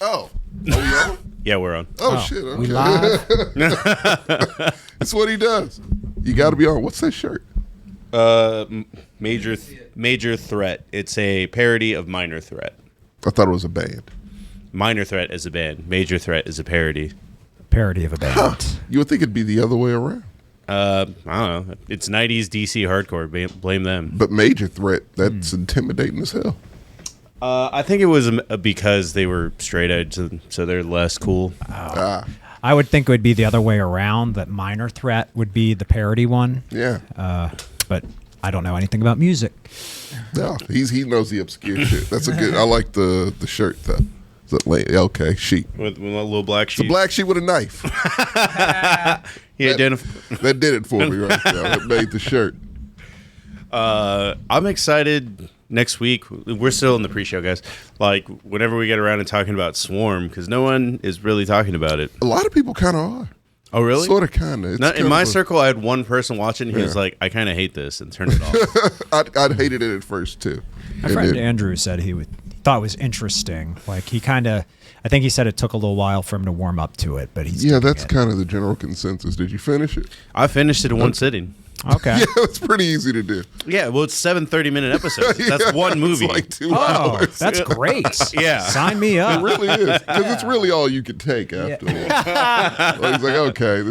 Oh. Are we on? Yeah, we're on. Oh, shit. Okay. We live. That's what he does. You got to be on. What's that shirt? Major Threat. It's a parody of Minor Threat. I thought it was a band. Minor Threat is a band. Major Threat is a parody. Parody of a band. Huh. You would think it'd be the other way around. I don't know. It's 90s DC hardcore. Blame them. But Major Threat, that's intimidating as hell. I think it was because they were straight edge, so they're less cool. I would think it would be the other way around, that Minor Threat would be the parody one. Yeah. But I don't know anything about music. No, he knows the obscure shit. That's a good. I like the shirt though. Okay, sheep. With a little black sheep. It's a black sheep with a knife. That did it for me right there. It made the shirt. I'm excited. Next week, we're still in the pre-show, guys. Like, whenever we get around to talking about Swarm, because no one is really talking about it. A lot of people kind of are. Oh, really? Sort of, kind of. In my circle, I had one person watching, and he was like, I kind of hate this, and turned it off. I'd hated it at first, too. My friend Andrew said he thought it was interesting. Like, I think he said it took a little while for him to warm up to it, but he's that's kind of the general consensus. Did you finish it? I finished it in one sitting. Okay. Yeah, it's pretty easy to do. Yeah, well, it's 7 30-minute episodes. That's one movie. It's like 2 hours. That's great. Yeah. Sign me up. It really is. Because it's really all you can take after a while. Like, it's like, okay,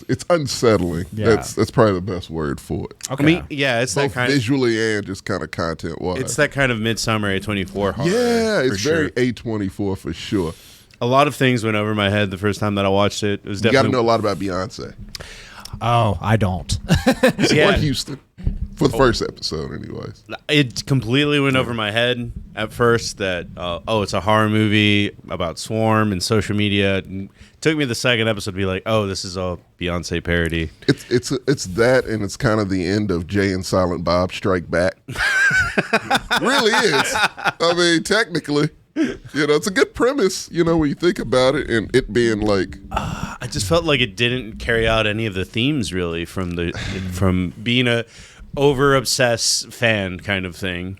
it's unsettling. Yeah. That's probably the best word for it. Okay. I mean, yeah, it's Both that kind of visually and just kind of content-wise. It's that kind of Midsummer A24 horror. Yeah, it's for very sure. A24 for sure. A lot of things went over my head the first time that I watched it. It was You got to definitely know a lot about Beyonce. Oh, I don't. Yeah. Or Houston. For the first episode, anyways. It completely went over my head at first that, it's a horror movie about Swarm and social media. And it took me the second episode to be like, oh, this is a Beyonce parody. It's that, and it's kind of the end of Jay and Silent Bob Strike Back. Really is. I mean, technically. It's a good premise, when you think about it, and it being like... I just felt like it didn't carry out any of the themes, really, from being a over-obsessed fan kind of thing.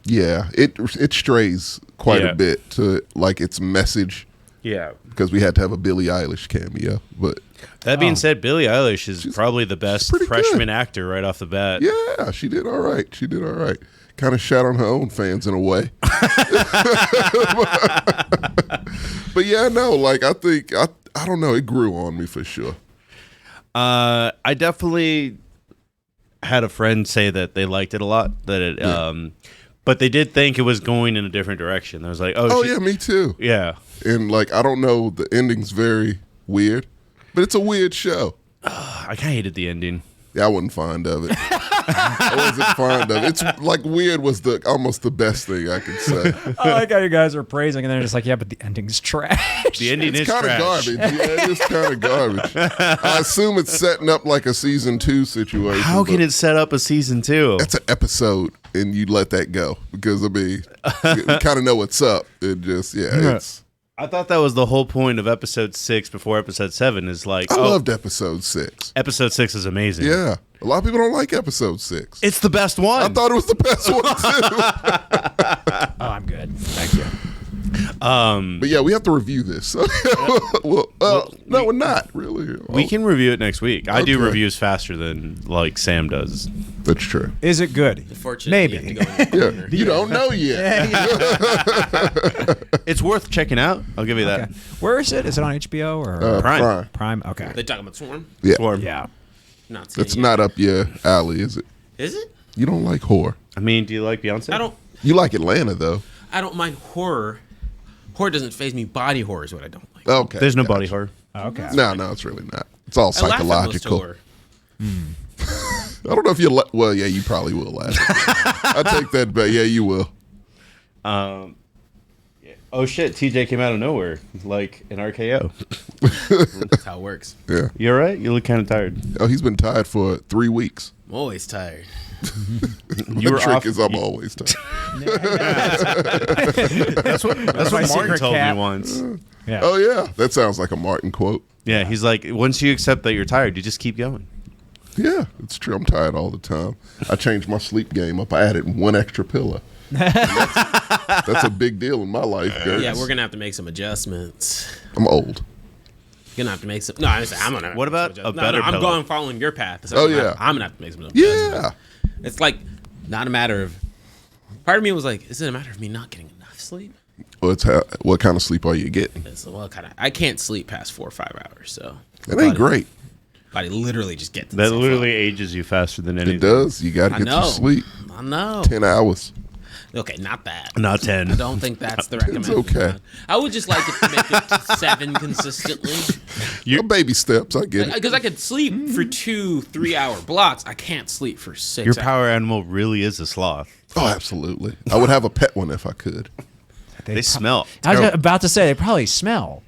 Yeah, it strays quite a bit to, like, its message. Yeah. Because we had to have a Billie Eilish cameo, but... That being said, Billie Eilish is probably the best freshman actor right off the bat. Yeah, she did all right. Kind of shat on her own fans in a way. But yeah, no, like I think I don't know, it grew on me for sure. I definitely had a friend say that they liked it a lot, but they did think it was going in a different direction. I was like, yeah, me too. Yeah. And like I don't know, the ending's very weird, but it's a weird show. I kind of hated the ending. Yeah, I wasn't fond of it. I wasn't fond of it. It's like weird was almost the best thing I could say. I like how you guys are praising, and they're just like, yeah, but the ending's trash. The ending is kind of trash. garbage. Yeah, it is kind of garbage. I assume it's setting up like a season 2 situation. How can it set up a season 2? That's an episode, and you let that go because I mean, you kind of know what's up. It just it's. I thought that was the whole point of episode 6 before episode 7 is like... I loved episode 6. Episode 6 is amazing. Yeah. A lot of people don't like episode 6. It's the best one. I thought it was the best one, too. Oh, I'm good. Thank you. But yeah, we have to review this. No, we're not, really. We can review it next week. I do reviews faster than, like, Sam does. That's true. Is it good? Unfortunately, Maybe. you have to go in the corner. You don't know yet. It's worth checking out. I'll give you that. Okay. Where is it? Is it on HBO or Prime. Prime? Okay. They talking about Swarm? Yeah. Swarm. Yeah. Not seeing It's it. not up your alley, is it? Is it? You don't like horror. I mean, do you like Beyonce? I don't. You like Atlanta, though. I don't mind horror. Horror doesn't faze me. Body horror is what I don't like. Okay. There's no body horror. Okay. No, it's really not. It's all I laugh at most psychological. horror. I don't know if you well, yeah, you probably will laugh. I take that back. Yeah, you will. Yeah. Oh shit! TJ came out of nowhere like an RKO. That's how it works. Yeah. You all right? You look kind of tired. Oh, he's been tired for 3 weeks. I'm always tired. You were The trick off. is I'm always tired. That's what my Martin secret told cat. me once. Yeah. Oh yeah, that sounds like a Martin quote. Yeah, he's like, once you accept that you're tired, you just keep going. Yeah, it's true. I'm tired all the time. I changed my sleep game up. I added 1 extra pillow. That's a big deal in my life, Gertz. Yeah, we're gonna have to make some adjustments. I'm old. You're gonna have to make some. No, I'm gonna. What about a better I'm pillow? going following your path. So Oh, I'm yeah. I'm gonna have to make some adjustments. Yeah. It's like not a matter of. Part of me was like, is it a matter of me not getting enough sleep? Well, what kind of sleep are you getting? So, well, kind of. I can't sleep past 4 or 5 hours, so That ain't great. body literally just gets. That literally ages you faster than anything. It does. You got to I get know. your sleep. I know. 10 hours. Okay, not that. Not 10. I don't think that's the recommended. okay. I would just like it to make it to 7 consistently. Baby steps. I get it. Because I could sleep for 2-3 hour blocks. I can't sleep for 6 Your hours. power animal really is a sloth. Oh, absolutely. I would have a pet one if I could. They smell. I was terrible. about to say they probably smell.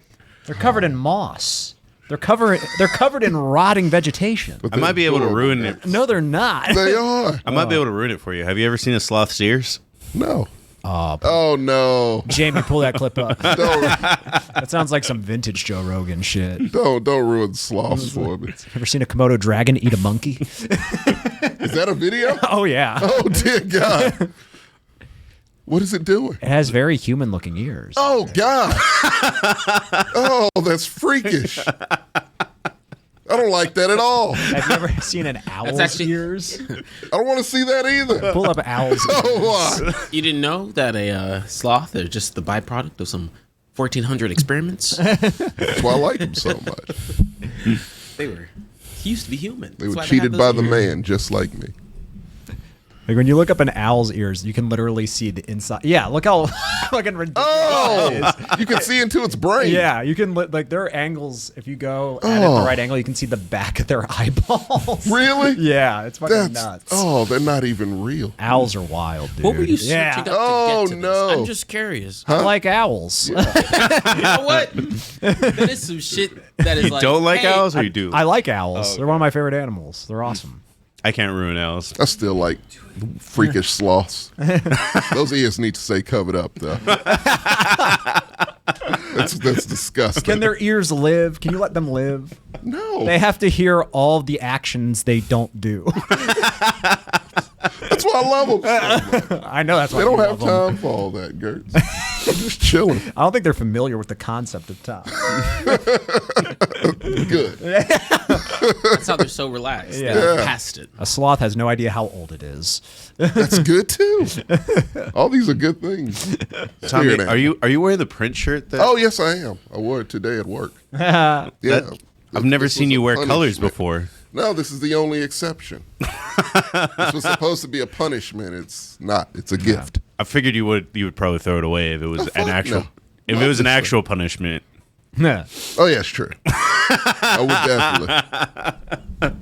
They're covered in moss. They're covered in rotting vegetation. But I might be able to they're ruin adorable. it. No, they're not. They are. I might be able to ruin it for you. Have you ever seen a sloth's ears? No. Oh, no. Jamie, pull that clip up. Don't That sounds like some vintage Joe Rogan shit. don't ruin sloths for me. Ever seen a Komodo dragon eat a monkey? Is that a video? Oh yeah. Oh, dear God. What is it doing? It has very human-looking ears. Oh, God. Oh, that's freakish. I don't like that at all. Have you ever seen an owl's actually- ears? I don't want to see that either. Pull up owl's ears. Oh, You didn't know that a sloth is just the byproduct of some 1,400 experiments? that's why I like them so much. He used to be human. They That's were why cheated had by those the ears. man, just like me. Like when you look up an owl's ears, you can literally see the inside. Yeah, look how fucking ridiculous it is. Oh, you can see into its brain. Yeah, you can like there are angles. If you go at it the right angle, you can see the back of their eyeballs. Really? Yeah, it's fucking That's nuts. oh, they're not even real. Owls are wild, dude. What were you searching yeah. up to Oh, get to no. this? I'm just curious. I like owls. You know what? That is some shit that is You like, don't like hey, owls or you do? I like owls. They're one of my favorite animals. They're awesome. I can't ruin owls. I still like freakish sloths. Those ears need to stay covered up, though. That's disgusting. Can their ears live? Can you let them live? No. They have to hear all the actions they don't do. That's why I love them so much. I know that's why They don't you have love 'em. time for all that, Gertz. I'm just chilling. I don't think they're familiar with the concept of time. Good. That's how they're so relaxed. Yeah. They're past it. A sloth has no idea how old it is. That's good, too. All these are good things. Tommy, Spirit are you wearing the print shirt? That Oh, yes, I am. I wore it today at work. Yeah. I've never This seen was you a wear colors punishment. before. No, this is the only exception. This was supposed to be a punishment. It's not. It's a gift. I figured you would probably throw it away if it was Oh, an fuck actual no. if it was an actual punishment. Yeah. Oh, yeah, it's true. I would definitely.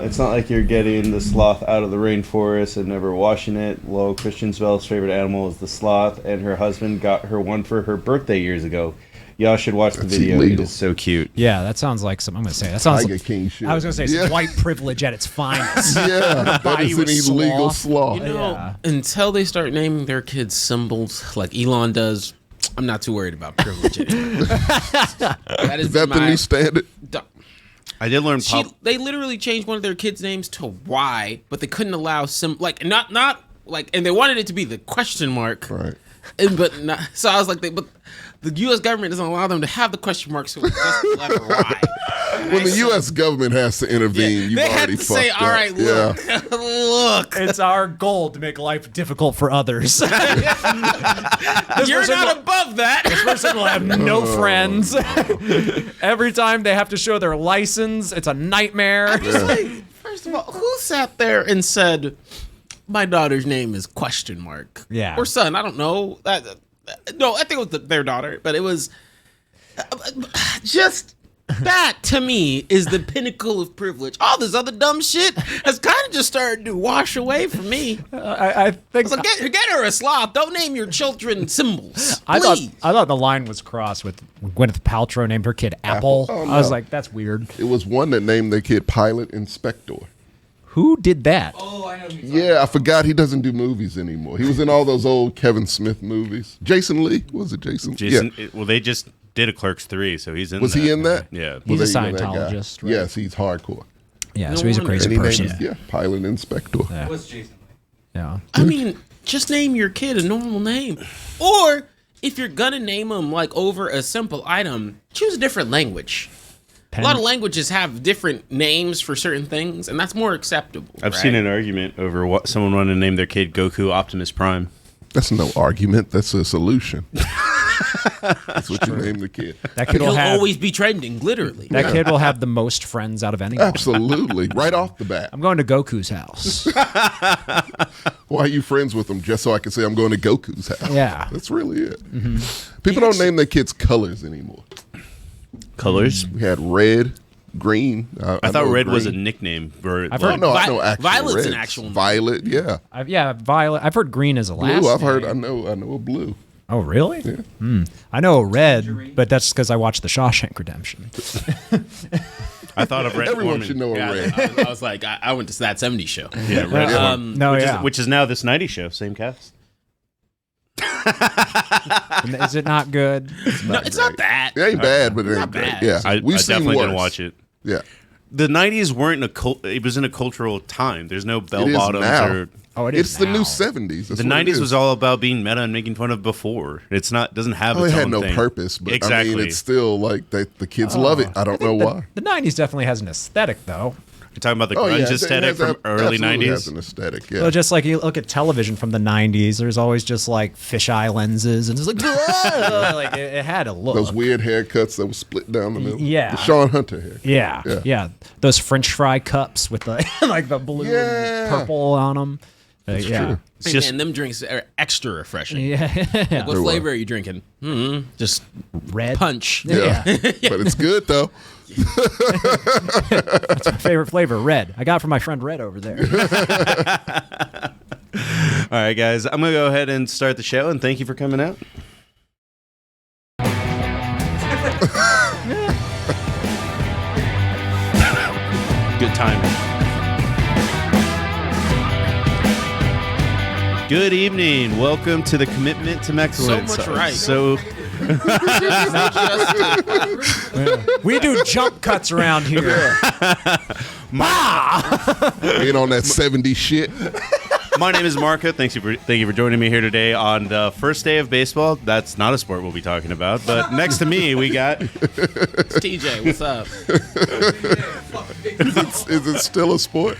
It's not like you're getting the sloth out of the rainforest and never washing it. Lo, Christian Bell's favorite animal is the sloth, and her husband got her one for her birthday years ago. Y'all should watch the That's video. illegal. It is so cute. Yeah, that sounds like some. I'm gonna say that sounds. Tiger King shit. I was gonna say Yeah. some white privilege at its finest. Yeah, that Buy is you an a illegal sloth. sloth. You know, Yeah. until they start naming their kids symbols like Elon does, I'm not too worried about privilege anymore. That Is that the new standard? I did learn They literally changed one of their kids' names to Y, but they couldn't allow not like, and they wanted it to be the question mark. Right. But not, so I was like, but the U.S. government doesn't allow them to have the question mark, so it's just the letter Y. When the U.S. government has to intervene, you've they had already to fucked say, up. all right, look, look, It's our goal to make life difficult for others. you're person not will- above that. person will have no friends. Every time they have to show their license, it's a nightmare. First of all, who sat there and said, my daughter's name is question mark? Yeah. Or son, I don't know. No, I think it was their daughter, but it was just that to me is the pinnacle of privilege. All this other dumb shit has kind of just started to wash away from me. I think So get her a sloth. Don't name your children symbols. I Please. thought the line was crossed with when Gwyneth Paltrow named her kid Apple. Oh, I was no. like, that's weird. It was one that named their kid Pilot Inspector. Who did that? Yeah, I forgot he doesn't do movies anymore. He was in all those old Kevin Smith movies. Jason Lee? Was it Jason? Jason. Yeah. Well, they just did a Clerks 3, so he's in. Was he in that? Yeah. He's Well, a there you go, that guy. Scientologist, right? Yes, he's hardcore. Yeah, No so he's a wonder. crazy And he named person. his, Pilot Inspector. Yeah. What's Jason? Yeah. I mean, just name your kid a normal name. Or if you're gonna name them like over a simple item, choose a different language. A lot of languages have different names for certain things, and that's more acceptable. I've seen an argument over what someone wanted to name their kid Goku Optimus Prime. That's no argument. That's a solution. That's what you name the kid. That kid will He'll have, always be trending, literally. that kid will have the most friends out of anyone. Absolutely. Right off the bat. I'm going to Goku's house. Why are you friends with them? Just so I can say I'm going to Goku's house. Yeah. That's really it. People don't name their kids colors anymore. Colors? We had red, green. I thought know red was a green. nickname. Or, I've like, heard- No, I know actual Violet's an reds. actual name. Violet, yeah. Violet. I've heard green as a last Blue, I've name. heard. I know a blue. Oh, really? Yeah. I know a red, but that's because I watched The Shawshank Redemption. I thought of Red Everyone Foreman. should know a Yeah, red. I was like, I went to that 70s show. Yeah, Red Foreman. No, yeah. Which is now this 90s show. Same cast. Is it not good? No, it's not that. It ain't bad, but it ain't Not great. bad. Yeah, I we've seen definitely worse. didn't watch it. Yeah, The 90s weren't it was in a cultural time. There's no bell it is bottoms now. or Oh, it is It's the now. new 70s. That's the what it 90s is. was all about being meta and making fun of before. It's not doesn't have Oh, its it had own no thing. purpose, but I Exactly. mean, it's still like the kids love it. I don't know why. The 90s definitely has an aesthetic, though. You're talking about the Oh, grunge yeah, it aesthetic has from early absolutely 90s. has an aesthetic. Yeah, Well, just like you look at television from the 90s, there's always just like fisheye lenses, and it's like, like it had a look. those weird haircuts that was split down the middle. Yeah. the Sean Hunter hair. Yeah. Those French fry cups with the like the blue Yeah. and purple on them. Yeah. true. It's Hey, just man, them drinks are extra refreshing. Yeah. What were. flavor are you drinking? Just Red. punch. Yeah, but it's good though. It's my favorite flavor, red. I got it from my friend Red over there. all right, guys. I'm gonna go ahead and start the show, and thank you for coming out. Good timing. Good evening. Welcome to the Commitment to Mexcellence. So much right. So We do jump cuts around here. Being on that 70s shit. my name is Marco. Thank you for joining me here today on the first day of baseball. That's not a sport we'll be talking about. But next to me, we got It's TJ, what's up? Is it still a sport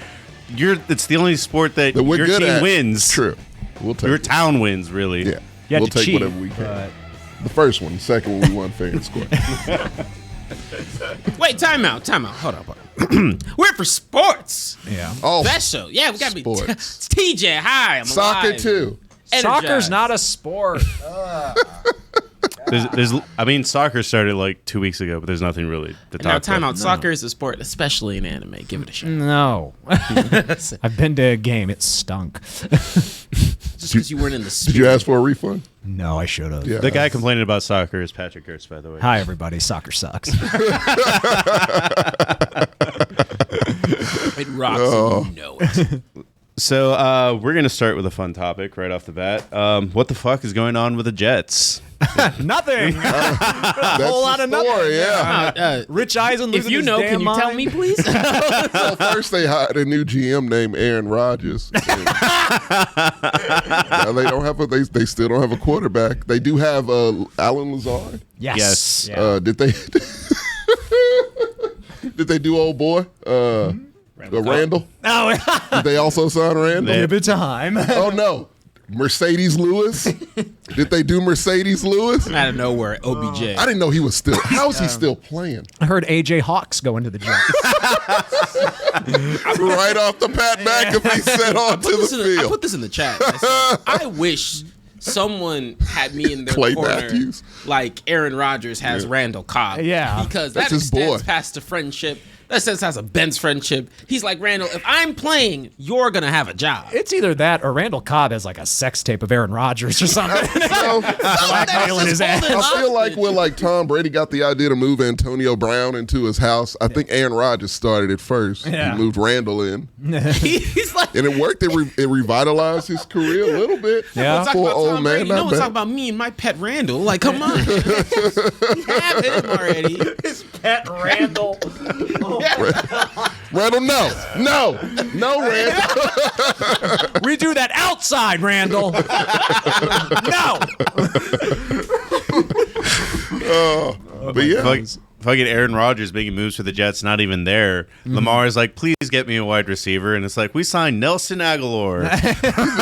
It's the only sport that that we're your good team at? wins. True. We'll take Your it. town wins, really. Yeah. You had We'll to take cheat, whatever we can. but- The first one, the second one, we won fair and square. Wait, time out. Hold up. We're for sports. Yeah. Oh, Special. Yeah, we gotta be sports. it's TJ. Hi, I'm soccer alive. too. Soccer's Energized. not a sport. Soccer started like 2 weeks ago, but there's nothing really to Now, talk time about. out. Soccer is a sport, especially in anime. Give it a shot. No. I've been to a game. It stunk. Just because you weren't in the Did spirit. you ask for a refund? No, I should have. Yeah. The guy complaining about soccer is Patrick Kurtz, by the way. Hi, everybody. Soccer sucks. It rocks and you know it. So we're going to start with a fun topic right off the bat. What the fuck is going on with the Jets? Nothing. That's whole lot the of nothing. story, yeah. Rich Eisen If losing you his know, damn can you tell mind. me, please? Well, first they hired a new GM named Aaron Rodgers. And now they don't have they still don't have a quarterback. They do have Alan Lazard. Yes. Yes. Yeah. Did they did they do old boy? Randall? No. Did they also sign Randall? Give it time. Oh no. Mercedes Lewis? Did they do Mercedes Lewis? Out of nowhere, OBJ. I didn't know he was still. How is he still playing? I heard AJ Hawks go into the Jets. Right off the Pat McAfee set onto the I field. put this in the chat. I said, I wish someone had me in their Clay corner Matthews. like Aaron Rodgers has Randall Cobb. Yeah. Because That's that his extends boy. past the friendship. That extends past a Ben's friendship. He's like, Randall, if I'm playing, you're going to have a job. It's either that or Randall Cobb has like a sex tape of Aaron Rodgers or something. Blackmailing his ass. I feel like when like Tom Brady got the idea to move Antonio Brown into his house, I think Aaron Rodgers started it first. Yeah. He moved Randall in, He's like, and it worked. It revitalized his career a little bit. Yeah. talk for an about old Tom man, Brady. No not one's bad. talking about me and my pet Randall. Like, come on. We have him already. His pet Randall. Oh Randall, no, Randall. We do that outside, Randall. No. But yeah, Fucking Aaron Rodgers making moves for the Jets, not even there. Lamar is like, please get me a wide receiver. And it's like, we signed Nelson Aguilar.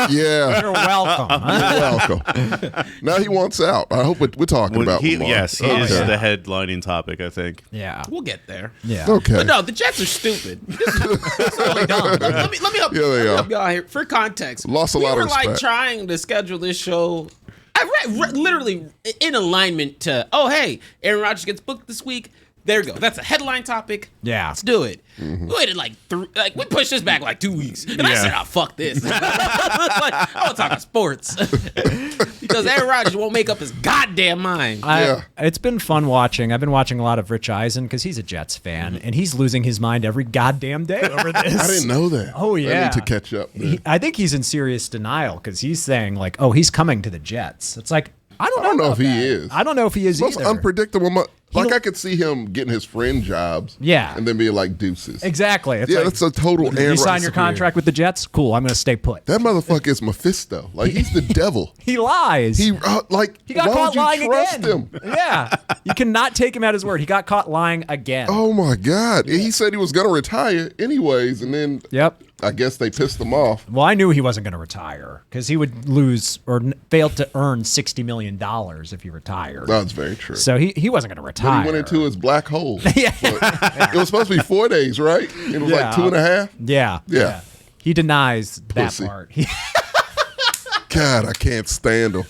yeah. You're welcome. You're welcome. Now he wants out. I hope we're talking about Lamar. Yes, he is the headlining topic, I think. Yeah. We'll get there. Yeah. Okay. But no, the Jets are stupid. This is really dumb. Let me help, Yeah, they help are. y'all here. For context, Lost a lot of we were like respect. trying to schedule this show. I read literally in alignment to, hey, Aaron Rodgers gets booked this week. There we go. That's a headline topic. Yeah. Let's do it. Mm-hmm. We waited we pushed this back like 2 weeks. And I Yeah. said, fuck this. I want to talk about sports. Because Aaron Rodgers won't make up his goddamn mind. Yeah. It's been fun watching. I've been watching a lot of Rich Eisen because he's a Jets fan, and he's losing his mind every goddamn day over this. I didn't know that. Oh, yeah. I need to catch up. I think he's in serious denial because he's saying, like, oh, he's coming to the Jets. It's like, I don't know if about he that. is. I don't know if he is Most either. unpredictable. Like I could see him getting his friend jobs. Yeah. And then being like deuces. Exactly. It's Yeah, like, that's a total Aaron you sign Rodgers your career. contract with the Jets? Cool, I'm going to stay put. That motherfucker is Mephisto. Like he's the devil. He lies. He He got why caught would you lying trust again. him? Yeah. You cannot take him at his word. He got caught lying again. Oh my God. He said he was gonna retire anyways, and then Yep. I guess they pissed him off. Well, I knew he wasn't going to retire because he would lose or fail to earn $60 million if he retired. That's very true. So he wasn't going to retire. But he went into his black hole. Yeah. But it was supposed to be 4 days, right? It was like 2.5. Yeah. Yeah. He denies Pussy. that part. God, I can't stand him.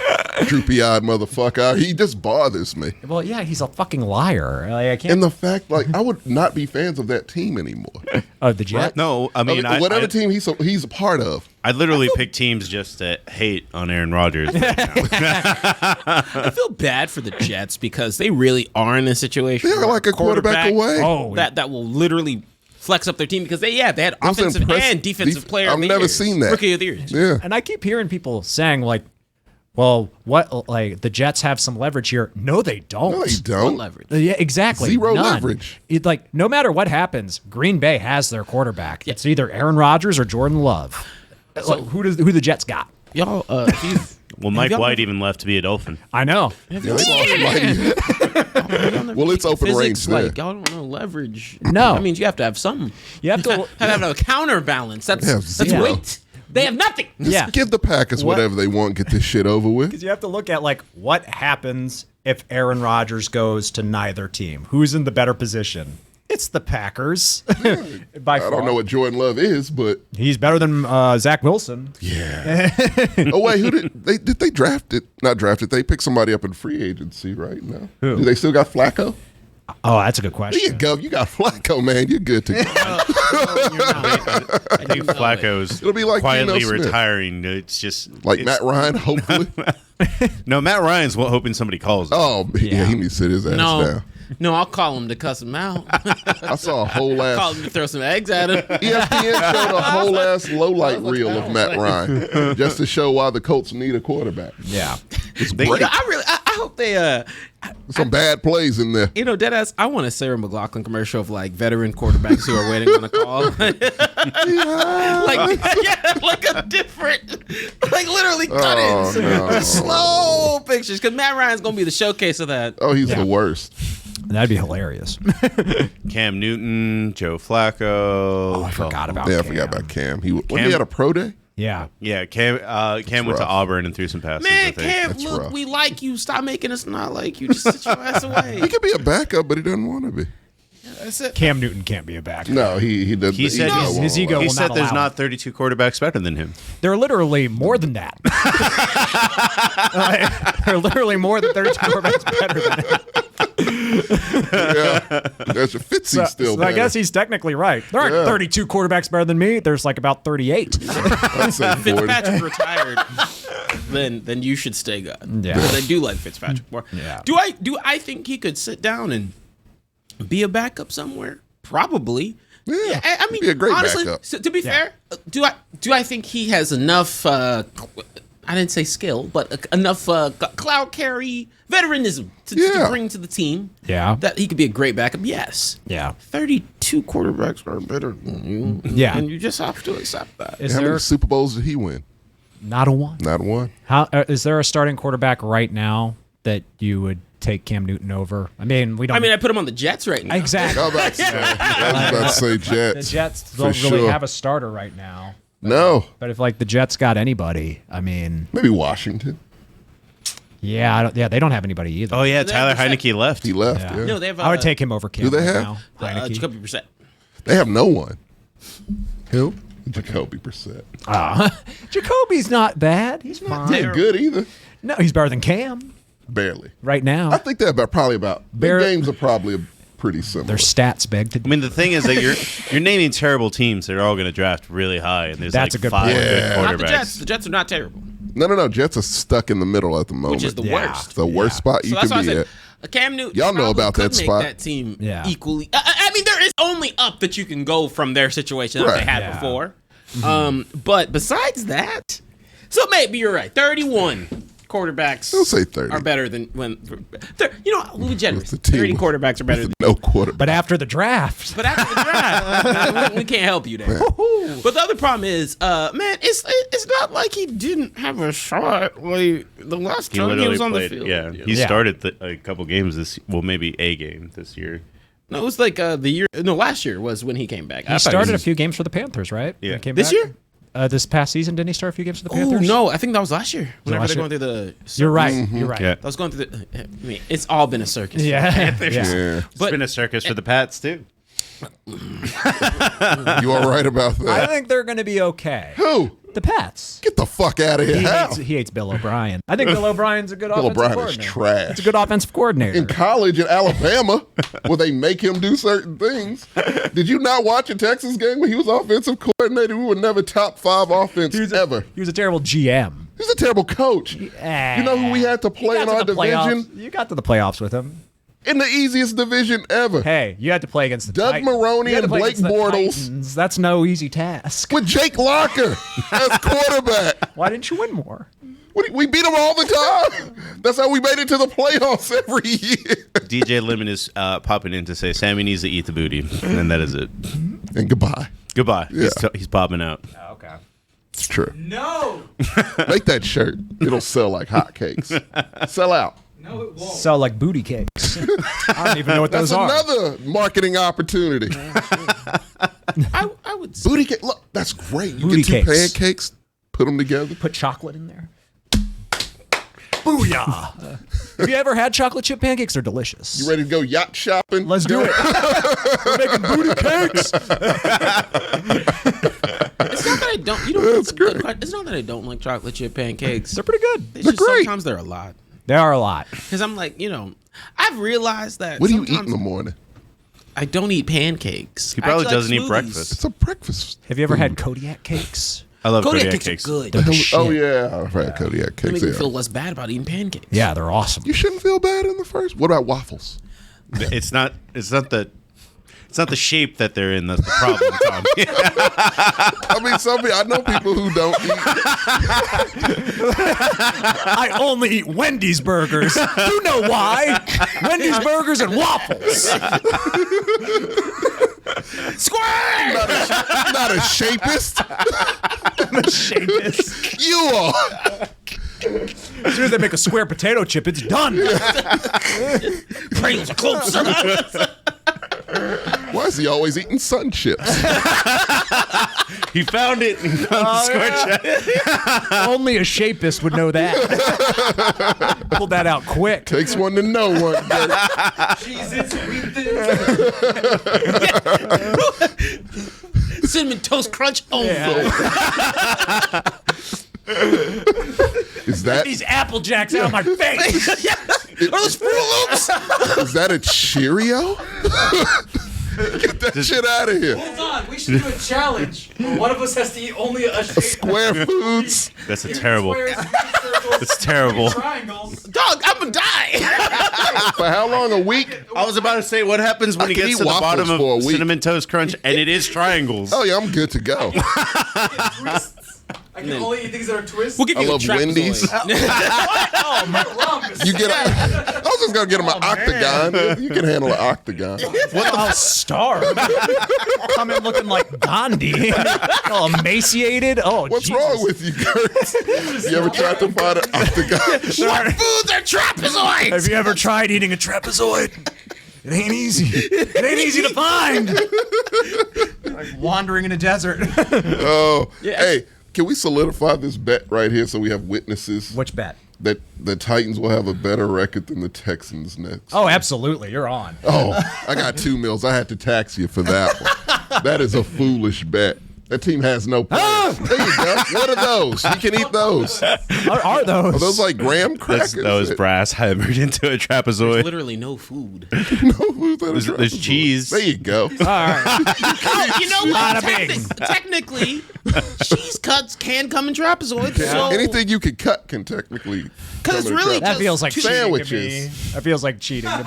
Droopy-eyed motherfucker. He just bothers me. Well, yeah, he's a fucking liar. Like, I can't. And the fact, like, I would not be fans of that team anymore. Oh, the Jets. No, I mean, whatever team he's a part of. I literally pick teams just to hate on Aaron Rodgers. Right now. I feel bad for the Jets because they really are in a situation They're where like a quarterback away. Oh, that will literally flex up their team because they had was offensive impressive. and defensive player. I've of the never year. seen that. Rookie of the year. Yeah. And I keep hearing people saying like, well, what, like the Jets have some leverage here. No, they don't. No, they What don't. leverage? Yeah, exactly. Zero None. leverage. Like no matter what happens, Green Bay has their quarterback. It's either Aaron Rodgers or Jordan Love. Like, who the Jets got? Y'all, Well, Mike y'all- White even left to be a Dolphin. I know. Yeah, they lost Mighty. Well, it's open physics, range like there. y'all don't know leverage. No. that means you have to have something. You have to. have a counterbalance. That's They have zero. weight. They have nothing. Yeah. Give the Packers whatever they want. Get this shit over with. Because you have to look at like what happens if Aaron Rodgers goes to neither team. Who's in the better position? It's the Packers. By I don't know what Jordan Love is, but He's better than Zach Wilson. yeah. Oh wait, who did they draft it? Not draft it. They picked somebody up in free agency right now. Who? Do they still got Flacco? Oh, that's a good There you question. go. You got Flacco, man. You're good to go. I think Flacco's It'll be like quietly Geno Smith. retiring. It's just Like it's- Matt Ryan, hopefully. No, Matt Ryan's hoping somebody calls him. Oh, yeah, he needs to sit his ass down. No, I'll call him to cuss him out. I saw a whole Call ass him to throw some eggs at him. ESPN showed a whole ass low light reel of Matt Ryan just to show why the Colts need a quarterback. Yeah. It's They- great. I hope they Some bad plays in there. deadass. I want a Sarah McLachlan commercial of like veteran quarterbacks who are waiting on a call. like a different, like literally cut-ins, no. slow pictures. Because Matt Ryan's gonna be the showcase of that. Oh, he's the worst. That'd be hilarious. Cam Newton, Joe Flacco. Oh, I forgot about Yeah, I Cam. forgot about Cam. When Cam- he had a pro day? Yeah. Yeah, Cam went to rough. Auburn and threw some passes. I Man, think. Cam, That's look, rough. we like you. Stop making us not like you. Just sit your ass away. He could be a backup, but he doesn't want to be. That's it. Cam Newton can't be a backup. No, he doesn't. He said his ego He will said not there's allow not 32 quarterbacks better than him. There are literally more than that. There are literally more than 32 quarterbacks better than him. Yeah, there's a Fitzy still. So I guess he's technically right. There aren't 32 quarterbacks better than me. There's like about 38. I'd say 40. Fitzpatrick retired, then you should stay good. Yeah. Because I do like Fitzpatrick more. Yeah. Do I think he could sit down and be a backup somewhere? Probably. Yeah, I he'd be a great honestly, backup. so to be fair, do I think he has enough? I I didn't say skill, but enough cloud carry veteranism to bring to the team. Yeah. That he could be a great backup. Yes. Yeah. 32 quarterbacks are better than you. Yeah. And you just have to accept that. Is How there many Super Bowls did he win? not a one? Not one. How is there a starting quarterback right now that you would take Cam Newton over? I mean, we don't. I put him on the Jets right now. exactly. I was about to say, The Jets. Jets For don't really sure. have a starter right now. No. But if the Jets got anybody, I mean, Maybe Washington. yeah, they don't have anybody either. Oh yeah, They Tyler have Heineke left. He left. Yeah. Yeah. No, they have. I would take him over Cam. Do they right have? now. Heineke. Jacoby Brissett. They have no one. Who? Jacoby Brissett. Jacoby's not bad. He's not He ain't good either. No, he's better than Cam Barely. right now. I think they're probably about. Their games are probably pretty similar. Their stats beg to. I mean, the thing is that you're naming terrible teams that are all going to draft really high, and there's That's like a good 5 point. good Yeah. Not the quarterbacks. Jets. The Jets are not terrible, No. Jets are stuck in the middle at the moment. which is the Yeah. worst. the worst spot you So that's why I can be said at. Cam Newton. Y'all know probably about that could make spot. That team Yeah. equally. I mean, there is only up that you can go from their situation that Right. they had Yeah. before. But besides that, so maybe you're right. 31 quarterbacks. Don't say 30. Are better than when. We'll be generous. The team 30 quarterbacks are better than. No quarterback. But after the draft, But after the draft, we can't help you there. But the other problem is, man, it's not like he didn't have a shot. Like the last He time he literally was on played. the field. Yeah, he Yeah. started a couple games maybe a game this year. No, it was like last year was when he came back. he started a few games for the Panthers, right? Yeah. When he came This back? year? This past season, didn't he start a few games for the Oh Panthers? no, I think that was last year. Whenever last they're year? going through the. You're right. Mm-hmm. You're right. Yeah, I was going through the. I mean, it's all been a circus. Yeah. Yeah. it's been a circus for the Pats too. You all right about I that? think they're going to be okay. Who? The Pats. Get the fuck out of here. How? He hates Bill O'Brien. I think Bill O'Brien's a good Bill offensive O'Brien is coordinator. trash. It's a good offensive coordinator. In college in Alabama, where they make him do certain things. Did you not watch a Texas game when he was offensive coordinator? We were never top 5 offense ever. He was a terrible GM. He's a terrible coach. You know who we had to play in our division? You got to the playoffs with him. In the easiest division ever. Hey, you had to play against the Doug Titans. Maroney You had to and play Blake against the Bortles. Titans. That's no easy task. With Jake Locker as quarterback. Why didn't you win more? We beat them all the time. That's how we made it to the playoffs every year. DJ Lemon is popping in to say Sammy needs to eat the booty, and that is it. And goodbye. Goodbye. Yeah. He's popping out. Okay. It's true. No. Make that shirt. It'll sell like hotcakes. Sell out. No, it won't. Sell like booty cakes. I don't even know what That's those are. another marketing opportunity. I would. Say, Booty cake. Look, that's great. You Booty get 2 cakes. pancakes, put them together. Put chocolate in there. Booyah. Have you ever had chocolate chip pancakes? They're delicious. You ready to go yacht shopping? Let's do it. We're making booty cakes. it's not that I don't. You know, That's great. It's not that I don't like chocolate chip pancakes. They're pretty good. It's They're just great. sometimes they're a lot. They are a lot. Because I'm like, I've realized that. What do you eat sometimes in the morning? I don't eat pancakes. He probably I actually doesn't like eat smoothies. breakfast. It's a breakfast. Have you ever had Kodiak cakes? I love Kodiak Kodiak cakes cakes. are good. They're the Oh, shit. yeah. I've had Kodiak They cakes. make me Yeah. feel less bad about eating pancakes. Yeah, they're awesome. You shouldn't feel bad in the first. What about waffles? It's not the shape that they're in that's the problem, Tom. I mean, I know people who don't eat. I only eat Wendy's burgers. You know why? Wendy's burgers and waffles. Square! Not a shapist. Shapist. You are. As soon as they make a square potato chip, it's done. Pringles are close. Why is he always eating sun chips? He found it. He found the score check. Only a shapist would know that. Pull that out quick. Takes one to know one. Cinnamon Toast Crunch. Oh, Is that These Apple Jacks out of my face. Are those Fruit Loops? is that a Cheerio? Get that shit out of here. Hold on, we should do a challenge. One of us has to eat only a shape. Square foods. That's a terrible. Squares, circles, That's terrible. triangles. Dog, I'm gonna die. For how long? A week? I was about to say, what happens when I he can gets eat to the waffles bottom for a of week. Cinnamon Toast Crunch and it is triangles? Oh yeah, I'm good to go. I I can only eat things that are twists. We'll give I you love a trapezoid. Wendy's. You get. I was just gonna get him an octagon. You can handle an octagon. I'll starve. Come in looking like Gandhi. All emaciated. Oh, What's Jesus. wrong with you, Kurt? You ever tried to find an octagon? What foods are trapezoids? Have you ever tried eating a trapezoid? It ain't easy. It ain't easy to find. Like wandering in a desert. Oh, hey, can we solidify this bet right here so we have witnesses Which bet? that the Titans will have a better record than the Texans next? Oh, absolutely. You're on. Oh, I got 2 meals. I had to tax you for that one. That is a foolish bet. That team has no plans. There you go. What are those? You can eat those. Are Are those? those like graham crackers? That was brass hammered into a trapezoid. Literally no food. No food that is There's trapezoid. cheese. There you go. All right. Oh, you know what? Bada bing. Technically, cheese cuts can come in trapezoids. So Anything you can cut can technically. 'Cause it's come in a really trapeze. That feels like cheating to me. Sandwiches. That feels like cheating to me.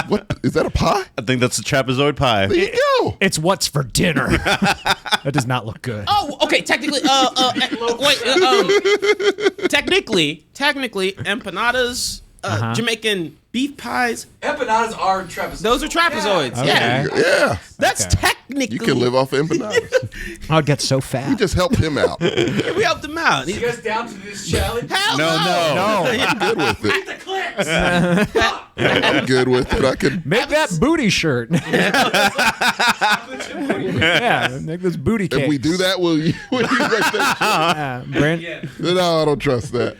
What is that? A pie? I think that's a trapezoid pie. There you go. It's what's for dinner. That does not look good. Oh, okay. Technically, technically, empanadas, Jamaican beef pies. Empanadas are trapezoids. Those are trapezoids. Okay. Yeah, Yeah, that's Okay. technically. you can live off empanadas. I would get so You fat. just helped him out. We helped him out. You guys down to this challenge? Hell No. I'm good with it. The clips. I'm good with it. I can. Make that booty shirt. Yeah, make this booty cake. If we do that, will you make that? Brent, No, I don't trust that.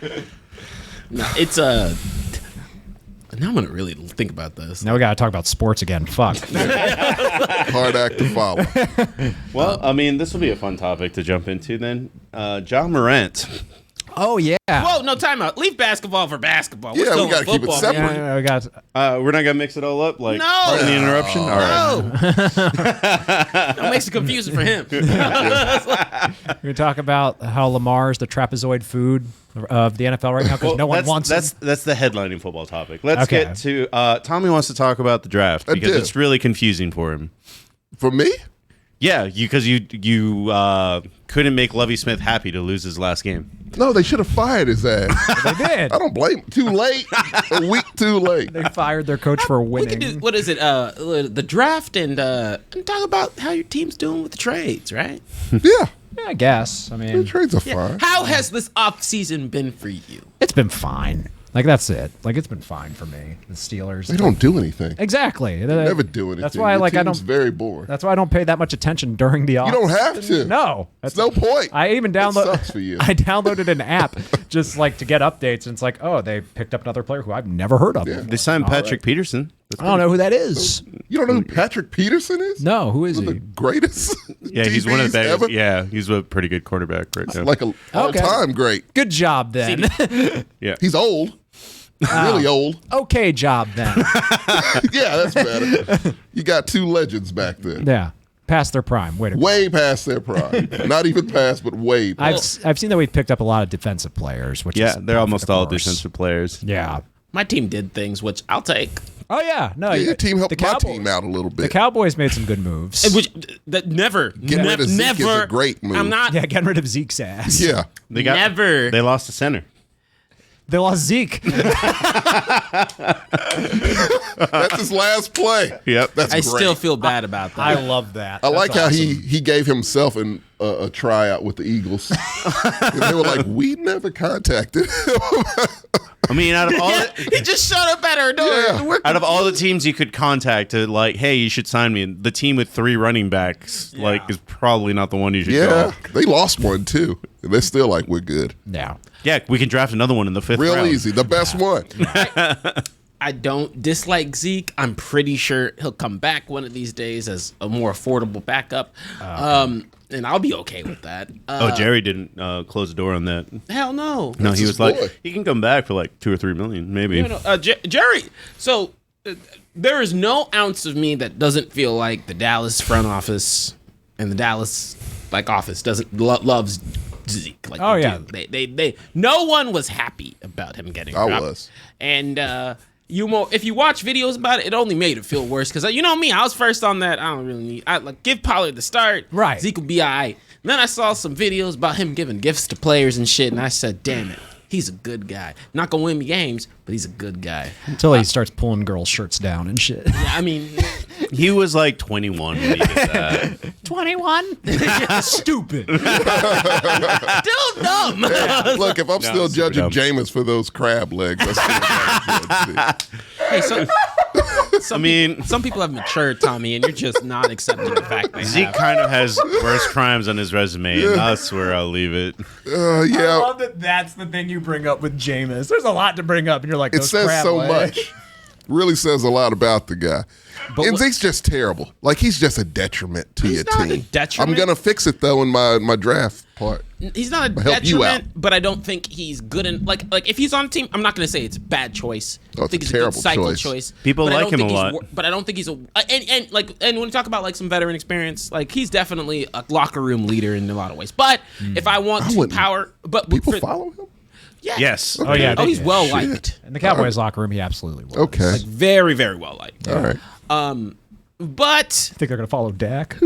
It's Now I'm gonna really think about this. now we gotta talk about sports again. Fuck. Hard act to follow. Well, I mean, this will be a fun topic to jump into then. John Morant. Oh yeah. Whoa, no timeout. Leave basketball for basketball. Yeah, we going gotta keep it football. separate. Yeah, we got. We're not gonna mix it all up like No. pardon the interruption. All right. No. That makes it confusing for him. We talk about how Lamar is the trapezoid food of the NFL right now because no one wants that's him. that's the headlining football topic. Let's Okay. get to Tommy wants to talk about the draft I because do. it's really confusing for him. For me? Yeah, because you couldn't make Lovie Smith happy to lose his last game. No, they should have fired his ass. They did. I don't blame him. Too late. A week too late. They fired their coach for We can winning. do, what is it? The draft and talk about how your team's doing with the trades, right? Yeah. Yeah, I guess. I The mean, trades are fine. How has this offseason been for you? it's been fine. Like that's it. Like it's been fine for me. The Steelers. They don't do anything. Exactly. They never do anything. That's why Your like I team's don't. very boring. That's why I don't pay that much attention during the off. You don't have to. No, That's no point. I even That download. sucks for you. I downloaded an app just like to get updates, and it's like, oh, they picked up another player who I've never heard of. Yeah. They signed Patrick Peterson. I don't know who that is. You don't know who Patrick Peterson is? No, who is One of he? the greatest. Yeah, he's one of the DBs best. ever. Yeah, he's a pretty good quarterback right now. Like a all-time great. Good job then. yeah. He's old. Really old. Okay job then. Yeah, that's better. You got 2 legends back there. Yeah, past their prime. Wait a minute. Way past their prime. Not even past, but way past. I've seen that we've picked up a lot of defensive players, which Yeah, is they're almost all of course. defensive players. Yeah. My team did things which I'll take. Oh yeah. No, Yeah, your team helped the my Cowboys- team out a little The bit. Cowboys made some good moves. Which that never, Getting rid of Zeke is never. a great move. I'm not. Yeah, getting rid of Zeke's ass. Yeah. They got Never. They lost a center. They lost Zeke. That's his last play. Yep. That's I great. still feel bad about that. I love that. I like how he gave himself a tryout with the Eagles. And they were like, we never contacted him. I mean, out of all he just showed up at our door. Yeah. We're out of all the teams you could contact to like, hey, you should sign me. The team with 3 running backs like is probably not the one you should Yeah. go. They lost one, too. And they're still like, we're good. Yeah. Yeah, we can draft another one in the 5th Real round. easy. The best one. I don't dislike Zeke. I'm pretty sure he'll come back one of these days as a more affordable backup. And I'll be okay with that. Jerry didn't close the door on that. Hell no. No, he his was like, boy. he can come back for like 2 or 3 million, maybe. Jerry. So there is no ounce of me that doesn't feel like the Dallas front office and the Dallas office doesn't loves Zeke. Like Oh, they yeah. do. They no one was happy about him getting I dropped. was. And if you watch videos about it, it only made it feel worse because you know me, I was first on that. I don't really need. I like give Pollard the start. Right. Zeke will be all right. then I saw some videos about him giving gifts to players and shit, and I said, damn it, he's a good guy. Not gonna win me games, but he's a good guy. Until he starts pulling girls' shirts down and shit. Yeah, I mean, He was like 21 when he did that. 21? Stupid. still dumb. Look, if I'm still super judging dumb. Jameis for those crab legs, I still got to judge Hey, some people have matured, Tommy, and you're just not accepting the fact they Zeke have. kind of has worse crimes on his resume, and that's where I'll leave it. I yeah, love that that's the thing you bring up with Jameis. There's a lot to bring up, and you're like, it those says crab so legs. much. Really says a lot about the guy. And Zeke's just terrible. Like, he's just a detriment to your not a team. detriment. I'm going to fix it, though, in my draft part. He's not a help you out. detriment, but I don't think he's good in like if he's on a team. I'm not going to say it's a bad choice. Oh, I think it's it's a a good terrible cycle choice. People But I like don't him a think lot. but I don't think he's a and when you talk about like some veteran experience, like he's definitely a locker room leader in a lot of ways. But if I want to wouldn't- power, but People for- follow him? yeah. Yes. Oh, yeah. Oh, he's Yeah. well liked. In the Cowboys locker room, he absolutely was. Okay. Very, very well liked. All right. But Think they're going to follow Dak?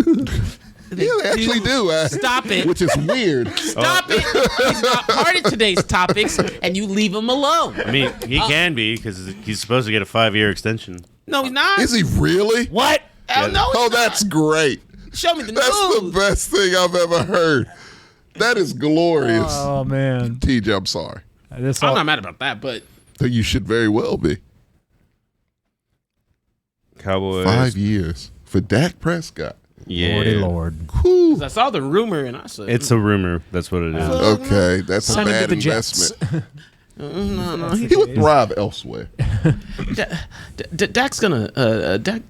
Yeah, they actually do. Stop it. Which is weird. Stop it. He's not part of today's topics, and you leave him alone. I mean, he can be because he's supposed to get a 5-year extension. No, he's not. Is he really? What? Hell no, he's Oh, not. that's great. Show me the That's news. the best thing I've ever heard. That is glorious. Oh, man. TJ, I'm sorry. This I'm all, not mad about that, but You should very well be. Cowboys. 5 years for Dak Prescott. Yeah. Lordy Lord. Whew. I saw the rumor and I said, It's a rumor. That's what it is. Okay, that's a Send him to bad the Jets. investment. no. He would thrive elsewhere. Dak's gonna Dak.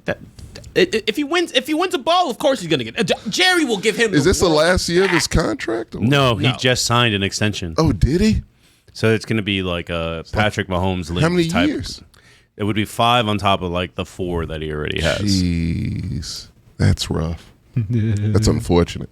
If he wins a ball, of course he's gonna get. Jerry will give him. Is this the last year of his contract? or what? No, he No. just signed an extension. Oh, did he? So it's going to be like a Patrick Mahomes How many type. years? It would be 5 on top of like the 4 that he already has. Jeez, that's rough. That's unfortunate.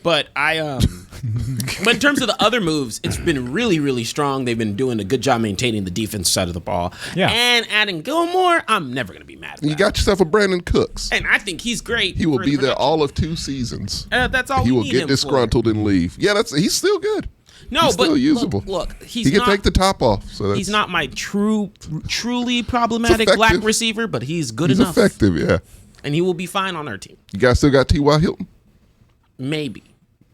But but in terms of the other moves, it's been really, really strong. They've been doing a good job maintaining the defense side of the ball. Yeah. And adding Gilmore, I'm never gonna be mad at You that. got yourself a Brandon Cooks. And I think he's great. He will for be the there production. all of 2 seasons. That's all He we will need get him disgruntled and leave. Yeah, he's still good. For. No, He's but still usable. Look, he's He can not, take the top off. So that's, he's not my truly problematic It's black effective. receiver, but he's good He's enough. effective. Yeah. And he will be fine on our team. You guys still got T.Y. Hilton. Maybe.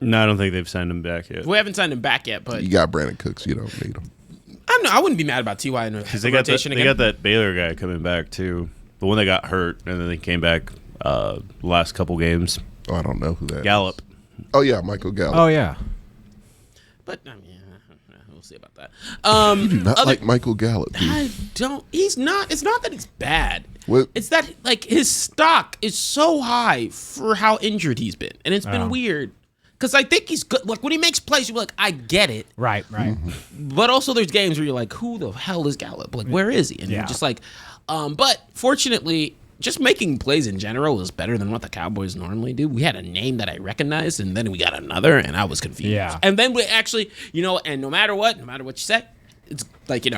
No, I don't think they've signed him back yet. We haven't signed him back yet, but You got Brandon Cooks. You don't need him. I wouldn't be mad about T.Y. in a Because they got rotation they again. got that Baylor guy coming back too. The one that got hurt and then they came back last couple games. Oh, I don't know who that is. Gallup. Oh, yeah, Michael Gallup. Oh, yeah. But I mean, we'll see about that. Not other- like Michael Gallup, dude. I don't. He's not. It's not that he's bad. What- It's that like his stock is so high for how injured he's been, and it's been Oh. weird. Because I think he's good. Like when he makes plays, you're like, I get it. Right. But also, there's games where you're like, who the hell is Gallup? Like, where is he? And you're Yeah. just like, but fortunately, just making plays in general is better than what the Cowboys normally do. We had a name that I recognized, and then we got another, and I was confused. Yeah. And then we actually, and no matter what you say, it's like, it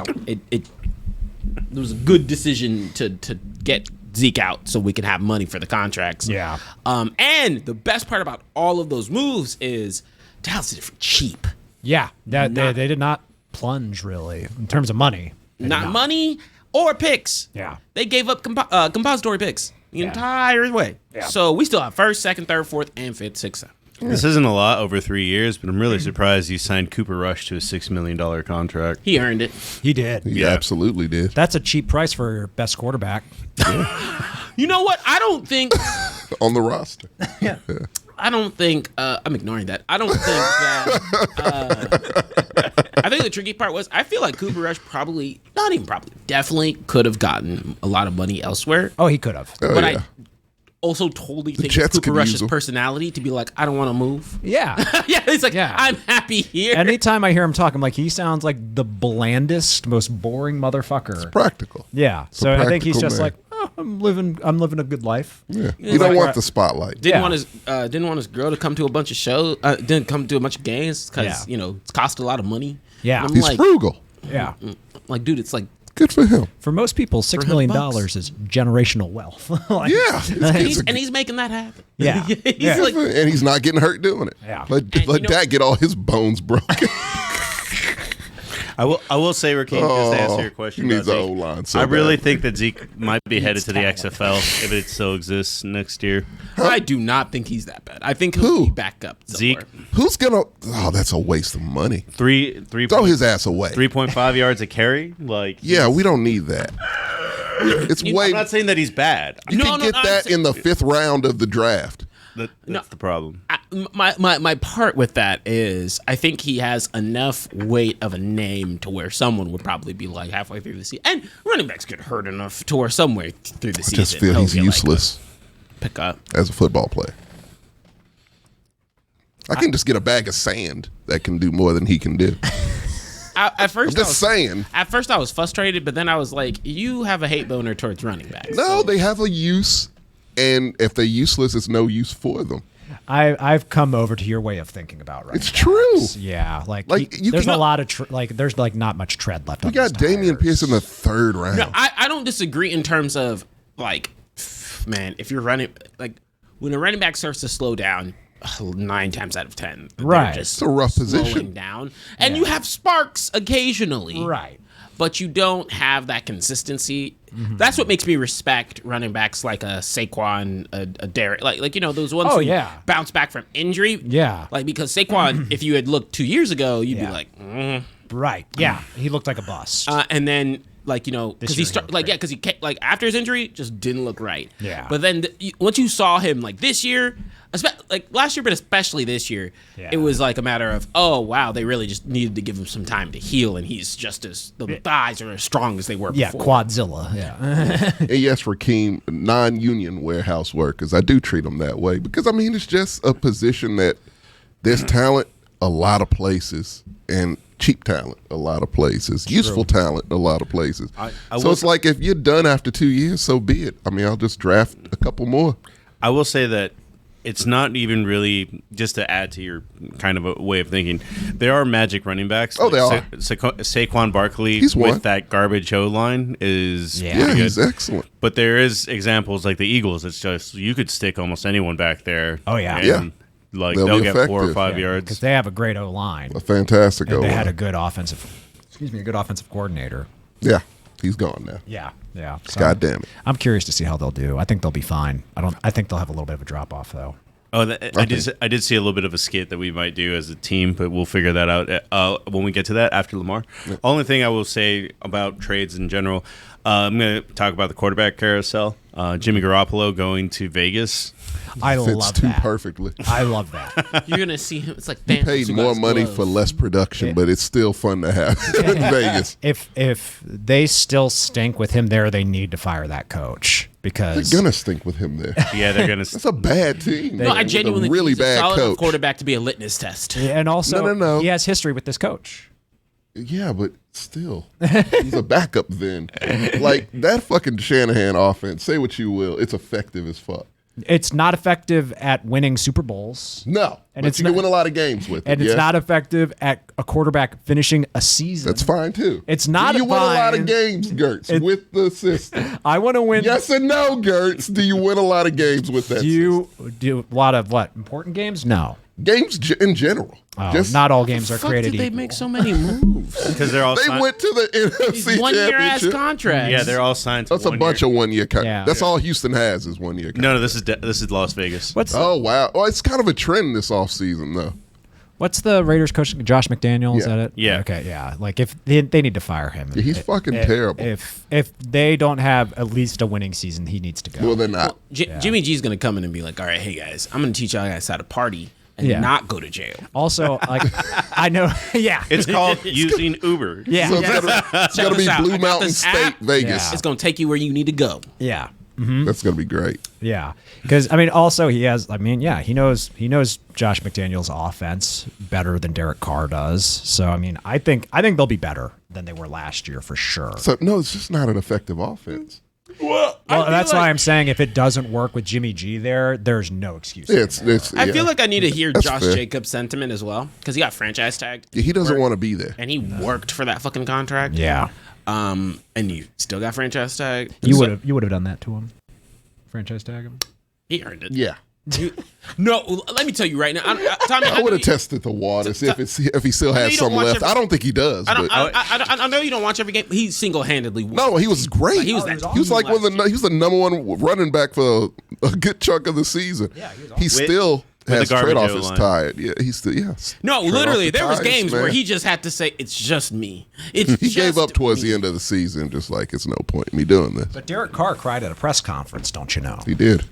was a good decision to get Zeke out so we can have money for the contracts. Yeah. And the best part about all of those moves is Dallas did it for cheap. Yeah. That Not- they did not plunge, really, in terms of money. They did Not money or picks. Yeah. They gave up compository picks the entire way. Yeah. So we still have first, second, third, fourth, and fifth, sixth, seventh. This isn't a lot over 3 years, but I'm really surprised you signed Cooper Rush to a $6 million contract. He earned it. He did. He Yeah. absolutely did. That's a cheap price for your best quarterback. You know what? I don't think. On the roster. I'm ignoring that. I don't think that. I think the tricky part was I feel like Cooper Rush definitely could have gotten a lot of money elsewhere. Oh, he could have. Oh, But yeah. I also totally think Jets it's Cooper could use Rush's him. personality to be like, I don't want to move. Yeah. Yeah, he's like, Yeah. I'm happy here. Anytime I hear him talk, I'm like, he sounds like the blandest, most boring motherfucker. Practical. Yeah. a So I think he's practical just man. like, oh, I'm living a good life. Yeah. You don't like, want the spotlight. Didn't Yeah. want his girl to come to a bunch of shows. Didn't come to a bunch of games because Yeah. it's cost a lot of money. Yeah. And I'm He's like, frugal. Yeah. like, dude, it's like Good for him. For most people, $6 million is generational wealth. Like, Yeah. And he's making that happen. Yeah. He's like, And he's not getting hurt doing it. Yeah. Let Dak get all his bones broken. I will say, Rakeem, just to answer your question. He needs about an Zeke, O-line so I really bad. think that Zeke might be headed to the XFL if it still exists next year. I do not think he's that bad. I think he'll be back up somewhere. Zeke, Who's gonna? Oh, that's a waste of money. Throw his ass away. 3.5 yards a carry. Like, Yeah, we don't need that. It's way. I'm not saying that he's bad. You can get that in the 5th round of the draft. That's the problem. My part with that is I think he has enough weight of a name to where someone would probably be like halfway through the season. And running backs get hurt enough to where somewhere through the I season. just feel he'll he's get, like, useless pick up. as a football player. I can just get a bag of sand that can do more than he can do. At first, I'm just saying. At first, I was frustrated, but then I was like, "You have a hate boner towards running backs." No, they have a use, and if they're useless, it's no use for them. I've come over to your way of thinking about running It's backs. true. Yeah, like you there's can- a lot of there's like not much tread left. We on got these Damian tires. Pierce in the 3rd round. No, I don't disagree in terms of like, man, if you're running like when a running back starts to slow down, 9 times out of 10, they're Right. just It's a rough slowing position. down, and you have sparks occasionally, Right. But you don't have that consistency. That's what makes me respect running backs like a Saquon, a Derek, like you know those ones Oh, who yeah. bounce back from injury. Yeah. like because Saquon, if you had looked 2 years ago, you'd Yeah. be like, Right. Yeah. He looked like a bust. and then like you know because year he he started looked like great. because he like after his injury just didn't look right. Yeah. But then once you saw him like this year, like last year, but especially this year, Yeah. it was like a matter of wow, they really just needed to give him some time to heal, and he's just as the thighs are as strong as they were yeah. before. Quadzilla. Yeah. And yes, Rakeem, non-union warehouse workers, I do treat them that way because, I mean, it's just a position that there's talent a lot of places and cheap talent a lot of places, useful talent a lot of places. So it's like if you're done after 2 years, so be it. I mean, I'll just draft a couple more. I will say that it's not even really, just to add to your kind of a way of thinking, there are magic running backs. Oh, they are. Saquon Barkley He's one. with that garbage O-line is Yeah. pretty Yeah, good. he's excellent. But there is examples like the Eagles. It's just you could stick almost anyone back there. Oh, yeah. and, Yeah. like They'll they'll be get 4 or effective. 5 Because yards. they have a great O line. A fantastic And they O-line. had a good offensive coordinator. Yeah, he's gone now. Yeah. Yeah. So God damn it. I'm curious to see how they'll do. I think they'll be fine. I think they'll have a little bit of a drop off though. Oh, I did see a little bit of a skit that we might do as a team, but we'll figure that out when we get to that after Lamar. Only thing I will say about trades in general, I'm going to talk about the quarterback carousel. Jimmy Garoppolo going to Vegas. I Fits love too that. perfectly. I love that. You're gonna see him. It's like He Thanos paid who more got money glove. for less production, but it's still fun to have in Vegas. If they still stink with him there, they need to fire that coach They're because gonna stink with him there. Yeah, they're going to. That's a bad team. No, I With a genuinely really think he's a bad solid enough coach. quarterback to be a litmus test. and also No. he has history with this coach. Yeah, but still, he's a backup then. Like that fucking Shanahan offense. Say what you will, it's effective as fuck. It's not effective at winning Super Bowls. No, And but it's you can not- win a lot of games with it. And it's yeah? not effective at a quarterback finishing a season. That's fine too. It's not Do you win a lot fine. of games, Gertz, with the system? I want to win. Yes and no, Gertz. Do you win a lot of games with that? Do you do a lot of what? Important games? No. Games in general. Oh, not all games are Fuck created did they equal. make so many moves? Because they're all They signed. went to the NFC 1 year ass Championship. contracts. Yeah, they're all signed to That's a 1 bunch year. of 1 year contracts. Yeah. That's all Houston has is 1 year. No, this is Las Vegas. What's Oh wow! Well, it's kind of a trend this offseason, though. what's the Raiders coach? Josh McDaniels? Is Yeah. that it? Yeah. Okay. Yeah. Like if they need to fire him. Yeah, he's fucking terrible. If they don't have at least a winning season, he needs to go. Well, they're not. Jimmy G's gonna come in and be like, "All right, hey guys, I'm gonna teach y'all guys how to party and Yeah. not go to jail." Also, like I know. Yeah. It's called using Uber. yeah. So it's gotta Check be this out. I Blue got Mountain this State, app. Vegas. Yeah. It's gonna take you where you need to go. Yeah. That's gonna be great. Yeah, because I mean, also he has. I mean, yeah, he knows Josh McDaniels' offense better than Derek Carr does. So I mean, I think they'll be better than they were last year for sure. So no, it's just not an effective offense. Well, that's why I'm saying if it doesn't work with Jimmy G there, there's no excuse. It's. I yeah. feel like I need to hear That's Josh fair. Jacobs' sentiment as well because he got franchise tagged. He doesn't want to be there. and he worked for that fucking contract. Yeah. And you still got franchise tag. You would have done that to him. Franchise tag him. He earned it. Yeah. No, let me tell you right now. Tommy, I would have tested the waters if he still has some left. I don't think he does. I know you don't watch every game. He single-handedly. No, he was great. Like, he was like he was the number one running back for a good chunk of the season. Yeah, he was awesome. He still has tread off his tire. Yeah, he's still No, literally, there was games where he just had to say, "It's just me." He gave up towards the end of the season, just like it's no point in me doing this. But Derek Carr cried at a press conference, don't you know? He did.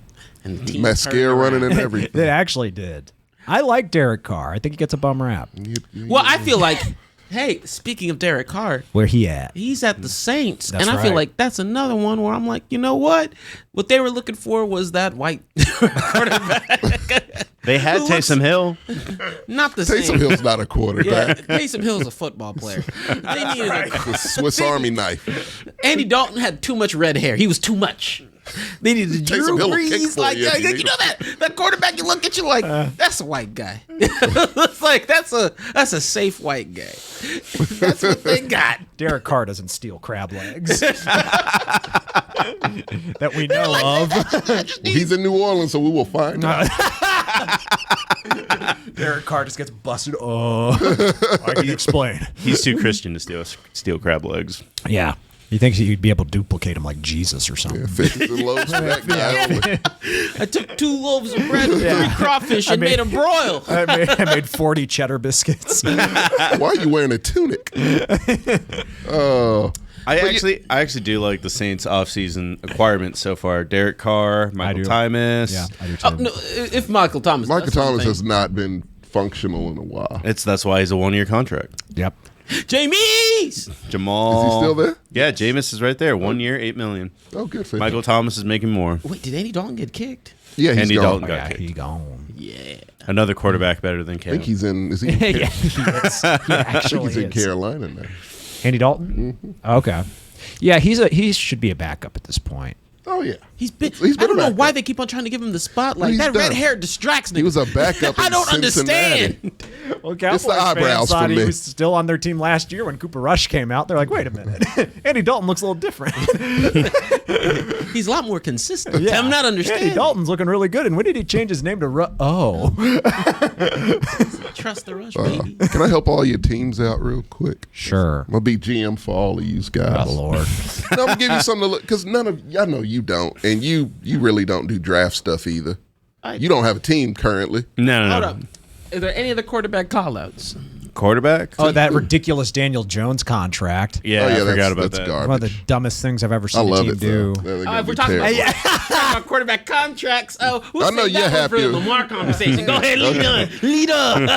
And the team mascara running and everything. They actually did. I like Derek Carr. I think he gets a bum rap. Well, I feel like, hey, speaking of Derek Carr, where he at? He's at the Saints, That's and I feel right. like that's another one where I'm like, you know what? What they were looking for was that white quarterback. They had Taysom Hill. Not the same. Taysom Hill's not a Yeah, quarterback. Taysom Hill's a football player. They needed The Swiss Army knife. Andy Dalton had too much red hair. He was too much. They needed Drew Hill will kick Brees. for Like, you if you you need know that quarterback, you look at you like, that's a white guy. It's like, that's a safe white guy. That's what they got. Derek Carr doesn't steal crab legs. That we know of. Well, he's in New Orleans, so we will find out. Derek Carr just gets busted. Oh, I can explain. He's too Christian to steal crab legs. Yeah. He thinks he'd be able to duplicate him like Jesus or something. Yeah, fishes and loaves for that guy. I took 2 loaves of bread and 3 crawfish and made them broil. I made 40 cheddar biscuits. Why are you wearing a tunic? I actually do like the Saints offseason acquirements so far. Derek Carr, Michael Thomas. Yeah, I do too. Oh, no, if Michael Thomas. Michael does Thomas something- has not been functional in a while. That's why he's a 1-year contract. Yep. Jameis! Jamal. Is he still there? Yeah, Jameis is right there. 1 year, $8 million. Oh, good for him. Michael Thomas is making more. Wait, did Andy Dalton get kicked? Yeah, he's Andy gone. Dalton Oh, got yeah, kicked. he gone. Yeah. Another quarterback better than I Cam. think he's in. Is he? Yeah, In he is. He I think actually he's in is. Carolina now. Andy Dalton? Okay. Yeah, he should be a backup at this point. Oh yeah, He's been He's been I don't a know backup. why they keep on trying to give him the spotlight. He's That done. red hair distracts me. he was a backup. I in don't Cincinnati. understand. Well, Cowboys the eyebrows fans thought for he me. was still on their team last year when Cooper Rush came out. They're like, wait a minute. Andy Dalton looks a little different. He's a lot more consistent. I'm not understanding. Andy Dalton's looking really good. And when did he change his name to Trust the rush, baby. Can I help all your teams out real quick? Sure. I'm gonna be GM for all of you guys. Oh, Lord. No, I'm gonna give you something to look because none of y'all know you don't, and you really don't do draft stuff either. You don't have a team currently. No. Hold up. Are there any other quarterback callouts? Quarterback? Oh, that ridiculous Daniel Jones contract. Yeah, Oh, yeah, I forgot that's about that. garbage. One of the dumbest things I've ever I seen a love team it. do. If we're talking about quarterback contracts, we'll I know save you're that one for the happy. Lamar conversation. Go ahead, lead on.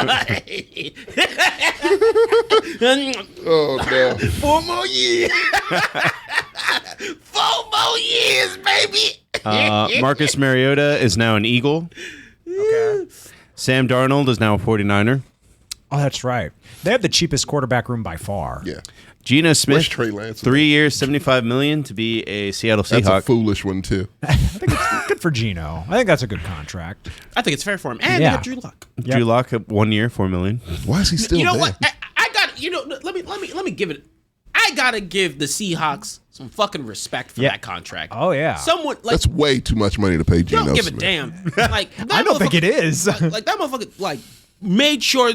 Oh no. 4 more years. 4 more years, baby. Marcus Mariota is now an Eagle. Okay. Sam Darnold is now a 49er. Oh, that's right. They have the cheapest quarterback room by far. Yeah, Geno Smith, Where's Trey Lance? 3 years, $75 million to be a Seattle that's a Seahawk. foolish one too. I think it's good for Geno. I think that's a good contract. I think it's fair for him. And Yeah. you have Drew Lock. Yep. Drew Lock, 1 year, $4 million. Why is he still You know there? what? I got. You know, let me give it. I gotta give the Seahawks some fucking respect for that contract. Oh, yeah. Someone like That's way too much money to pay Geno don't give a Smith. damn. Like that I don't think it is. Like that motherfucker. Like made sure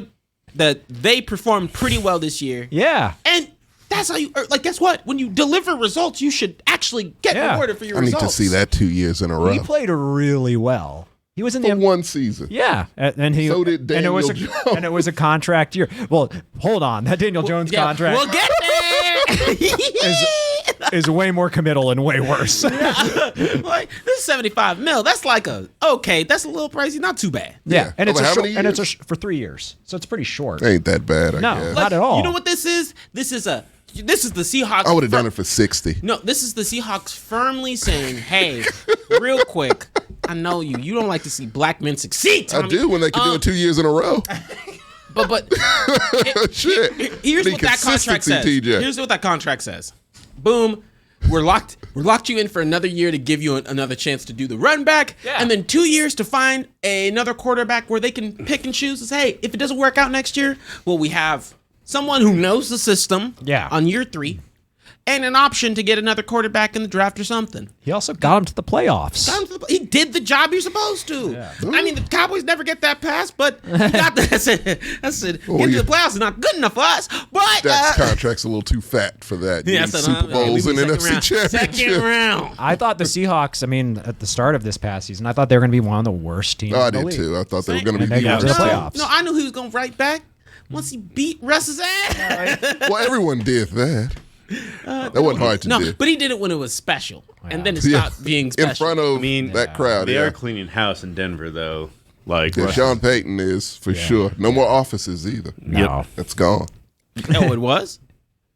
that they performed pretty well this year. Yeah. And that's how you like. Guess what? When you deliver results, you should actually get Yeah. rewarded for your I need results. to see that 2 years in a row. He played really well. He was in for the one season. Yeah, and he So did and it was Daniel a, and it was a contract year. Well, hold on, that Daniel Jones Yeah, contract we'll get there. is way more committal and way worse. Like this is 75 mil. That's like a okay. That's a little pricey. Not too bad. Yeah, and it's Over a how short, many and it's years? for 3 years, so it's pretty short. Ain't that bad, I No. guess. Not at all. You know what this is? This is the Seahawks. I would have done it for 60. No, this is the Seahawks firmly saying, "Hey, real quick, I know you. You don't like to see black men succeed. Tommy. I do when they can do it 2 years in a row. But Shit. here's Need what that contract consistency, says. TJ. Here's what that contract says. Boom. We're locked you in for another year to give you another chance to do the run back, and then 2 years to find another quarterback where they can pick and choose and say, hey, if it doesn't work out next year, well, we have someone who knows the system Yeah. on year 3, and an option to get another quarterback in the draft or something. He also got him to the playoffs. He did the job you're supposed to. Yeah. I mean, the Cowboys never get that pass, but he got the, I said, getting to the playoffs is not good enough for us. But Dak's contract's a little too fat for that. You need Super Bowls and NFC Championships. Second round. I thought the Seahawks, I mean, at the start of this past season, I thought they were going to be one of the worst teams in the I did league. too. I thought they were going to be they got to the worst. playoffs. No, I knew he was going to right back once he beat Russ's ass. Well, everyone did that. That wasn't hard to do. No, but he did it when it was special, and then it stopped being special. In front of that crowd. They are cleaning house in Denver, though. Like Sean Payton is, for sure. No more offices either. No. That's gone. Oh, it was?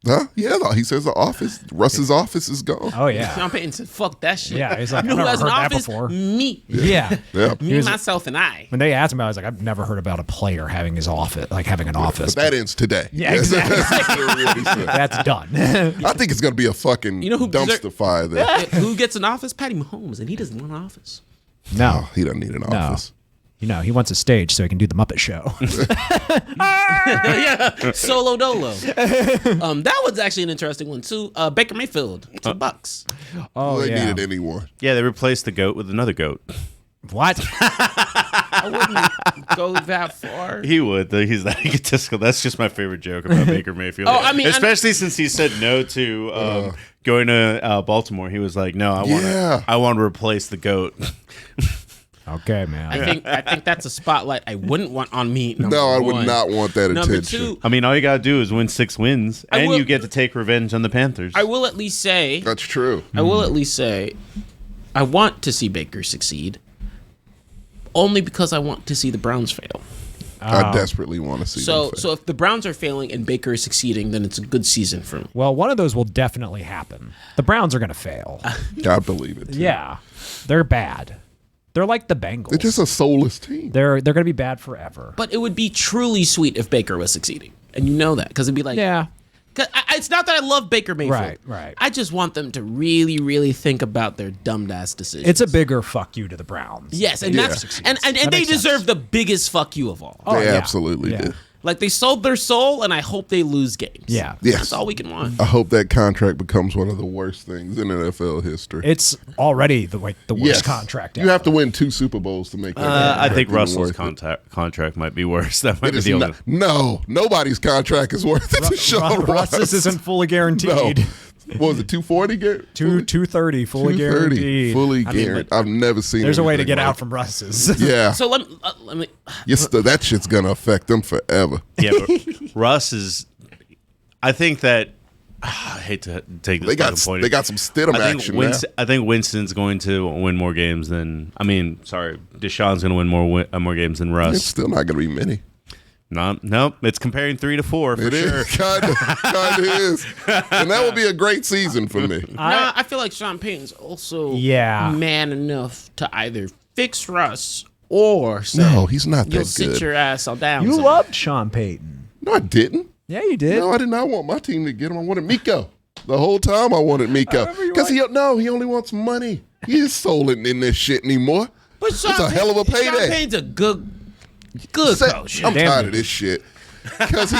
Huh? Yeah, he says the office, Russ's office is gone. Oh, yeah. Sean Payton said, fuck that shit. Yeah, he's like, you know who I've has never an heard that office? before. Me. Yeah. Yeah. Me, myself, and I. When they asked him, I was like, I've never heard about a player having his office, like having an office. But that ends today. Yeah, exactly. That's what he said. That's done. I think it's going to be a fucking dumpster fire there. Who gets an office? Patty Mahomes, and he doesn't want an office. No. He doesn't need an office. You know, he wants a stage so he can do the Muppet Show. Yeah, solo dolo. That was actually an interesting one too. Baker Mayfield to Bucks. Oh, They yeah. needed anyone. Yeah, they replaced the goat with another goat. What? I wouldn't go that far. He would. He's that egotistical. That's just my favorite joke about Baker Mayfield. Oh, I mean, especially since he said no to going to Baltimore. He was like, "No, I want to replace the goat." Okay, man. I think that's a spotlight I wouldn't want on me. No, I would not want that Number attention. two, I mean, all you gotta do is win 6 wins, and you get to take revenge on the Panthers. I will at least say, That's true. I will at least say, I want to see Baker succeed, only because I want to see the Browns fail. I desperately want to see them fail. So if the Browns are failing and Baker is succeeding, then it's a good season for me. Well, one of those will definitely happen. The Browns are going to fail. I believe it. Too. Yeah. They're bad. They're like the Bengals. They're just a soulless team. They're going to be bad forever. But it would be truly sweet if Baker was succeeding, and you know that because it'd be like, Yeah. 'cause it's not that I love Baker Mayfield. Right. I just want them to really, really think about their dumb-ass decisions. It's a bigger fuck you to the Browns. yes, and that's and That they makes deserve sense. the biggest fuck you of all. Oh, They yeah. absolutely Yeah. did. Like they sold their soul, and I hope they lose games. Yeah. Yes. That's all we can want. I hope that contract becomes one of the worst things in NFL history. It's already the worst contract You ever. have to win 2 Super Bowls to make that. I contract think even Russell's worth it. contract might be worse. That might It be is the only. not, no, nobody's contract is worth it to Sean Russ's Watson. isn't fully guaranteed. No. What was it, 240? 230 fully guaranteed. Fully I mean, guaranteed. I've never seen There's a way to anything get like out from Russ's. Yeah. So let me. That shit's going to affect them forever. Yeah, but Russ is. I think that. I hate to take this. They got some Stidham action now. I think Winston's going to win more games than. I mean, sorry, Deshaun's going to win more games than Russ. It's still not going to be many. No, it's comparing 3 to 4 for It sure. is. Kind of is. And that would be a great season for me. I feel like Sean Payton's also man enough to either fix Russ or say, No, he's not that you'll good. sit your ass all down. You son." loved Sean Payton. No, I didn't. Yeah, you did. No, I did not want my team to get him. I wanted Miko. The whole time I wanted Miko. Because he only wants money. He is souling in this shit anymore. But Sean That's a hell of a Sean payday. Payton's a good coach. I'm Damn tired it. of this shit. Because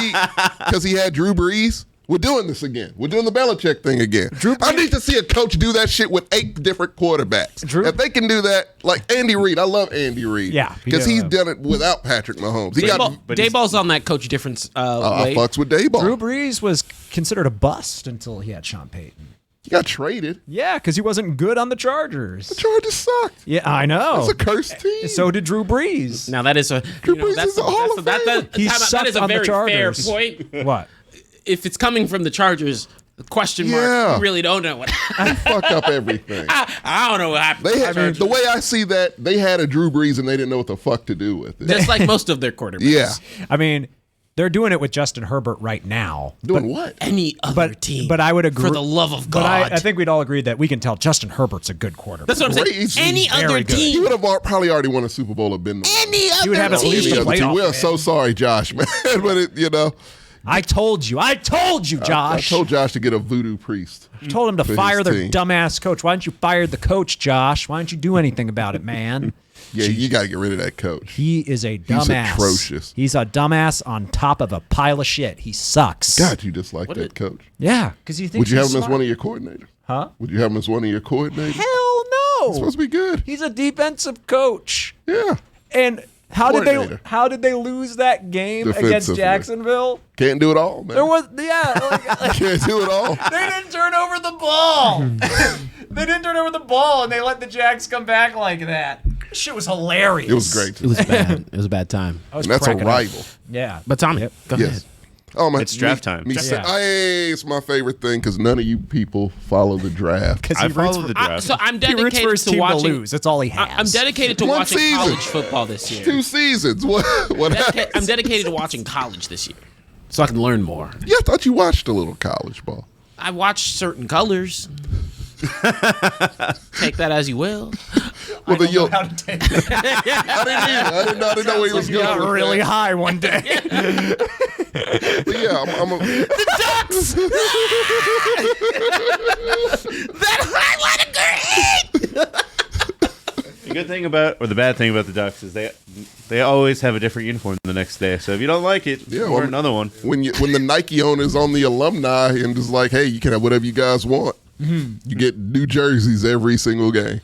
he had Drew Brees. We're doing this again. We're doing the Belichick thing again. I need to see a coach do that shit with 8 different quarterbacks. If they can do that, like Andy Reid. I love Andy Reid. Yeah, Because he's done it without Patrick Mahomes. Dayball's on that coach difference I way. fucks with Dayball. Drew Brees was considered a bust until he had Sean Payton. He got traded. Yeah, because he wasn't good on the Chargers. The Chargers suck. Yeah, I know. It's a cursed team. So did Drew Brees. Now that is a Drew Brees is a Hall of Famer. He that is a sucked on the very fair Chargers. point. What? If it's coming from the Chargers, question mark. Yeah. We really don't know what. They fuck up everything. I don't know what happened. The way I see that, they had a Drew Brees and they didn't know what the fuck to do with it. Just like most of their quarterbacks. Yeah. I mean, they're doing it with Justin Herbert right now. Doing what? Any other team. But I would agree. For the love of But God. I think we'd all agree that we can tell Justin Herbert's a good quarterback. That's what I'm saying. Crazy. Any Very other good. He team. would have probably already won a Super Bowl or been there. Any other would have at least team. a Other team. playoff We are win. so sorry, Josh, man. But I told you, Josh. I told Josh to get a voodoo priest. Told him to for fire his their team. dumbass coach. Why don't you fire the coach, Josh? Why don't you do anything about it, man? Yeah, you got to get rid of that coach. He is a dumbass. Atrocious. He's a dumbass on top of a pile of shit. He sucks. God, you dislike that coach. Yeah, because you think Would you have him smart. as one of your coordinators? Huh? Would you have him as one of your coordinators? Hell no. It's supposed to be good. He's a defensive coach. Yeah. And how did Coordinator. they lose that game against Defensively. Jacksonville? Can't do it all, man. There was like Can't do it all. they didn't turn over the ball. They didn't turn over the ball, and they let the Jacks come back like that. This shit was hilarious. It was great. It was bad. It was a bad time. I was And that's a cracking up. rival. Yeah, But Tommy, go ahead. Yes. Oh man, It's draft time. Hey, it's my favorite thing because none of you people follow the draft. because I follow the draft. So I'm he roots for dedicated his to team watching. to lose. That's all he has. I'm dedicated to One watching season. college football this year. 2 seasons. What happened? I'm dedicated to watching college this year, so I can learn more. Yeah, I thought you watched a little college ball. I watched certain colors. Take that as you will. Well, then you'll. How to take it. I didn't know where he was going. Got with really that. high one day. But yeah, I'm a, That highlighter grade. The good thing about, or the bad thing about the Ducks is they always have a different uniform the next day. So if you don't like it, Yeah, wear well, another one. when the Nike owner's on the alumni and just like, hey, you can have whatever you guys want. You get new jerseys every single game.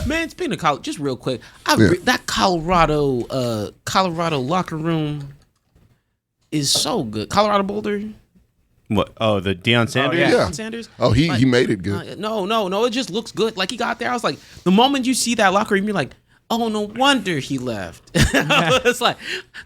Man, speaking of college, just real quick, Yeah. that Colorado locker room is so good. Colorado Boulder. What? Oh, the Deion Sanders? yeah. Yeah. Sanders. Oh, he made it good. No. It just looks good. Like he got there. I was like, the moment you see that locker room, you're like, oh, no wonder he left. It's like,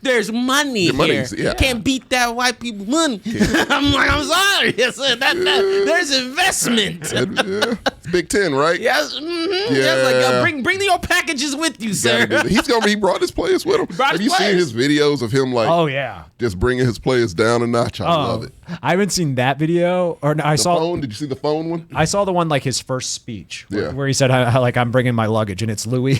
there's money The here. money's- yeah. Can't beat that white people money. I'm like, I'm sorry. Yes, sir. There's investment. Yeah. Big Ten, right? Yes. Mm-hmm. Yeah. Yes, like, bring your packages with you, sir. He brought his players with him. Brought Have his you seen players. his videos of him like Oh yeah. just bringing his players down a notch? I love it. I haven't seen that video, or no, I The saw. phone? Did you see the phone one? I saw the one like his first speech, Yeah. where he said, how, like, I'm bringing my luggage, and it's Louis.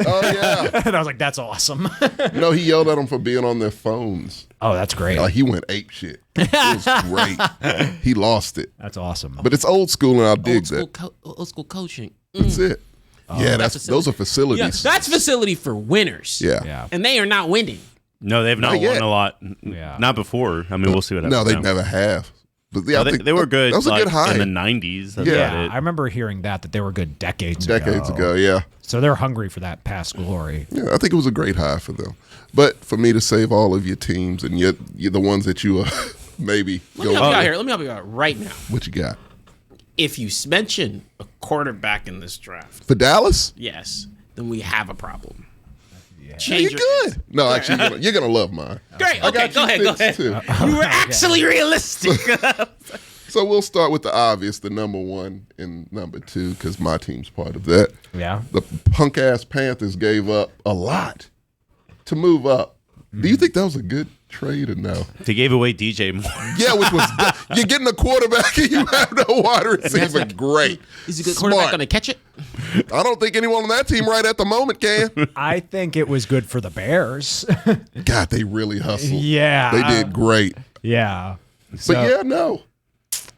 Oh yeah. And I was like, that's awesome. No, he yelled at them for being on their phones. Oh, that's great. Like he went ape shit. It was great. He lost it. That's awesome. But it's old school, and I dig Old school coaching. That's it. Yeah, those are Yeah, facilities. that's facility for winners. Yeah. Yeah. And they are not winning. No, they've not Not yet. won a lot. Yeah. Not before. I mean, we'll see what happens. No, they now. never have. But yeah, No, I think they were good. That was a like, good high. in the '90s. That's Yeah. about Yeah, it. I remember hearing that they were good decades ago, yeah. So they're hungry for that past glory. Yeah, I think it was a great high for them. But for me to save all of your teams and yet you're the ones that you maybe Let me go help you out here. Let me help you out right now. What you got? If you mention a quarterback in this draft, For Dallas? yes, then we have a problem. Yeah, Change you're your good. No, actually, you're gonna love mine. Great. I Okay, got go you ahead. fixed, too. You were actually realistic. So we'll start with the obvious, the number one and number two, because my team's part of that. Yeah. The punk ass Panthers gave up a lot to move up. Do you think that was a good trade or no? They gave away DJ Moore. Yeah, which was you're getting a quarterback and you have no wide receiver. Great. Is a good quarterback Smart. going to catch it? I don't think anyone on that team right at the moment can. I think it was good for the Bears. God, they really hustled. Yeah. They did great. Yeah. But So, yeah, no.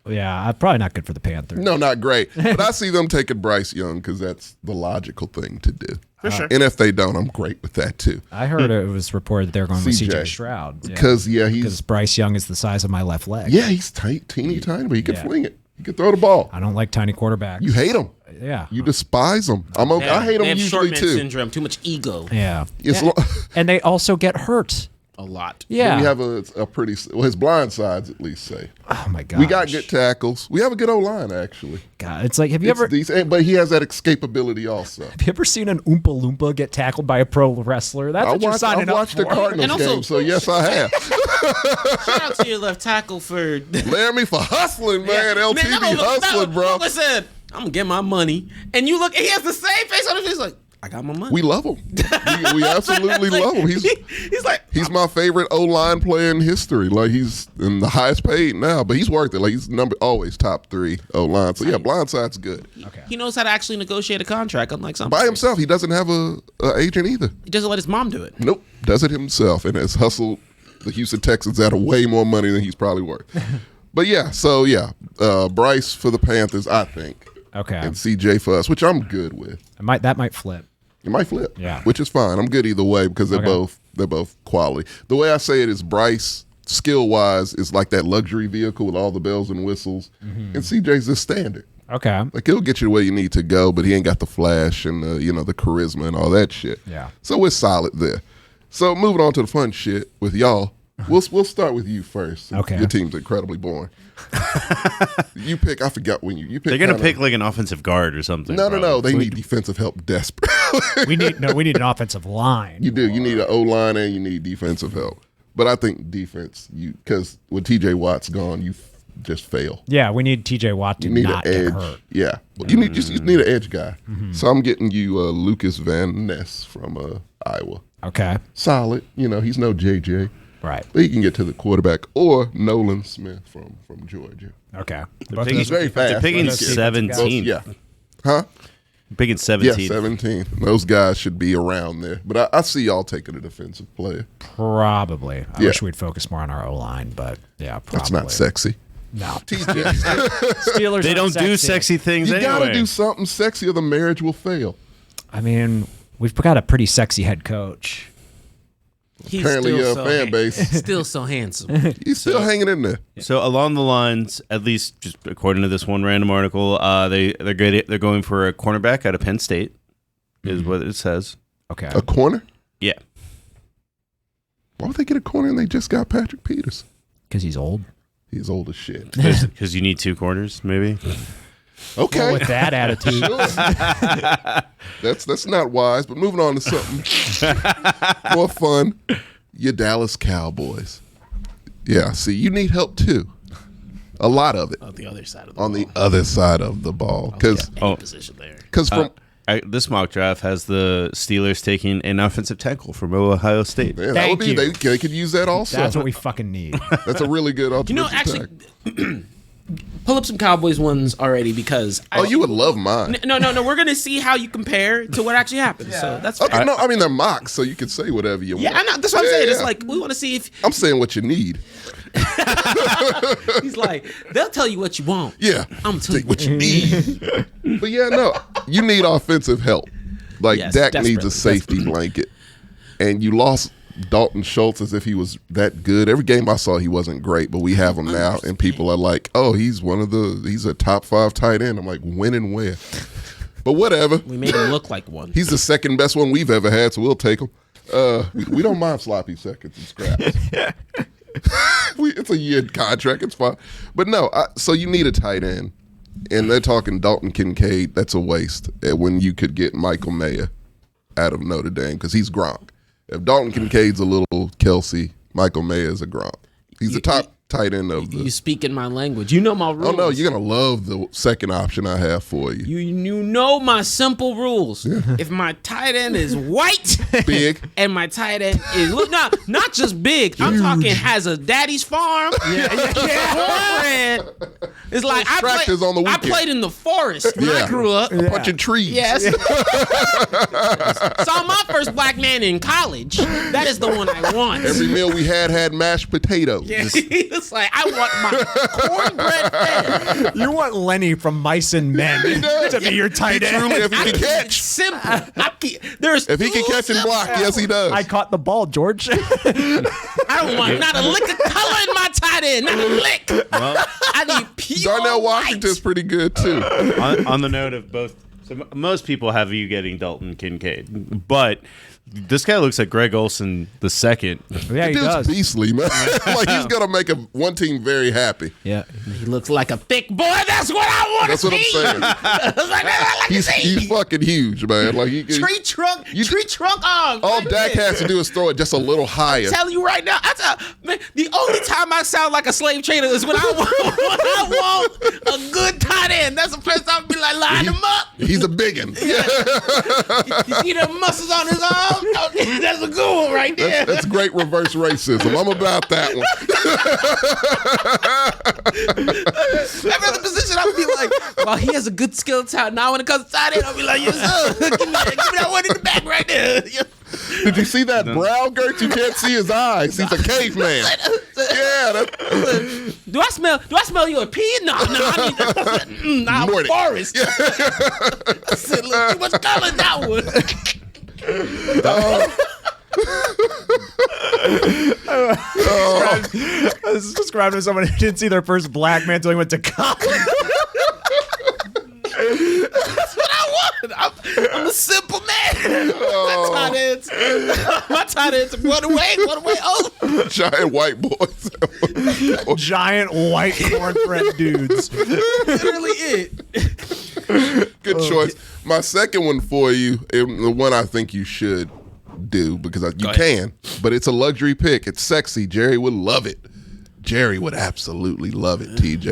yeah, probably not good for the Panthers. No, not great. But I see them taking Bryce Young because that's the logical thing to do. For sure. And if they don't, I'm great with that too. I heard it was reported that they're going with CJ. CJ Stroud. Because, yeah, Because he's Bryce Young is the size of my left leg. he's teeny tiny, but he can Yeah. fling it. He can throw the ball. I don't like tiny quarterbacks. You hate him. Yeah. You despise him. I hate They him have short usually man too. syndrome, too much ego. Yeah. It's Yeah. lo- And they also get hurt. A lot. Yeah. We have a pretty his blind sides at least say. Oh my god. We got good tackles. We have a good O line actually. God, it's like have you It's ever decent, but he has that escapability also. have you ever seen an Oompa Loompa get tackled by a pro wrestler? That's what you're signing I've up watched the for. Cardinals And also- game, so yes, I have. Shout out to your left tackle for Laramie for hustling, man. LT be hustling, bro. Listen, I'm gonna get my money, and you look. He has the same face on his face, like I got my money. We love him. We absolutely love him. He's like He's my favorite O line player in history. Like he's in the highest paid now, but he's worth it. Like he's always top 3 O line. So yeah, blindside's good. he knows how to actually negotiate a contract, unlike some. By himself, he doesn't have a agent either. He doesn't let his mom do it. Nope, does it himself, and has hustled the Houston Texans out of way more money than he's probably worth. But yeah, so yeah, Bryce for the Panthers, I think, Okay. and CJ for us, which I'm good with. That might flip. It might flip. Yeah. Which is fine. I'm good either way because they're Okay. both quality. The way I say it is Bryce, skill wise, is like that luxury vehicle with all the bells and whistles, and CJ's the standard. Okay. Like he'll get you where you need to go, but he ain't got the flash and the charisma and all that shit. Yeah. So we're solid there. So moving on to the fun shit with y'all. We'll start with you first. Okay. Your team's incredibly boring. You pick. I forgot when you pick. They're gonna pick like an offensive guard or something. No. They need defensive help desperately. We need an offensive line. You do. You need an O line and you need defensive help. But I think defense, because with TJ Watt's gone, you just fail. Yeah, we need TJ Watt to You need not an get edge. hurt. Yeah, you need an edge guy. So I'm getting you Lucas Van Ness from Iowa. Okay. Solid. He's no JJ, Right. but he can get to the quarterback, or Nolan Smith from Georgia. Okay. He's very fast. They're picking Those kids. 17. Yeah. Huh? Picking Yeah, 17. 17. Those guys should be around there. But I see y'all taking a defensive player. Probably. I Yeah. wish we'd focus more on our O line, but yeah, probably. That's not sexy. No. TJ. Steelers. They aren't don't do sexy. sexy things You anyway. gotta do something sexy or the marriage will fail. I mean, we've got a pretty sexy head coach. He's Apparently still your so fan base. still so handsome. He's still hanging in there. So along the lines, at least just according to this one random article, they're going for a cornerback out of Penn State, is what it says. Okay. A corner? Yeah, Why would they get a corner and they just got Patrick Peters? Because he's old. He's old as shit. because you need two corners, maybe. Okay. Well, with that attitude. That's not wise, but moving on to something more fun. Your Dallas Cowboys. Yeah, see, you need help too. A lot of it On the other side of the on ball. the other side of the ball. Because Any position there. from This mock draft has the Steelers taking an offensive tackle from Ohio State. man, that Thank would be you. they could use that also. That's what we fucking need. That's a really good offensive Actually, tackle. pull up some Cowboys ones already because You would love mine. No. We're gonna see how you compare to what actually happened. So that's fair. Okay, no, I mean they're mocks, so you can say whatever you Yeah, want. I know. That's what I'm saying. It's Yeah. like we want to see if I'm saying what you need. he's like they'll tell you what you want. Yeah, I'm telling take what you need. But yeah, no, you need offensive help. Like Yes, Dak needs a desperately, safety blanket, and you lost Dalton Schultz as if he was that good. Every game I saw, he wasn't great, but we have him now, and people are like, "Oh, he's a top 5 tight end." I'm like, when and where? But whatever. We made him look like one. He's the second best one we've ever had, so we'll take him. We don't mind sloppy seconds and scraps. It's a year contract. It's fine. But no, so you need a tight end. And they're talking Dalton Kincaid. That's a waste when you could get Michael Mayer out of Notre Dame because he's Gronk. If Dalton Kincaid's a little Kelsey, Michael Mayer's a Gronk. He's the top tight end of the. You speak in my language. You know my rules. Oh, no, you're going to love the second option I have for you. You know my simple rules. If my tight end is white Big. and my tight end is not just big. I'm talking has a daddy's farm. Cornbread. It's like Tractors on the I weekend. played in the forest when Yeah. I grew up. Punching trees. Yes. Saw my first black man in college. That is the one I want. Every meal we had mashed potatoes. Yeah. It's like I want my cornbread fed. You want Lenny from Mice and Men to be your tight Truly, end. if he can catch. Simple. There's If he can catch and block, yes, he does. I caught the ball, George. I don't want not a lick of color in my tight end. Not a lick. I need pure Darnell white. Washington's pretty good, too. on the note of both, so most people have you getting Dalton Kincaid, but this guy looks like Greg Olson the second. Yeah, he Dude's does. beastly, man. Like, he's going to make one team very happy. Yeah. He looks like a thick boy. That's what I want That's to what I'm see. saying. That's what I like to He's see. fucking huge, man. Like Tree trunk arms. all right Dak there. has to do is throw it just a little higher. I'm telling you right now, man, the only time I sound like a slave trader is when I want a good tight end. That's the first time I'll be like, line him up. He's a biggin. You see the muscles on his arm? That's a good one right there. That's great reverse racism. I'm about that one. Every other position, I'll be like, well, he has a good skill set. Now when it comes to tight end, I'll be like, yes, sir. Give me that one in the back right there. Did you see that brow, Gert? You can't see his eyes. He's a caveman. Yeah. Do I smell European? No, I need Nordic. forest. I said, look, too much color in that one. This is described as someone who didn't see their first black man until he went to college. That's what I want. I'm a simple man. My tight ends run away. Oh, Giant white boys. Giant white cornbread dudes. literally it. Good choice. My second one for you, and the one I think you should do because you can, but it's a luxury pick. It's sexy. Jerry would love it. Jerry would absolutely love it, TJ.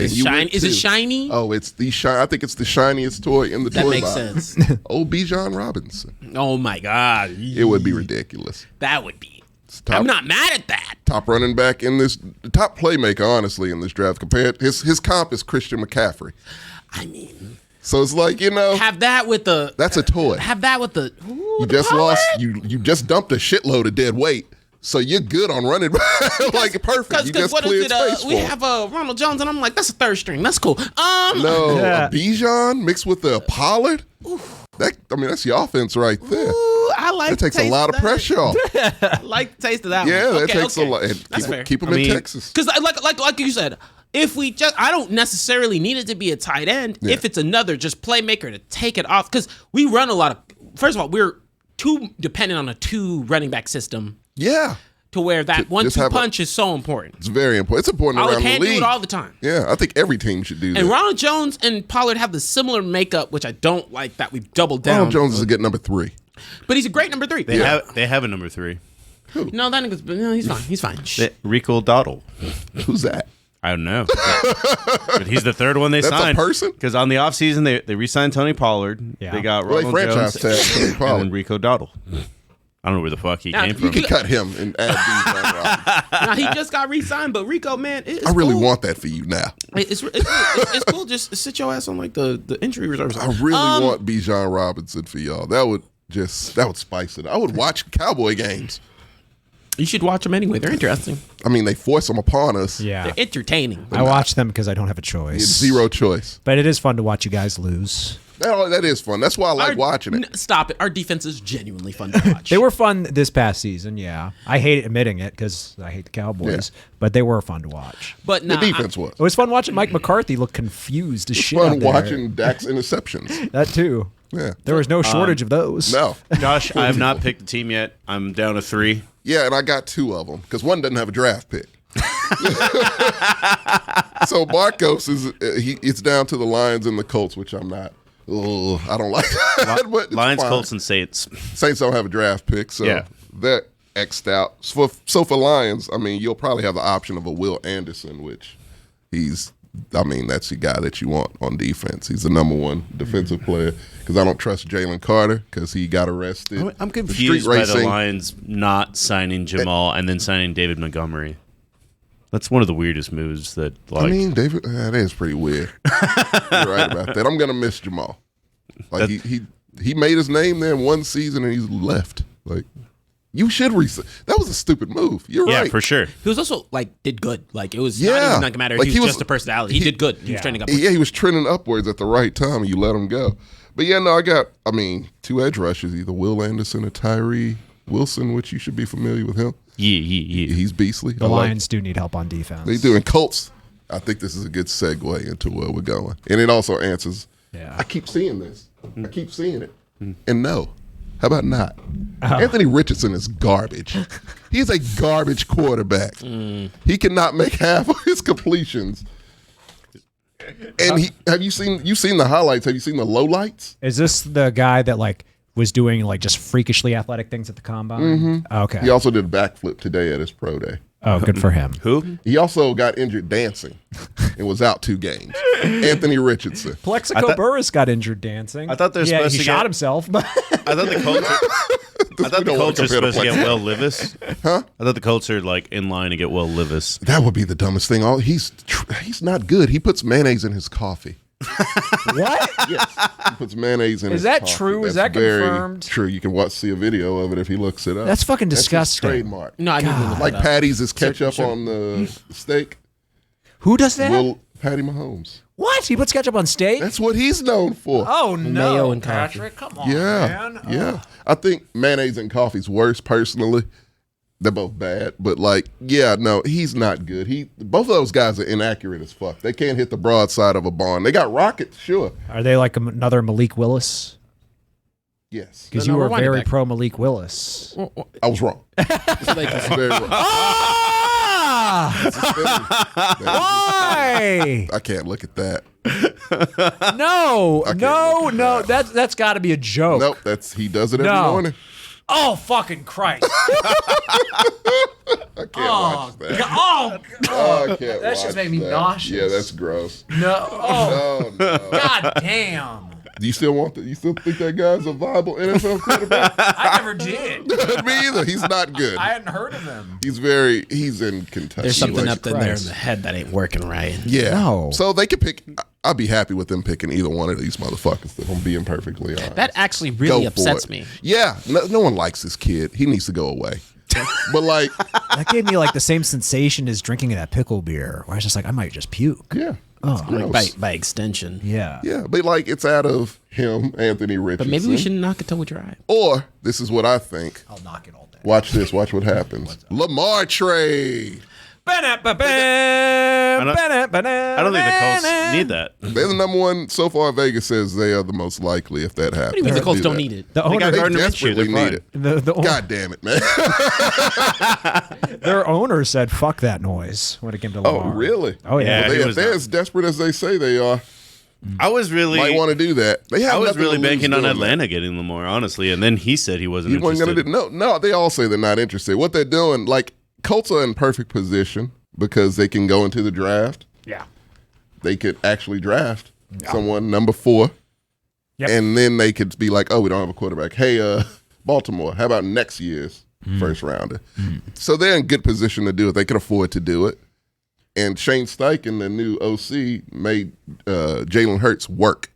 Is it shiny? Oh, it's the shine. I think it's the shiniest toy in the That toy makes box. sense. Oh, Bijan Robinson. Oh my God. It would be ridiculous. That would be. Top, I'm not mad at that. top running back in this, top playmaker, honestly, in this draft. Compared, his comp is Christian McCaffrey. I mean, So it's like, have that with the. that's a toy. Have that with the. Ooh, You the just Pollard? lost. You just dumped a shitload of dead weight, so you're good on running. Like perfect. You Because just what cleared is it? space We for him. have Ronald Jones, and I'm like, that's a third string. That's cool. No, Yeah. a Bijan mixed with a Pollard. That's your offense right there. Ooh, I like. That takes the a taste lot of that. pressure off. I like the taste of that. Yeah, one. that takes a lot. And That's fair. keep him I in mean, Texas. Because like you said, if we just, I don't necessarily need it to be a tight end. Yeah. If it's another just playmaker to take it off, because we run a lot of. First of all, we're too dependent on a 2 running back system Yeah, to where that just 1-2 have a- punch is so important. it's very important. It's important Pollard around the can't do league. it all the time. Yeah, I think every team should do that. And Ronald Jones and Pollard have the similar makeup, which I don't like that we've doubled down. Ronald Jones is a good number 3. But he's a great number 3. They have a number 3. No, that nigga's, no, he's fine. He's fine. Shh. Rico Dowdle. Who's that? I don't know. But he's the third one they That's a signed. person? Because on the offseason, they re-signed Tony Pollard. Yeah. They got Well, they Ronald franchise Jones tagged Tony and Pollard. then Rico Dowdle. I don't know where the fuck he Now, came you You from. could cut him and add Bijan Robinson. Now, he just got re-signed, but Rico, man, it's I really cool. want that for you now. It's cool. Just sit your ass on like the injury reserve. I really want Bijan Robinson for y'all. That would spice it. I would watch Cowboy games. You should watch them anyway. They're interesting. I mean, they force them upon us. Yeah. They're entertaining. I watch them because I don't have a It's choice. zero choice. But it is fun to watch you guys lose. That is fun. That's why I like Our- watching it. Stop it. Our defense is genuinely fun to watch. They were fun this past season, yeah. I hate admitting it because I hate the Cowboys, but they were fun to watch. but The nah, defense was. It was fun watching Mike McCarthy look confused as shit. Fun out there. watching Dak's interceptions. That too. Yeah. There was no shortage of those. No. Josh, I have not picked the team yet. I'm down to 3. Yeah, and I got 2 of them because one doesn't have a draft pick. So Marcos it's down to the Lions and the Colts, which I'm not. Ugh, I don't like that. But it's Lions, fine. Colts, and Saints. Saints don't have a draft pick, so Yeah. they're X'd out. So for Lions, I mean, you'll probably have the option of a Will Anderson, which that's the guy that you want on defense. He's the number 1 defensive player because I don't trust Jalen Carter because he got arrested. I'm The confused street by the racing- Lions not signing Jamal and then signing David Montgomery. That's one of the weirdest moves that, like, I mean, David, that is pretty weird. You're right about that. I'm gonna miss Jamal. Like he made his name there in 1 season and he's left. Like you should reset. That was a stupid move. You're yeah, right. for sure. he was also did good. Like it was Yeah. not even like a matter. Like, he was just a personality. He did good. He was trending up. Yeah, he was trending upwards at the right time and you let him go. But yeah, no, I got 2 edge rushes, either Will Anderson or Tyree Wilson, which you should be familiar with him. Yeah. He's beastly. The Lions do need help on defense. They do. And Colts, I think this is a good segue into where we're going. And it also answers. Yeah. I keep seeing this. I keep seeing it. And no. How about not? Anthony Richardson is garbage. He's a garbage quarterback. He cannot make half of his completions. And have you seen the highlights? Have you seen the lowlights? Is this the guy that was doing just freakishly athletic things at the combine? Okay. He also did a backflip today at his pro day. Oh, good for him. Who? He also got injured dancing and was out 2 games. Anthony Richardson. Plexico Burris got injured dancing. I thought they're yeah, supposed he to shot get- himself, but I thought the Colts. I thought the Colts are supposed to get Will Levis. Huh? I thought the Colts are in line to get Will Levis. That would be the dumbest thing. He's not good. He puts mayonnaise in his coffee. what? Yes, he puts mayonnaise in Is his that coffee. true? Is That's that very confirmed? True. You can see a video of it if he looks it up. That's fucking his disgusting. trademark. No, I didn't even look Like that up. Patty's is ketchup on the steak. Who does that? Patty Mahomes. What? He puts ketchup on steak? That's what he's known for. Oh no, Mayo and coffee. Patrick, come on, yeah, man. yeah. I think mayonnaise and coffee's worse personally. They're both bad, but like, yeah, no, he's not good. Both of those guys are inaccurate as fuck. They can't hit the broadside of a barn. They got rockets, sure. Are they like another Malik Willis? Yes, Because No, you were rewind it very back. pro Malik Willis. I was wrong. Very wrong. Why? I can't look at that. No, can't no, look at no. that. That's got to be a joke. Nope, he does it every No. morning. Oh fucking Christ! I can't watch that. Oh, Oh, I can't that watch just made me that. nauseous. Yeah, that's gross. no! Oh, No. God damn! Do you still you still think that guy's a viable NFL quarterback? I never did. Me either. He's not good. I hadn't heard of him. He's in Kentucky. There's something Like, up in there in the head that ain't working right. Yeah. No. So they could pick. I'd be happy with them picking either one of these motherfuckers, if I'm being perfectly honest. That actually really Go for upsets it. me. Yeah. No one likes this kid. He needs to go away. But like, That gave me like the same sensation as drinking that pickle beer, where I was just like, I might just puke. yeah. Oh, Gross. By extension. yeah. Yeah, but like it's out of him, Anthony Richardson. But maybe we should knock it till we try. Or this is what I think. I'll knock it all day. Watch this. Watch what happens. Lamar trade. I don't think the Colts need that. They're the number one so far. Vegas says they are the most likely if that happens. What do you mean the to Colts do don't that. need it? The They owner, got They Gardner Minshew. desperately They're need fine. it. the God damn it, man. their owner said, "Fuck that noise" when it came to Oh, Lamar. really? Oh yeah. Yeah. he If was they're not. as desperate as they say they are, I was really, might want to do that. They have I was nothing really to lose banking on doing Atlanta getting Lamar, honestly, and then he said he wasn't that. He wasn't interested. gonna do. No, they all say they're not interested. What they're doing, like Colts are in perfect position because they can go into the draft. Yeah. They could actually draft someone number 4. Yep. And then they could be like, oh, we don't have a quarterback. Hey, Baltimore, how about next year's first rounder? So they're in good position to do it. They can afford to do it. And Shane Steichen, the new OC, made Jalen Hurts work.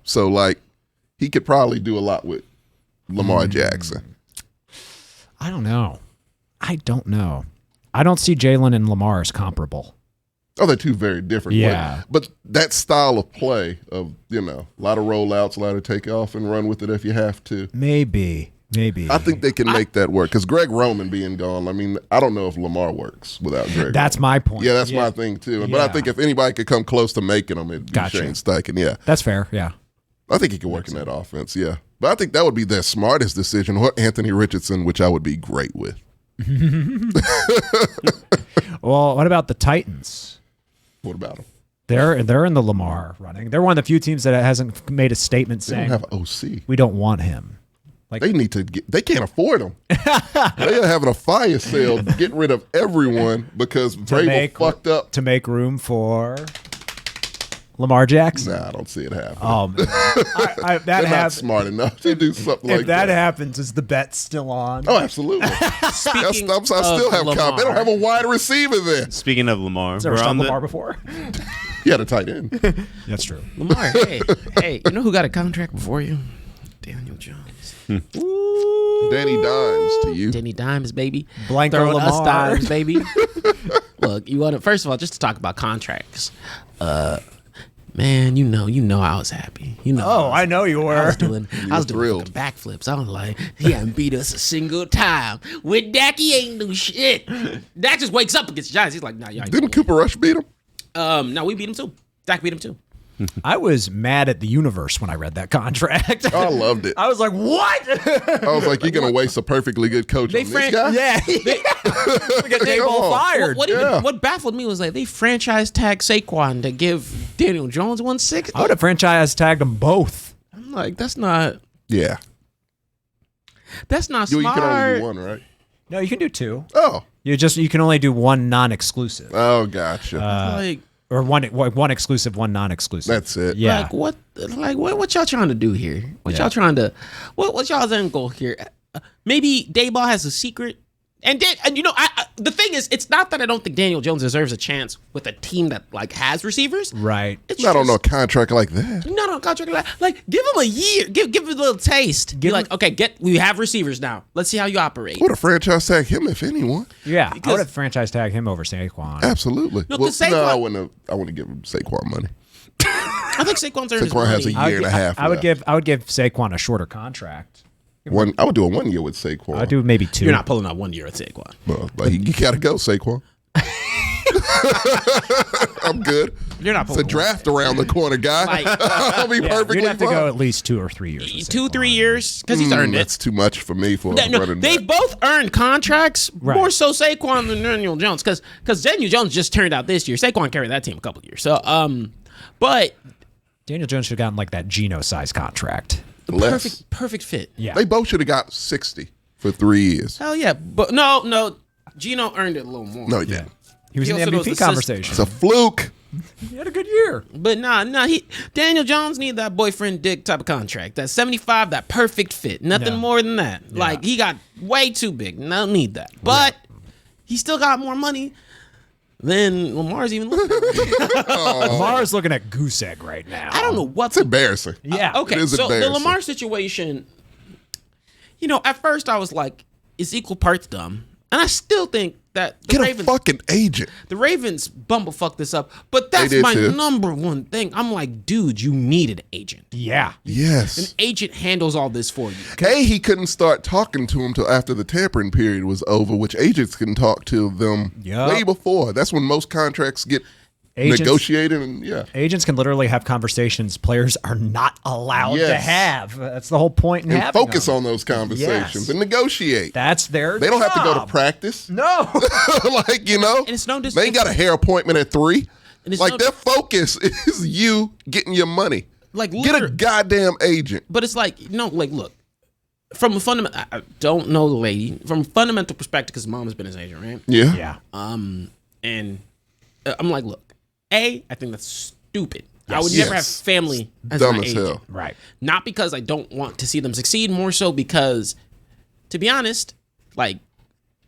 So, like, he could probably do a lot with Lamar Jackson. I don't know. I don't see Jalen and Lamar as comparable. Oh, they're two very different. Yeah. But that style of play of, a lot of rollouts, a lot of take off and run with it if you have to. Maybe. I think they can make that work because Greg Roman being gone. I mean, I don't know if Lamar works without Greg. That's my point. Yeah, that's my thing too. But I Yeah. think if anybody could come close to making them, it'd be Gotcha. Shane Steichen. Yeah, That's fair. Yeah. I think he could work in that offense. Yeah, but I think that would be their smartest decision. Or Anthony Richardson, which I would be great with. Well, what about the Titans? What about him? They're in the Lamar running. They're one of the few teams that hasn't made a statement They don't saying have an OC. we don't want him. They need to get. They can't afford him. They are having a fire sale, getting rid of everyone because Vrabel fucked up. to make room for Lamar Jackson. Nah, I don't see it happening. Oh, man. that They're not happens. smart enough to do something If like that that. happens, is the bet still on? Oh, absolutely. I Speaking still have Lamar, confidence. They don't have a wide receiver there. Speaking of Lamar, Has ever we're stopped on Lamar the, before? He had a tight end. That's true. Lamar, hey, you know who got a contract before you? Daniel Jones. Danny Dimes to you. Denny Dimes, baby. Blanco Throwing us Lamar. dimes, baby. Look, you want to first of all just to talk about contracts. Man, you know I was happy. Oh, I know you I were. was doing thrilled. fucking backflips. I was like, he hasn't beat us a single time. With Dak, he ain't do shit. Dak just wakes up against the Giants. He's like, nah, y'all ain't Didn't Cooper Rush beat him? no, we beat him too. Dak beat him too. I was mad at the universe when I read that contract. I loved it. I was like, what? I was like, you're going to waste a perfectly good coach on this guy? Yeah. We get Dave Come Ball on. fired. What baffled me was like they franchise tagged Saquon to give Daniel Jones 160. I would have franchise tagged them both. I'm like, that's not Yeah. smart. You can only do one, right? No, you can do two. Oh. You can only do one non-exclusive. Oh, gotcha. like Or one exclusive, one non-exclusive. That's it. Yeah. what y'all trying to do here? Y'all trying to what y'all's end goal here? Maybe Dayball has a secret. And the thing is, it's not that I don't think Daniel Jones deserves a chance with a team that like has receivers. Right. It's Not on just- no contract like that. Not on contract like give him a year. Give him a little taste. Be like, okay, we have receivers now. Let's see how you operate. Would a franchise tag him if anyone? Yeah. I Because- would have franchise tagged him over Saquon. Absolutely. No, Well, 'cause Saquon- no, I wouldn't give him Saquon money. I think Saquon's earned his Saquon has a money. year and a half. I would left. give Saquon a shorter contract. I would do a 1 year with Saquon. I'd do maybe 2. You're not pulling out 1 year at Saquon. Well, but you gotta go, Saquon. I'm good. You're not It's a pulling draft around the corner, guy. Like, I'll be perfectly You'd have to fine. go at least 2 or 3 years. with 2, Saquon. 3 years because he's earned it. That's too much for me for a No, running they back. both earned contracts. Right. More so Saquon than Daniel Jones because Daniel Jones just turned out this year. Saquon carried that team a couple years. So, but Daniel Jones should have gotten like that Geno-size contract. Less. perfect fit. Yeah. They both should have got 60 for 3 years. Hell yeah. But no, Gino earned it a little more. No, he didn't. He was He in the also knows MVP the system. conversation. It's a fluke. He had a good year. But Daniel Jones needed that boyfriend dick type of contract. That 75, that perfect fit. Nothing Yeah. more than that. Like he got way too big. No need that. But he still got more money than Lamar's even looking at. Lamar's looking at goose egg right now. I don't know what's It's embarrassing. Yeah. Okay, It is so the embarrassing. Lamar situation, at first I was like, it's equal parts dumb. And I still think that the Get a Ravens, fucking agent. the Ravens bumblefucked this up. But that's did my too. number one thing. I'm like, dude, you need an agent. Yeah. Yes. Agent handles all this for you. He couldn't start talking to him till after the tampering period was over, which agents can talk to them Yup. way before. That's when most contracts get Agents- negotiated, and Agents can literally have conversations players are not allowed to Yes. have. That's the whole point in and having focus them. on those conversations Yes. and negotiate. That's their They don't have to go to job. practice. No. And it's no they ain't got a hair appointment at 3. And it's Like no- their focus is you getting your money. Like, Get a literally- goddamn agent. But it's like, look, from a fundamental, I don't know the lady, from a fundamental perspective, because mom has been his agent, right? Yeah. Yeah. And I'm like, look, I think that's stupid. I would Yes. never have family as Dumb my as agent. hell. Right. Not because I don't want to see them succeed, more so because, to be honest, like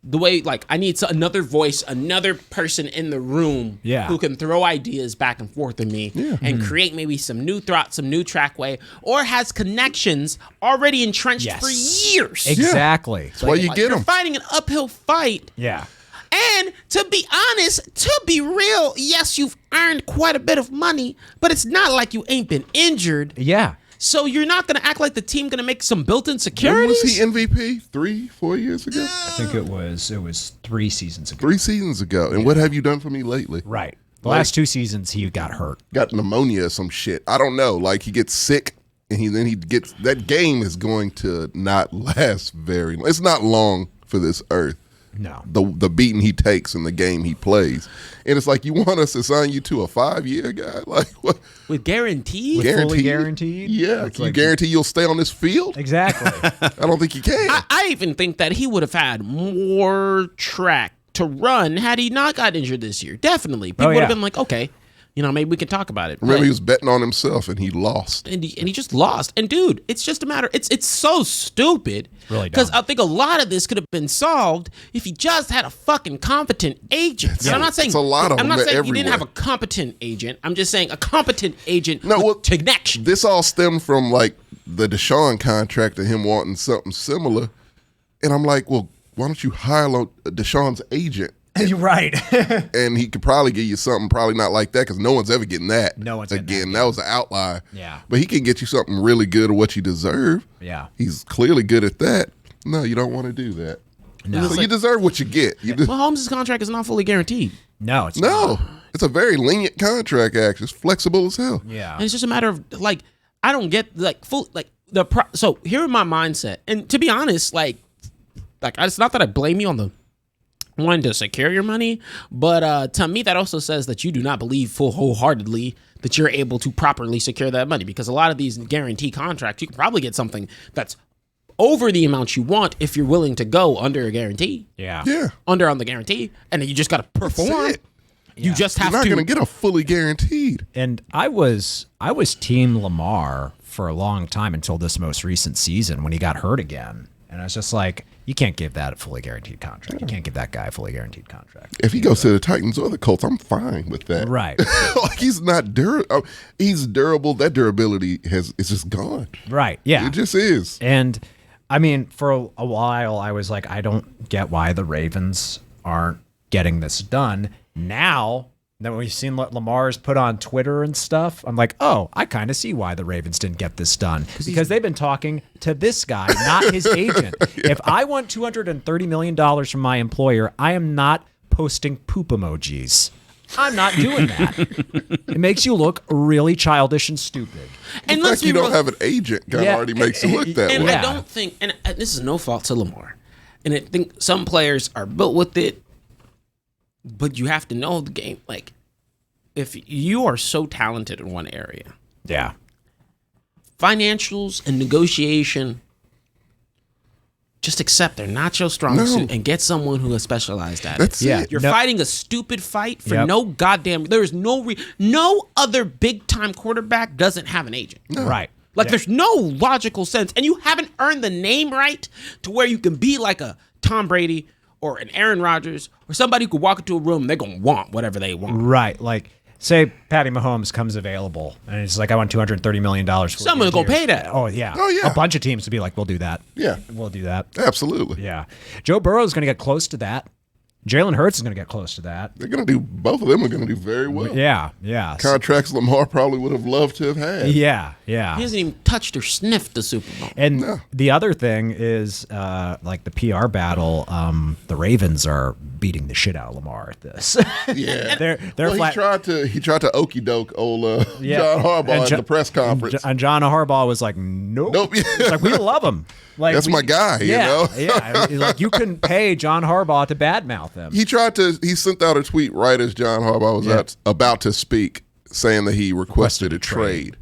the way, like I need another voice, another person in the room Yeah. who can throw ideas back and forth with me and create maybe some new thought, some new trackway, or has connections already entrenched Yes. for years. Exactly. That's why you get You're them. fighting an uphill fight. Yeah. And to be honest, to be real, yes, you've earned quite a bit of money, but it's not like you ain't been injured. Yeah. So you're not going to act like the team going to make some built-in When securities? was he MVP? 3, 4 years ago? I think it was 3 seasons ago. 3 seasons ago. And what have you done for me lately? Right. The last 2 seasons he got hurt. Got pneumonia or some shit. I don't know. Like he gets sick and then he gets that game is going to not last very long. It's not long for this earth. No. The beating he takes in the game he plays. And it's like you want us to sign you to a 5-year guy? Like what? With guarantees? Fully guaranteed? Yeah. It's Can you like- guarantee you'll stay on this field? Exactly. I don't think you can. I even think that he would have had more track to run had he not got injured this year. Definitely. People would yeah. have been like, okay, maybe we can talk about it. Remember But- he was betting on himself and he lost. and he just lost. And dude, it's just a matter. It's so stupid. Really Because dumb. I think a lot of this could have been solved if he just had a fucking competent agent. And I'm not saying it's a lot of I'm not them saying you didn't have everywhere. a competent agent. I'm just saying a competent agent No, with well, connection. This all stemmed from like the Deshaun contract and him wanting something similar. And I'm like, well, why don't you hire Deshaun's agent? You're right. And he could probably give you something probably not like that because no one's ever getting that. No one's getting again. that, That was an outlier. Yeah. But he can get you something really good or what you deserve. Yeah. He's clearly good at that. No, you don't want to do that. No. So you deserve what you get. You Mahomes' contract is not fully guaranteed. No, it's no, not. it's a very lenient contract. Actually, it's flexible as hell. Yeah. And it's just a matter of like I don't get like full like so here in my mindset. And to be honest, like it's not that I blame you on the wanting to secure your money, but to me that also says that you do not believe wholeheartedly that you're able to properly secure that money, because a lot of these guarantee contracts you can probably get something that's over the amount you want if you're willing to go under a guarantee. Yeah. Yeah. Under on the guarantee, and then you just got to perform. it. You just You're have not to going to get a fully guaranteed. And I was team Lamar for a long time until this most recent season when he got hurt again. And I was just like, you can't give that a fully guaranteed contract. You can't give that guy a fully guaranteed contract. If he goes to the Titans or the Colts, I'm fine with that. Right. Like he's not durable. He's durable. That durability is just gone. Right. Yeah. It just is. And I mean, for a while, I was like, I don't get why the Ravens aren't getting this done. Now, Then when we've seen what Lamar's put on Twitter and stuff, I'm like, oh, I kind of see why the Ravens didn't get this done. Because they've been talking to this guy, not his agent. If I want $230 million from my employer, I am not posting poop emojis. I'm not doing that. It makes you look really childish and stupid. And the fact you don't have an agent kind of already makes it look that and way. I don't think, and this is no fault to Lamar, and I think some players are built with it, but you have to know the game. Like, if you are so talented in one area, Yeah. financials and negotiation, just accept they're not your strong suit and get someone who is specialized at That's it. it. You're fighting a stupid fight for no goddamn. There is no other big time quarterback doesn't have an agent. No. Right. Like there's no logical sense, and you haven't earned the name right to where you can be like a Tom Brady or an Aaron Rodgers or somebody who could walk into a room and they're gonna want whatever they want. Right. Like, say Patty Mahomes comes available and it's like, I want $230 million. For Someone's gonna pay that. Oh, yeah. Oh, yeah. A bunch of teams would be like, we'll do that. Yeah. We'll do that. Absolutely. Yeah. Joe Burrow is going to get close to that. Jalen Hurts is going to get close to that. They're going to do, both of them are going to do very well. Yeah. Yeah. Contracts Lamar probably would have loved to have had. Yeah. Yeah. He hasn't even touched or sniffed the Super Bowl. And the other thing is, like the PR battle, the Ravens are beating the shit out of Lamar at this. Yeah. they're Well, flat. he tried to okey doke old John Harbaugh in the press conference. And John Harbaugh was like, nope. Nope. It's like, we love him. Like, That's my guy, you know? Yeah. Like, you couldn't pay John Harbaugh to badmouth him. He sent out a tweet right as John Harbaugh was about to speak, saying that he requested a trade.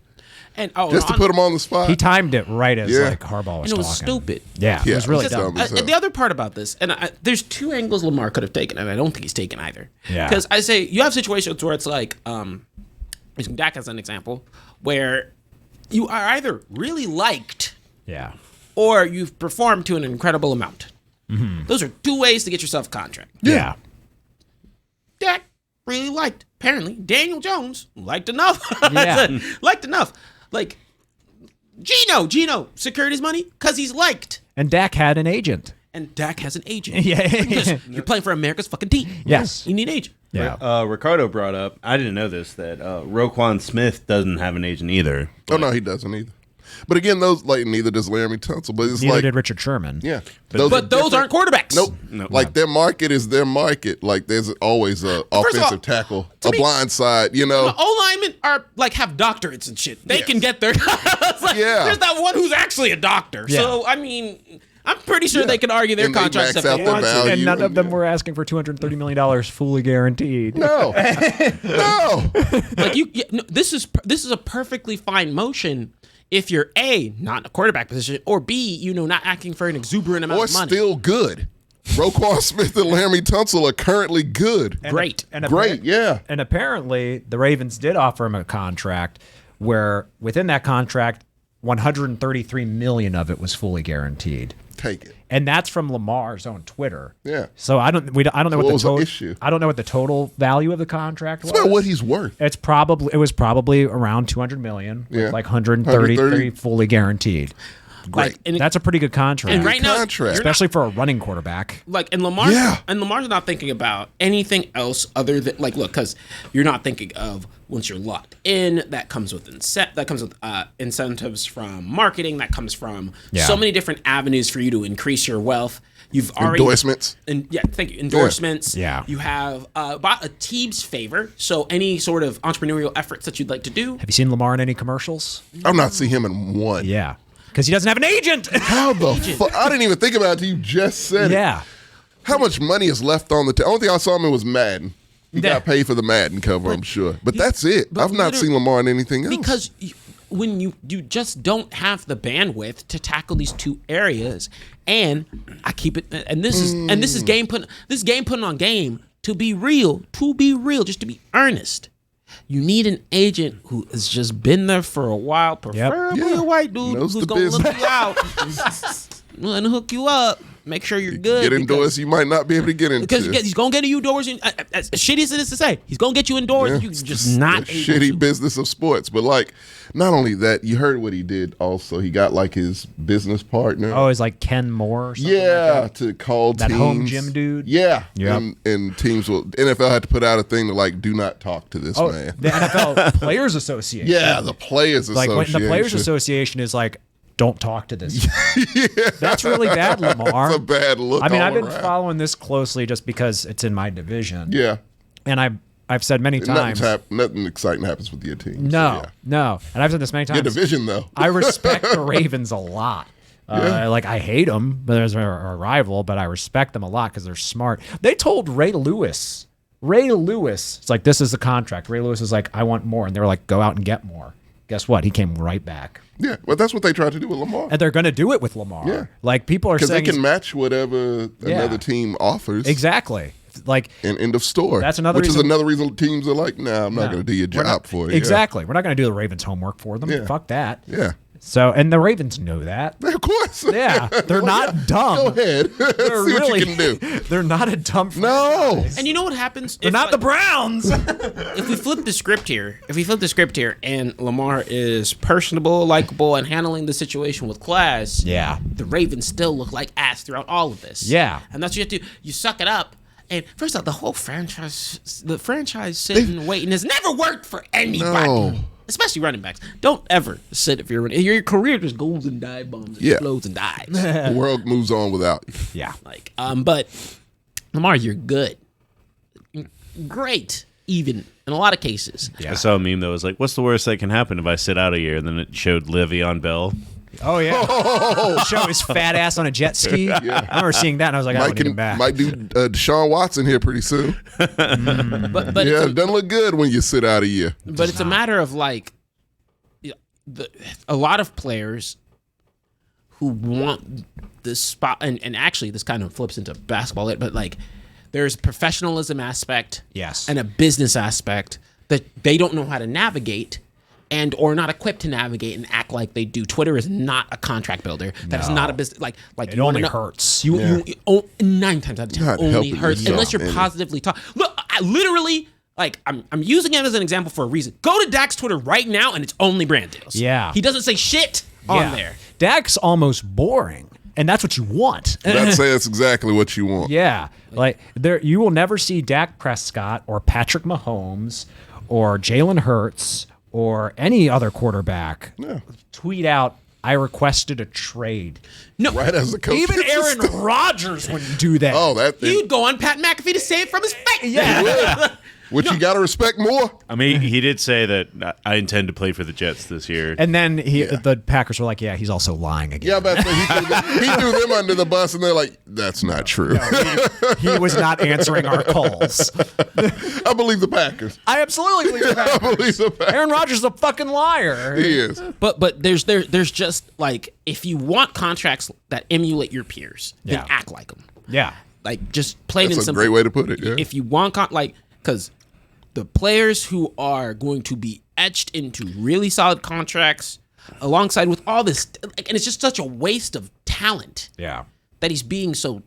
And Just to put him on the spot. He timed it right as like Harbaugh was and it was talking. stupid. Yeah, it was really it's dumb. dumb as hell. The other part about this, and there's two angles Lamar could have taken, and I don't think he's taken either. Yeah. Because I say you have situations where it's like, using Dak as an example, where you are either really liked Yeah. or you've performed to an incredible amount. Mm-hmm. Those are two ways to get yourself a contract. Yeah. Dak really liked. Apparently, Daniel Jones liked enough. Yeah. Liked enough. Like, Gino secured his money because he's liked. And Dak had an agent. And Dak has an agent. Yeah. Because you're playing for America's fucking team. Yes. You need an agent. Yeah. Ricardo brought up, I didn't know this, that Roquan Smith doesn't have an agent either. Oh, no, he doesn't either. But again, neither does Laramie Tunsil. But it's Neither like, did Richard Sherman. yeah. But those aren't quarterbacks. Nope. Like their market is their market. Like there's always a offensive tackle, a blind side, you know. O-linemen are like have doctorates and shit. They can get their It's like, Yeah. there's that one who's actually a doctor. Yeah. So, I mean, I'm pretty sure they can argue their And they contracts max if out they their want to. value. And none of them were asking for $230 million fully guaranteed. No. No. Like this is a perfectly fine motion if you're A, not in a quarterback position, or B, not acting for an exuberant amount Or of money. still good. Roquan Smith and Laramie Tunsil are currently good. Great. Great, yeah. And apparently, the Ravens did offer him a contract where within that contract, $133 million of it was fully guaranteed. Take it. And that's from Lamar's own Twitter. Yeah. So I don't know what what the was the total issue? I don't know what the total value of the contract was. It's about what he's worth. It was probably around $200 million, with Yeah. like 133 130. fully guaranteed. Great. And That's a pretty good contract, and right now, contract. especially for a running quarterback. and Lamar's Yeah. not thinking about anything else other than look, because you're not thinking of once you're locked in, that comes with incentives from marketing, that comes from so many different avenues for you to increase your wealth. You've already Endorsements. Thank you. Endorsements. Yeah. You have bought a team's favor. So any sort of entrepreneurial efforts that you'd like to do. Have you seen Lamar in any commercials? I've not seen him in one. Yeah, because he doesn't have an agent. How the fuck? I didn't even think about it until you just said it. Yeah. How much money is left on the table? Only thing I saw him in was Madden. He got paid for the Madden cover, I'm sure. But that's it. but I've not seen Lamar in anything else. Because when you just don't have the bandwidth to tackle these two areas, and I keep it, and this is game putting on game to be real, just to be earnest. You need an agent who has just been there for a while, preferably a white dude Knows who's the gonna look business. you out and hook you up. make sure you're good. Get indoors, you might not be able to get into. Because he's going to get you indoors. And, as shitty as it is to say, he's going to get you indoors. And you're just not the shitty to. business of sports. But like, not only that, you heard what he did also. He got like his business partner. Oh, it's like Ken Moore or something to call that teams. home gym dude. Yeah. Yep. And teams will, NFL had to put out a thing to like, do not talk to this man. The NFL Players Association. Yeah, the Players Like Association. when the Players Association is like, don't talk to this guy. That's really bad, Lamar. That's a bad look. I mean, all I've been around. following this closely just because it's in my division. Yeah. And I've said many times. Nothing exciting happens with your team. No, So, yeah. no. And I've said this many times. Your division, though. I respect the Ravens a lot. Like, I hate them, but there's a rival, but I respect them a lot because they're smart. They told Ray Lewis, it's like, this is the contract. Ray Lewis is like, I want more. And they were like, go out and get more. Guess what? He came right back. Yeah, well, that's what they tried to do with Lamar. And they're going to do it with Lamar. Yeah. Like, people are Because saying they can match whatever another team offers. Exactly. Like, And end of story. That's another Which reason- is another reason teams are like, nah, I'm not going to do your we're job not- for you. Exactly. We're not going to do the Ravens' homework for them. Yeah. Fuck that. Yeah. So, and the Ravens know that. Of course. Yeah. They're not dumb. Go ahead. They're See what really, you can do. They're not a dumb No. franchise. And you know what happens? They're not the Browns. If we flip the script here, and Lamar is personable, likable, and handling the situation with class, Yeah. the Ravens still look like ass throughout all of this. Yeah. And that's what you have to do. You suck it up. And first off, the franchise sitting waiting has never worked for anybody. No. Especially running backs. Don't ever sit if you're running. Your career just goes and dive bombs, Yeah. explodes and dies. The world moves on without you. Yeah. But Lamar, you're good, great, even in a lot of cases. Yeah. I saw a meme that was like, what's the worst that can happen if I sit out a year? And then it showed Le'Veon Bell. Oh, yeah. Show his fat ass on a jet ski. I remember seeing that, and I was like, I don't need him back. Might do Deshaun Watson here pretty soon. But Yeah, it doesn't look good when you sit out a year. But it's a matter of like a lot of players who want this spot, and actually this kind of flips into basketball, but like there's professionalism aspect, Yes. and a business aspect that they don't know how to navigate. And or not equipped to navigate and act like they do. Twitter is not a contract builder. That is No. not a business. Like It you wanna only know- hurts. You 9 times out of 10 Not only helping hurts yourself unless you're any. positively talking. Look, I literally like I'm using him as an example for a reason. Go to Dak's Twitter right now, and it's only brand deals. Yeah. he doesn't say shit on there. Dak's almost boring, and that's what you want. That's exactly what you want. Yeah, like you will never see Dak Prescott or Patrick Mahomes or Jalen Hurts or any other quarterback tweet out, "I requested a trade." No, Right as the coach. Even gets Aaron the stuff. Rodgers wouldn't do that. Oh, that thing. You'd go on Pat McAfee to say it from his face. Yeah. Which you got to respect more. I mean, he did say that I intend to play for the Jets this year. And then the Packers were like, "Yeah, he's also lying again." Yeah, but he threw them under the bus, and they're like, "That's not true." He was not answering our calls. I believe the Packers. I absolutely believe I that. believe the Packers. Aaron Rodgers is a fucking liar. He is. But there's just like if you want contracts that emulate your peers, then Yeah. act like them. Yeah. Like just plain That's and a simple. great way to put it. Yeah. If you want because the players who are going to be etched into really solid contracts alongside with all this, and it's just such a waste of talent Yeah. that he's being so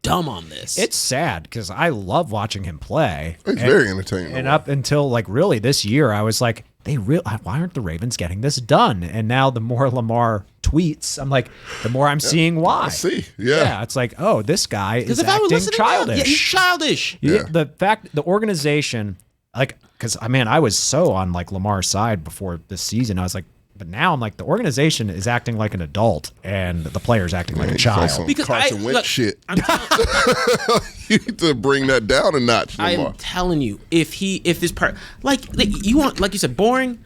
dumb on this. It's sad because I love watching him play. It's very entertaining. And up until like really this year, I was like, why aren't the Ravens getting this done? And now the more Lamar tweets, I'm like, the more I'm seeing why. I see. Yeah. It's like, oh, this guy is if I was acting listening, childish. yeah, he's childish. Yeah. The organization, like, because I was so on like Lamar's side before this season. I was like, but now I'm like, the organization is acting like an adult and the player's acting like a He's on child. some Because Carson Wentz look, shit. I'm You need to bring that down a notch, Lamar. I'm telling you, if this part, like you want, like you said, boring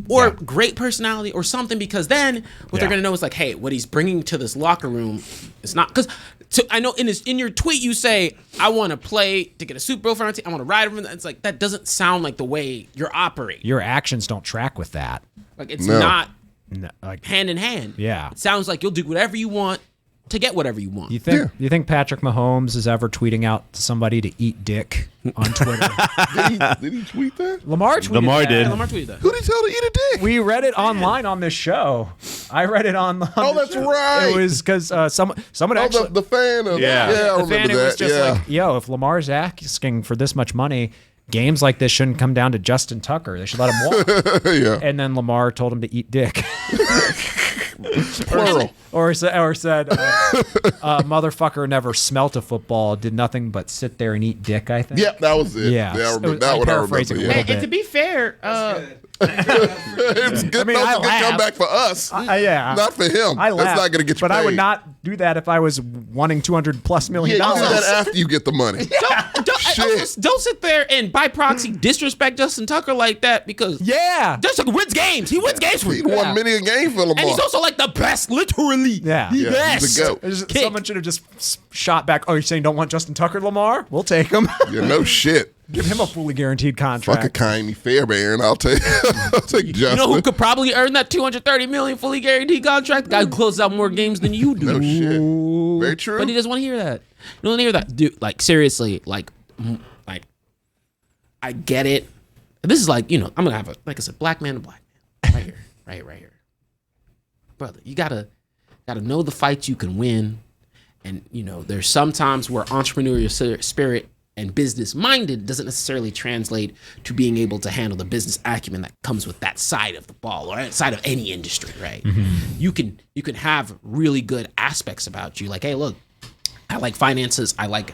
or great personality or something, because then what they're gonna know is like, hey, what he's bringing to this locker room is not because. So I know in your tweet you say I want to play to get a Super Bowl for our team. I want to ride over. It's like that doesn't sound like the way you're operating. Your actions don't track with that. Like it's No. not No, like, hand in hand. Yeah. It sounds like you'll do whatever you want to get whatever you want. You think Patrick Mahomes is ever tweeting out to somebody to eat dick on Twitter? Did he tweet that? Lamar tweeted Lamar that. did. Lamar tweeted that. Who did he tell to eat a dick? We read it online on this show. I read it on. Oh, that's right. It was because someone Oh, actually. the fan of Yeah. I the remember fan, it that. was just like, yo, if Lamar's asking for this much money, games like this shouldn't come down to Justin Tucker. They should let him walk. yeah. And then Lamar told him to eat dick. Plural. Or said, motherfucker never smelt a football, did nothing but sit there and eat dick, I think. Yep, that was it. Yeah. I remember I'm that one. I remember. paraphrasing a Yeah. little And to be fair, It's good. I mean, That's I a good laugh. comeback for us. Yeah. Not for him. I That's laugh, not going to get you but paid. I would not do that if I was wanting $200+ million. Yeah, you do that after you get the money. don't sit there and by proxy disrespect Justin Tucker like that because Yeah. Justin Tucker wins games. He wins games for He you. won many a game for Lamar. And he's also like the best, literally. Yeah. The Yeah, best. he's a goat. Kick. Someone should have just shot back. Oh, you're saying don't want Justin Tucker, Lamar? We'll take him. Yeah, no shit. Give him a fully guaranteed Fuck a contract. Kindly Fairbairn. I'll take Justin. You know who could probably earn that $230 million fully guaranteed contract? The guy who closes out more games than you do. No shit. Very true. But he doesn't want to hear that. You don't want to hear that, dude. Like seriously, like I get it. This is like, I'm gonna have like I said, black man to black man, right here, right here, brother. You gotta know the fights you can win, and there's sometimes where entrepreneurial spirit and business minded doesn't necessarily translate to being able to handle the business acumen that comes with that side of the ball or side of any industry, right? Mm-hmm. You can have really good aspects about you, like, hey, look, I like finances, I like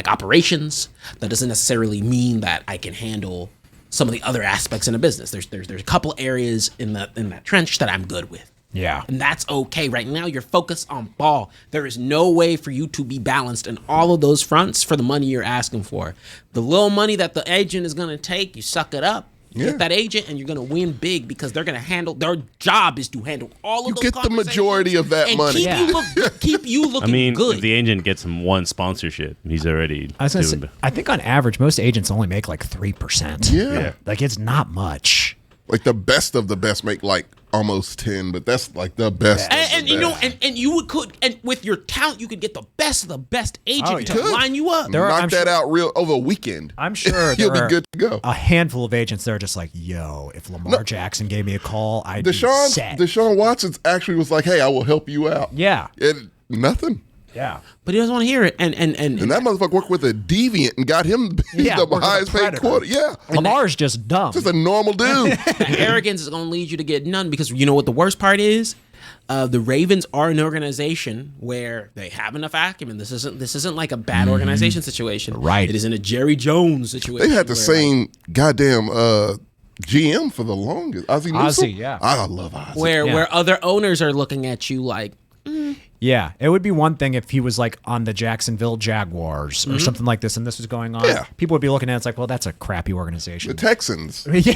operations. That doesn't necessarily mean that I can handle some of the other aspects in a business. There's a couple areas in that trench that I'm good with. Yeah. And that's okay. Right now, you're focused on ball. There is no way for you to be balanced in all of those fronts for the money you're asking for. The little money that the agent is going to take, you suck it up. You get that agent, and you're going to win big because they're going to handle. Their job is to handle all of those. You get the majority of that and money. Keep you looking I mean, good. if the agent gets him one sponsorship, he's already I was gonna doing say, I think on average, most agents only make like 3%. Yeah. Like it's not much. Like the best of the best make like almost 10, but that's like the best. and you could with your talent, you could get the best of the best agent to line you up. Knock that out real over a weekend. I'm sure He'll be there are good to go. a handful of agents that are just like, yo, if Lamar Jackson gave me a call, I'd be set. Deshaun Watson actually was like, hey, I will help you out. Yeah. Nothing. Yeah. But he doesn't want to hear it. And that motherfucker worked with a deviant and got him the working highest with a paid predator. quarter. Yeah. Lamar's just dumb. Just a normal dude. arrogance is going to lead you to get none because you know what the worst part is? The Ravens are an organization where they have enough acumen. This isn't like a bad organization situation. Right. It isn't a Jerry Jones situation. They had the where, same goddamn GM for the longest. Ozzie Newsome. Ozzie, yeah. I love Ozzie. where other owners are looking at you like, Yeah, it would be one thing if he was like on the Jacksonville Jaguars or something like this, and this was going on. Yeah. People would be looking at it, it's like, well, that's a crappy organization. The Texans. yeah.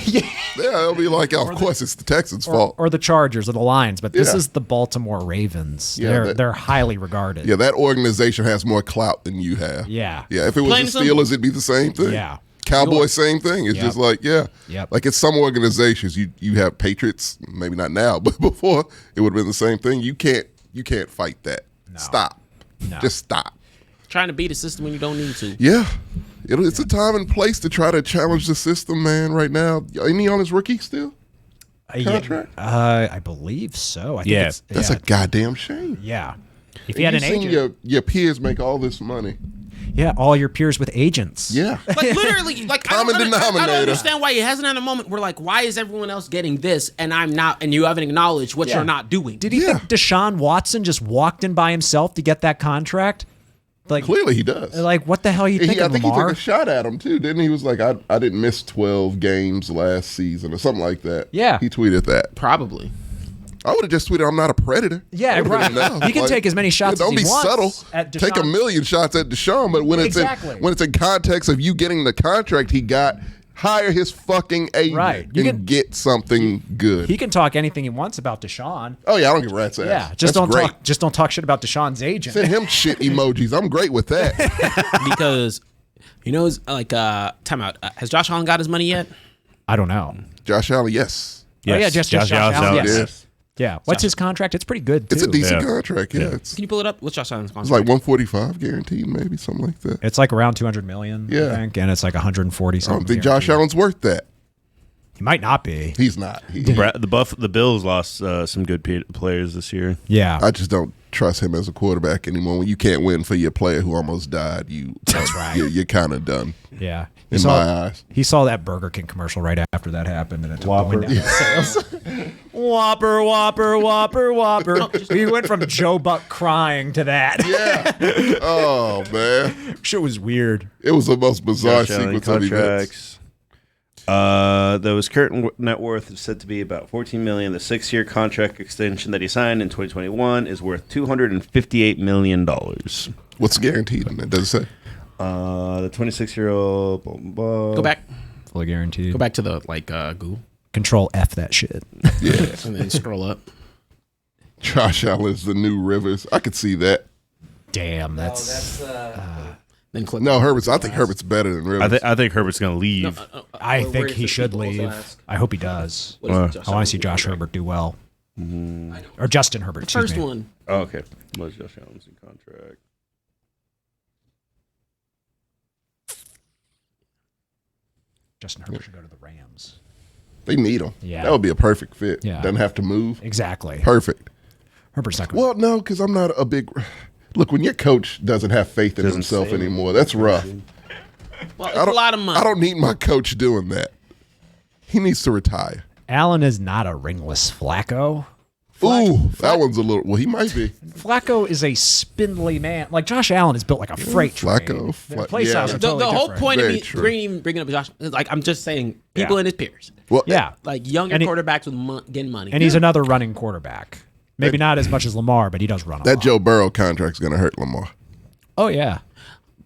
Yeah, they'll be like, oh, of course it's the Texans' fault. Or the Chargers or the Lions, but this Yeah. is the Baltimore Ravens. Yeah, they're highly regarded. Yeah, that organization has more clout than you have. Yeah. Yeah, if it was Plain the and simple. Steelers, it'd be the same thing. Yeah. Cowboys, same thing. It's Yep. just like, yeah. Yep. Like it's some organizations, you have Patriots, maybe not now, but before it would have been the same thing. You can't fight that. No. Stop. No. Just stop. trying to beat a system when you don't need to. Yeah. It's a time and place to try to challenge the system, man, right now. Ain't he on his rookie still? Contract? I believe so. I think Yeah. it's, That's a goddamn shame. yeah. If you had an seen agent, your peers make all this money. yeah, all your peers with agents. Yeah. Like literally, like Common I don't denominator. understand why he hasn't had a moment where like, why is everyone else getting this and I'm not, and you haven't acknowledged what you're not doing? Did he think Deshaun Watson just walked in by himself to get that contract? Like, Clearly he does. like what the hell are you thinking, I think Lamar? he took a shot at him too, didn't he? He was like, I didn't miss 12 games last season or something like that. Yeah. He tweeted that. Probably. I would have just tweeted, I'm not a predator. Yeah, I would've right. been enough. He can take as many shots don't as he be wants subtle. at Take a Deshaun. million shots at Deshaun, but when Exactly. it's in context of you getting the contract he got, hire his fucking agent Right. You and can- get something good. He can talk anything he wants about Deshaun. Oh yeah, I don't give a rat's ass. Yeah, just That's great. don't talk shit about Deshaun's agent. Send him shit emojis. I'm great with that. Because, like, time out. Has Josh Allen got his money yet? I don't know. Josh Allen, yes. Oh, yeah, just Josh Allen, Allen. yes. Yes. Yeah. What's his contract? It's pretty good, too. It's a decent Yeah. contract. Yeah, Yeah. It's Can you pull it up? What's Josh Allen's it's contract? like 145 guaranteed, maybe something like that. It's like around 200 million, Yeah. I think, and it's like 140 I something. don't think Josh Allen's worth that. He might not be. He's not. The Bills lost some good players this year. Yeah. I just don't trust him as a quarterback anymore. When you can't win for your player who almost died, That's right. You're kind of done. Yeah. In my eyes. He saw that Burger King commercial right after that happened, and it took Whopper. the wind down his sails. Whopper, Whopper, Whopper, Whopper. He went from Joe Buck crying to that. Yeah. Oh man, Shit was weird. it was the most bizarre Josh Allen sequence of events. contracts. His current net worth is said to be about $14 million. The 6-year contract extension that he signed in 2021 is worth $258 million. What's guaranteed in that? Does it say? The 26-year-old. Go back. Fully guaranteed. Go back to the Google Control F that shit. Yeah. and then scroll up. Josh Allen's the new Rivers. I could see that. Damn, No, that's. Then click. No, I think Herbert's better than Rivers. I think Herbert's going to leave. I Where think is he it? should People also leave. ask. I hope he does. What is Josh I want Allen to see Josh contract? Herbert do well. I know. Or Justin Herbert. excuse First me. one. Oh, okay. What's Josh Allen's new contract? Justin Herbert should go to the Rams. They need him. Yeah. That would be a perfect fit. Yeah. Doesn't have to move. Exactly. Perfect. Herbert's not going. Well, no, because I'm not a big. Look, when your coach doesn't have faith in Doesn't himself say anymore, that's rough. Well, it's a lot of money. I don't need my coach doing that. He needs to retire. Allen is not a ringless Flacco. Ooh, that one's a little. Well, he might be. Flacco is a spindly man. Like Josh Allen is built like a freight train. Flacco, Their play styles are the totally whole different. point of Very me true. bringing up Josh, like I'm just saying, people Yeah. in his peers, Well, Yeah, like younger And he- quarterbacks with getting money. and he's another running quarterback. Maybe not as much as Lamar, but he does run a that lot. Joe Burrow contract's going to hurt Lamar. Oh yeah,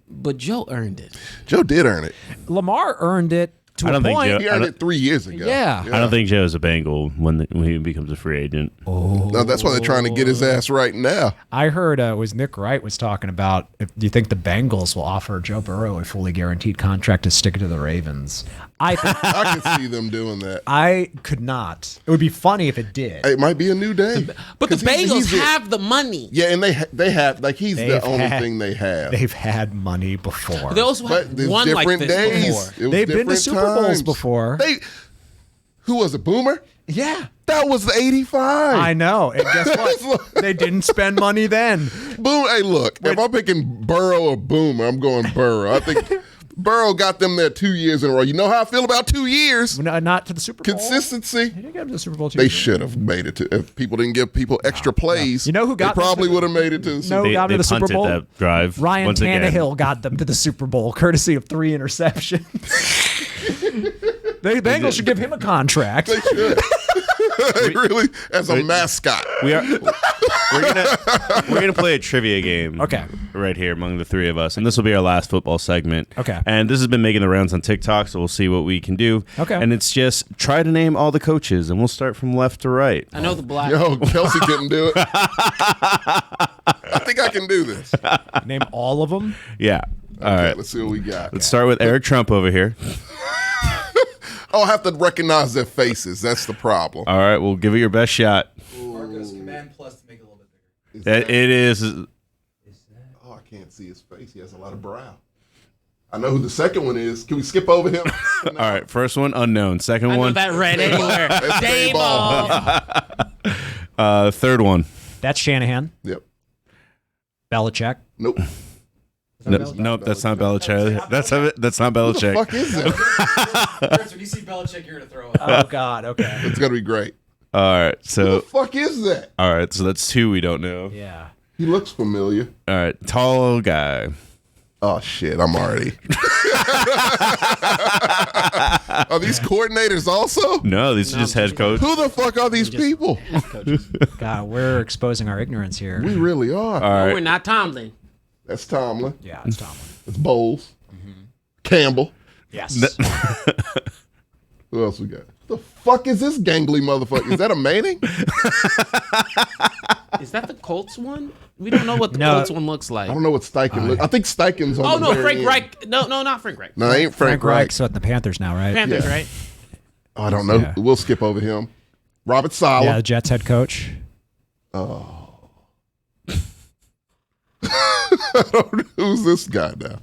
but Joe earned it. Joe did earn it. Lamar earned it to I a don't think point. Joe- He earned it 3 years ago. Yeah. I don't think Joe's a Bengal when he becomes a free agent. No, that's why they're trying to get his ass right now. I heard it was Nick Wright was talking about if do you think the Bengals will offer Joe Burrow a fully guaranteed contract to stick it to the Ravens? I I can see them doing that. I could not. It would be funny if it did. It might be a new day. But the 'Cause he's Bengals it. have the money. Yeah, and they have like he's They've the only had- thing they have. They've had money before. They also But have there's won like different this days. before. It was They've been to different Super Bowls times. before. Who was it? Boomer? Yeah. That was the 85. I know. And guess what? They didn't spend money then. Boom. Hey, look. If I'm picking Burrow or Boomer, I'm going Burrow. I think Burrow got them there 2 years in a row. You know how I feel about 2 years? No, not to the Super Bowl. Consistency. They didn't get to the Super Bowl. They should have made it to. If people didn't give people extra plays, You know who got they them probably to the- would have made it to the Super No, Bowl. got to the Super punted Bowl. that drive. Ryan once again. Tannehill got them to the Super Bowl, courtesy of 3 interceptions. The Bengals should give him a contract. They should. They really, as a mascot. We're gonna play a trivia game. Okay. Right here among the three of us, and this will be our last football segment. Okay. And this has been making the rounds on TikTok, so we'll see what we can do. Okay. And it's just try to name all the coaches, and we'll start from left to right. I know the black. Yo, Kelsey couldn't do it. I think I can do this. Name all of them. Yeah. All right. Let's see what we got. Let's start with Eric Trump over here. Oh, I have to recognize their faces. That's the problem. All right, we'll give it your best shot. Marcos, Command plus to make it a little bit bigger. It is. Oh, I can't see his face. He has a lot of brow. I know who the second one is. Can we skip over him? All right, first one unknown. Second I know one, that red anywhere. That's Dayball. third one. That's Shanahan. Yep. Belichick. Nope. Nope, that's not Belichick. That's not Belichick. Fuck is that? Chris, when you see Belichick, you're gonna throw up. Oh God. Okay. It's gonna be great. All right, Who the so fuck is that? that's two we don't know. Yeah. He looks familiar. All right, tall guy. Oh shit, I'm already. Are these coordinators also? No, these are just head coach. Who the fuck are these people? God, we're exposing our ignorance here. We really are. All We're right, not Tomlin. That's Tomlin. Yeah, it's Tomlin. It's Bowles. Campbell. Yes. Who else we got? The fuck is this gangly motherfucker? Is that a Manning? Is that the Colts one? We don't know what the No. Colts one looks like. I don't know what Steichen looks. I think Steichen's on Oh the no, very Frank end. Reich. No, not Frank Reich. No, it ain't Frank Reich. Reich's with the Panthers now, right? Panthers, Yeah. right? Oh, I don't know. Yeah. We'll skip over him. Robert Saleh. Yeah, the Jets head coach. Oh. Who's this guy now?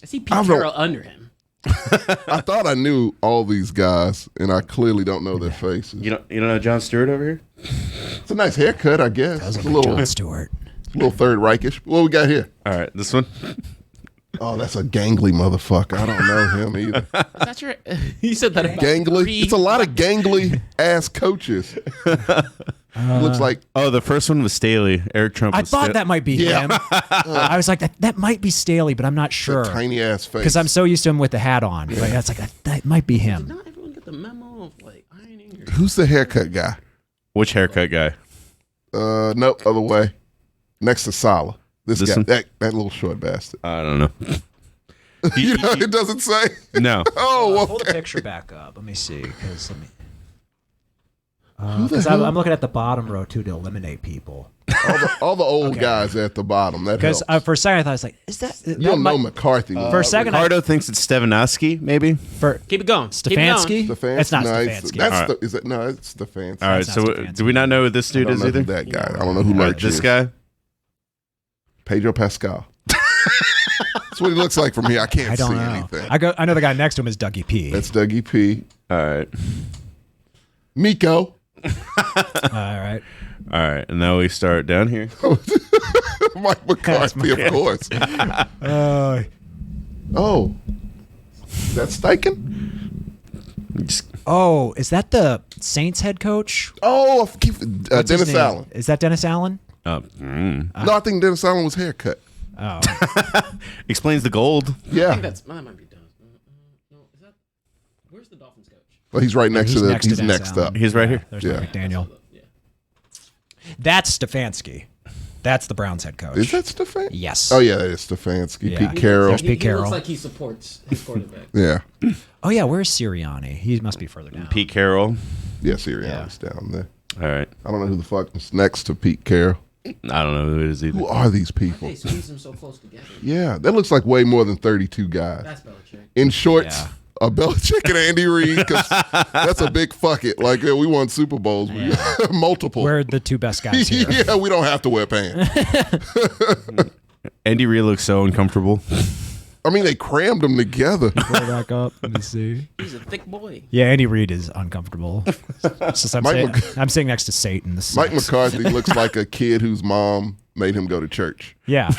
I see Pete Carroll under him. I thought I knew all these guys, and I clearly don't know their faces. You don't know John Stewart over here? It's a nice haircut, I guess. It's a little Stewart. Third Reichish. What we got here? All right, this one. Oh, that's a gangly motherfucker. I don't know him either. Is that your? You said that about Gangly? 3 It's a lot of gangly ass coaches. Looks like Oh, the first one was Staley. Eric Trump. I was thought that might be him. I was like, that might be Staley, but I'm not sure. tiny ass face. Because I'm so used to him with the hat on. But it's like, that might be him. Not everyone get the memo of like ironing. Or Who's the haircut guy? Which haircut guy? Nope, other way. Next to Saleh. This guy, one? that little short bastard. I don't know. You know, it doesn't say. No. Oh, well, Pull the picture back up. Let me see. Because who the hell? I'm looking at the bottom row, too, to eliminate people. all the old guys at the bottom. That Because helps. for a second, I thought, I was like, is that... You don't know McCarthy. For a second, Ricardo thinks it's Stefanowski, maybe. Keep it going. Stefanski? Stefanski. It's not No, Stefanski. That's the, is it? No, it's Stefanski. All right, not so Stefanski. do we not know who this I dude don't is know either? who that guy. I don't know who All right, Lurch this is. guy. Pedro Pascal. That's what he looks like from here. I can't I don't see know. anything. I know the guy next to him is Dougie P. That's Dougie P. All right. Miko. All right. All right, and now we start down here. Mike McCarthy, of course. Oh. That's Steichen? Oh, is that the Saints head coach? Oh, What's his Dennis name? Allen. Is that Dennis Allen? No, I think Dennis Allen was haircut. Oh. Explains the gold. I Yeah. think that might be done. No, is that? Where's the Dolphins coach? Well, he's right next He's to the. next to He's Dennis next Allen. up. He's right here. There's Yeah. McDaniel. Yeah. That's Stefanski. That's the Browns head coach. Is that Stefanski? Yes. Oh, yeah, that is Stefanski. Yeah. Pete Carroll. There's Pete He Carroll. looks like he supports his quarterback. Yeah. Oh, yeah. Where's Sirianni? He must be further down. Pete Carroll. Yeah, Sirianni's down there. All right. I don't know who the fuck is next to Pete Carroll. I don't know who it is either. Who are these people? They squeeze them so close together. Yeah, that looks like way more than 32 guys. That's Belichick. In shorts, Yeah. Belichick and Andy Reid, because that's a big fuck it. Like, yeah, we won Super Bowls. Multiple. We're the two best guys here. Yeah, we don't have to wear pants. Andy Reid looks so uncomfortable. I mean, they crammed them together. Pull it back up. Let me see. He's a thick boy. Yeah, Andy Reid is uncomfortable. It's just I'm sitting next to Satan. This Mike sucks. McCarthy looks like a kid whose mom made him go to church. Yeah.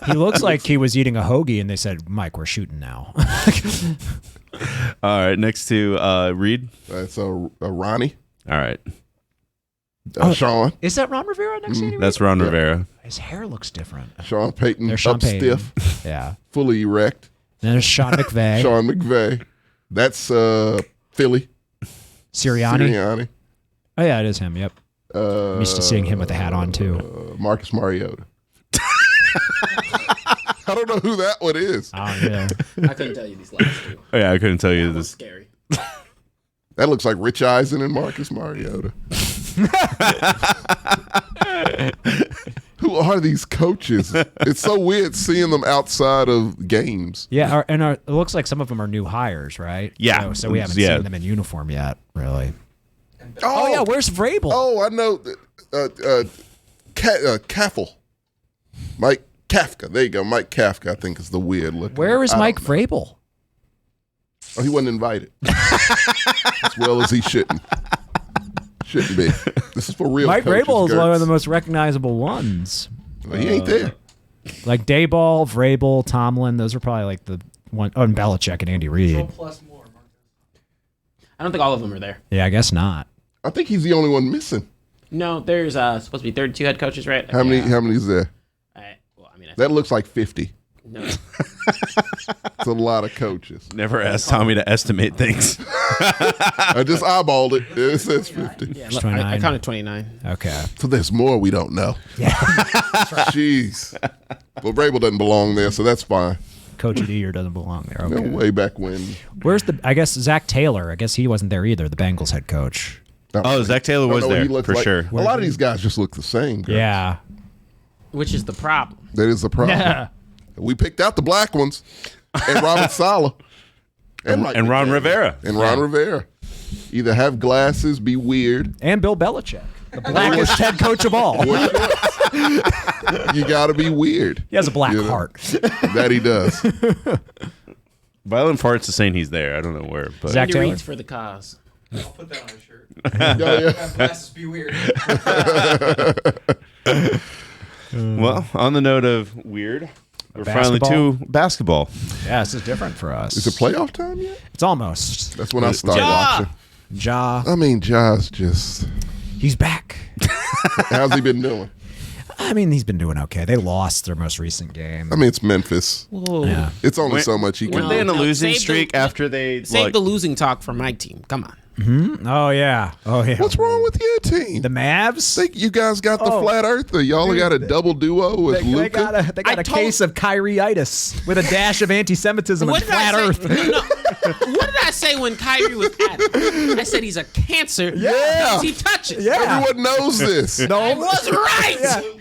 He looks like he was eating a hoagie and they said, Mike, we're shooting now. All right, next to Reed. That's a Ronnie. All right, Sean. Is that Ron Rivera next to Andy Reid? that's Ron Rivera. His hair looks different. Sean Payton There's Sean up Payton. stiff, Yeah. fully erect. Then there's Sean McVay. Sean McVay. That's Philly. Sirianni. Oh, yeah, it is him. Yep. I'm used to seeing him with the hat on, too. Marcus Mariota. I don't know who that one is. Oh, yeah. I couldn't tell you these last two. Oh, yeah, I couldn't tell you That was this. scary. That looks like Rich Eisen and Marcus Mariota. Who are these coaches? It's so weird seeing them outside of games. Yeah, it looks like some of them are new hires, right? Yeah. So we haven't Yeah. seen them in uniform yet, really. Oh, yeah, where's Vrabel? Oh, I know. Kaffel. Mike Kafka. There you go. Mike Kafka, I think, is the weird looking. Where is I Mike don't know. Vrabel? Oh, he wasn't invited. As well as he shouldn't. Shouldn't be. This is for real. Mike coaches, Vrabel is one of Gertz. the most recognizable ones. Well, he ain't there. Like Dayball, Vrabel, Tomlin, those are probably like the one. Oh, and Belichick and Andy Reid. Plus more, Marcus. I don't think all of them are there. Yeah, I guess not. I think he's the only one missing. No, there's supposed to be 32 head coaches, right? How many is there? Well, I mean, That looks like 50. no. It's a lot of coaches. Never asked Tommy to estimate things. I just eyeballed it. It says 50. Yeah, It's I 29. counted 29. Okay. So there's more we don't know. Yeah. Jeez. Well, Vrabel doesn't belong there, so that's fine. Coach of the year doesn't belong there. You Okay. know, way back when. Where's I guess Zach Taylor. I guess he wasn't there either, the Bengals head coach. Oh, Zach Taylor was I don't know what there he looked for like. sure. A lot of these guys just look the same. Girl. Yeah. Which is the problem. That is the problem. We picked out the black ones. And Robert Saleh. And Ron Rivera. And Ron Rivera. Either have glasses, be weird. And Bill Belichick, the blackest head coach of all. You got to be weird. He has a black heart. That he does. Violent farts is saying he's there. I don't know where, but Zach Andy Taylor? Reid's for the cause. I'll put that on a shirt. Yeah. Have glasses be weird. well, on the note of weird, we're finally Basketball? to basketball. Yeah, this is different for us. Is it playoff time yet? It's almost. That's when I started Ja! watching. Ja, I mean, Ja's just. he's back. How's he been doing? I mean, he's been doing okay. They lost their most recent game. I mean, it's Memphis. Whoa. Yeah. It's only When- so much he can Weren't they in do. a losing Save the- streak after they Save the losing talk for my team. Come on. Oh yeah. What's wrong with your team? The Mavs? Think you guys got the Oh. flat earther. Y'all got a double duo with They Luka. got a I told- case of Kyrie-itis with a dash of anti-Semitism and What did I flat say? Earth. No, what did I say when Kyrie was at it? I said he's a cancer. Yeah. He touches. Yeah. Everyone knows this. I was right.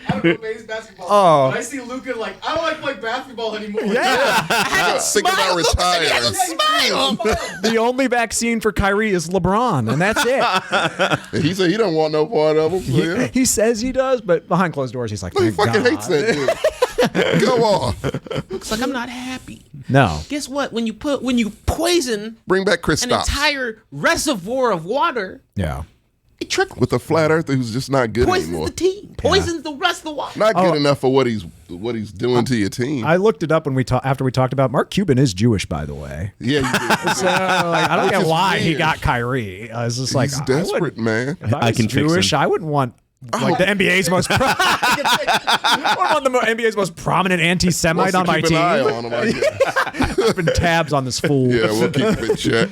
I don't know base basketball. Oh. But I see Luca like, I don't like playing basketball anymore. Yeah. I had to Think about smile. Look at me, I had retiring. to smile. The only vaccine for Kyrie is LeBron, and that's it. And he said he don't want no part of him. So yeah. He says he does, but behind closed doors, he's like, He thank fucking God. hates that dude. Go on. Looks like I'm not happy. No. Guess what? When you poison Bring back Chris an Stopps. entire reservoir of water, Yeah. it trickles. With a flat earther who's just not good Poisons anymore. the team. Poisons the rest of the water. Not good enough for what he's doing to your team. I looked it up when after we talked about Mark Cuban is Jewish, by the way. Yeah, you did. So I don't Which get is why he weird. got Kyrie. I was just like, He's desperate, man. If I I was can fix Jewish, him. I wouldn't want like the NBA's most. I wouldn't want the NBA's most prominent anti-Semite Wants to on my keep team. an eye on him, I guess. Keeping tabs on this fool. Yeah, we'll keep him in check.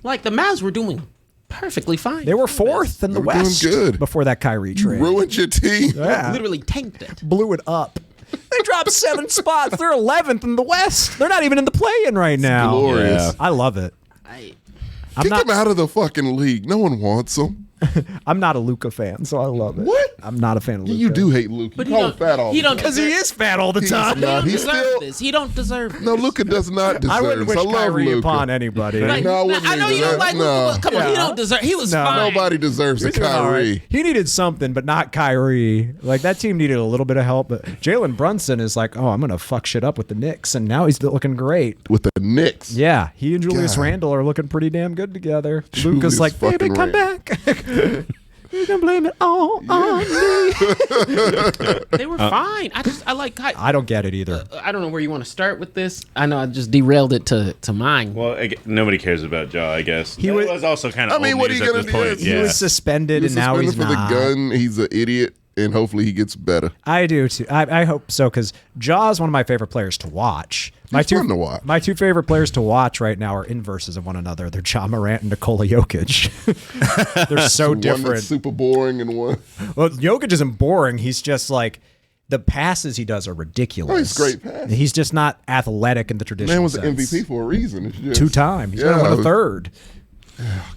Like the Mavs were doing perfectly fine. They were fourth in the They were doing West good. before that Kyrie trade. Ruined your team. Yeah. Literally tanked it. Blew it up. They dropped 7 spots. They're 11th in the West. They're not even in the play-in right now. Glorious. Yeah. I love it. I'm Kick not. him out of the fucking league. No one wants him. I'm not a Luca fan, so I love it. What? I'm not a fan of Luca. You do hate Luke. You But call him fat all the time. because he is fat all the He's time. not. He He's don't deserve still. this. He don't deserve this. No, Luca does not deserve I wouldn't wish this. I love Kyrie Luka. upon anybody. Like, No, I wouldn't I know you either. don't like No. Luka, but come on, he Yeah. don't deserve. He was No. fine. Nobody deserves a He's doing all Kyrie. right. He needed something, but not Kyrie. Like that team needed a little bit of help. But Jalen Brunson is like, oh, I'm gonna fuck shit up with the Knicks, and now he's looking great. With the Knicks. Yeah, he and Julius God. Randle are looking pretty damn good together. Julius Luca's like, baby, fucking come back. You can blame it all on me. They were fine. I like. I don't get it either. I don't know where you want to start with this. I know I just derailed it to mine. Well, nobody cares about Ja, I guess. He was- was also kind of. I mean, old what are news you at gonna this do? point. He He Yeah. was suspended, He's and now he's suspended for not. the gun. He's an idiot, and hopefully he gets better. I do too. I hope so because Ja is one of my favorite players to watch. He's fun to watch. My two favorite players to watch right now are inverses of one another. They're Ja Morant and Nikola Jokic. They're so One different. that's super boring and one. Well, Jokic isn't boring. He's just like the passes he does are ridiculous. Oh, he's great passer. He's just not athletic in the traditional Man was an sense. MVP for a reason. It's just, 2-time. He's gonna win a third.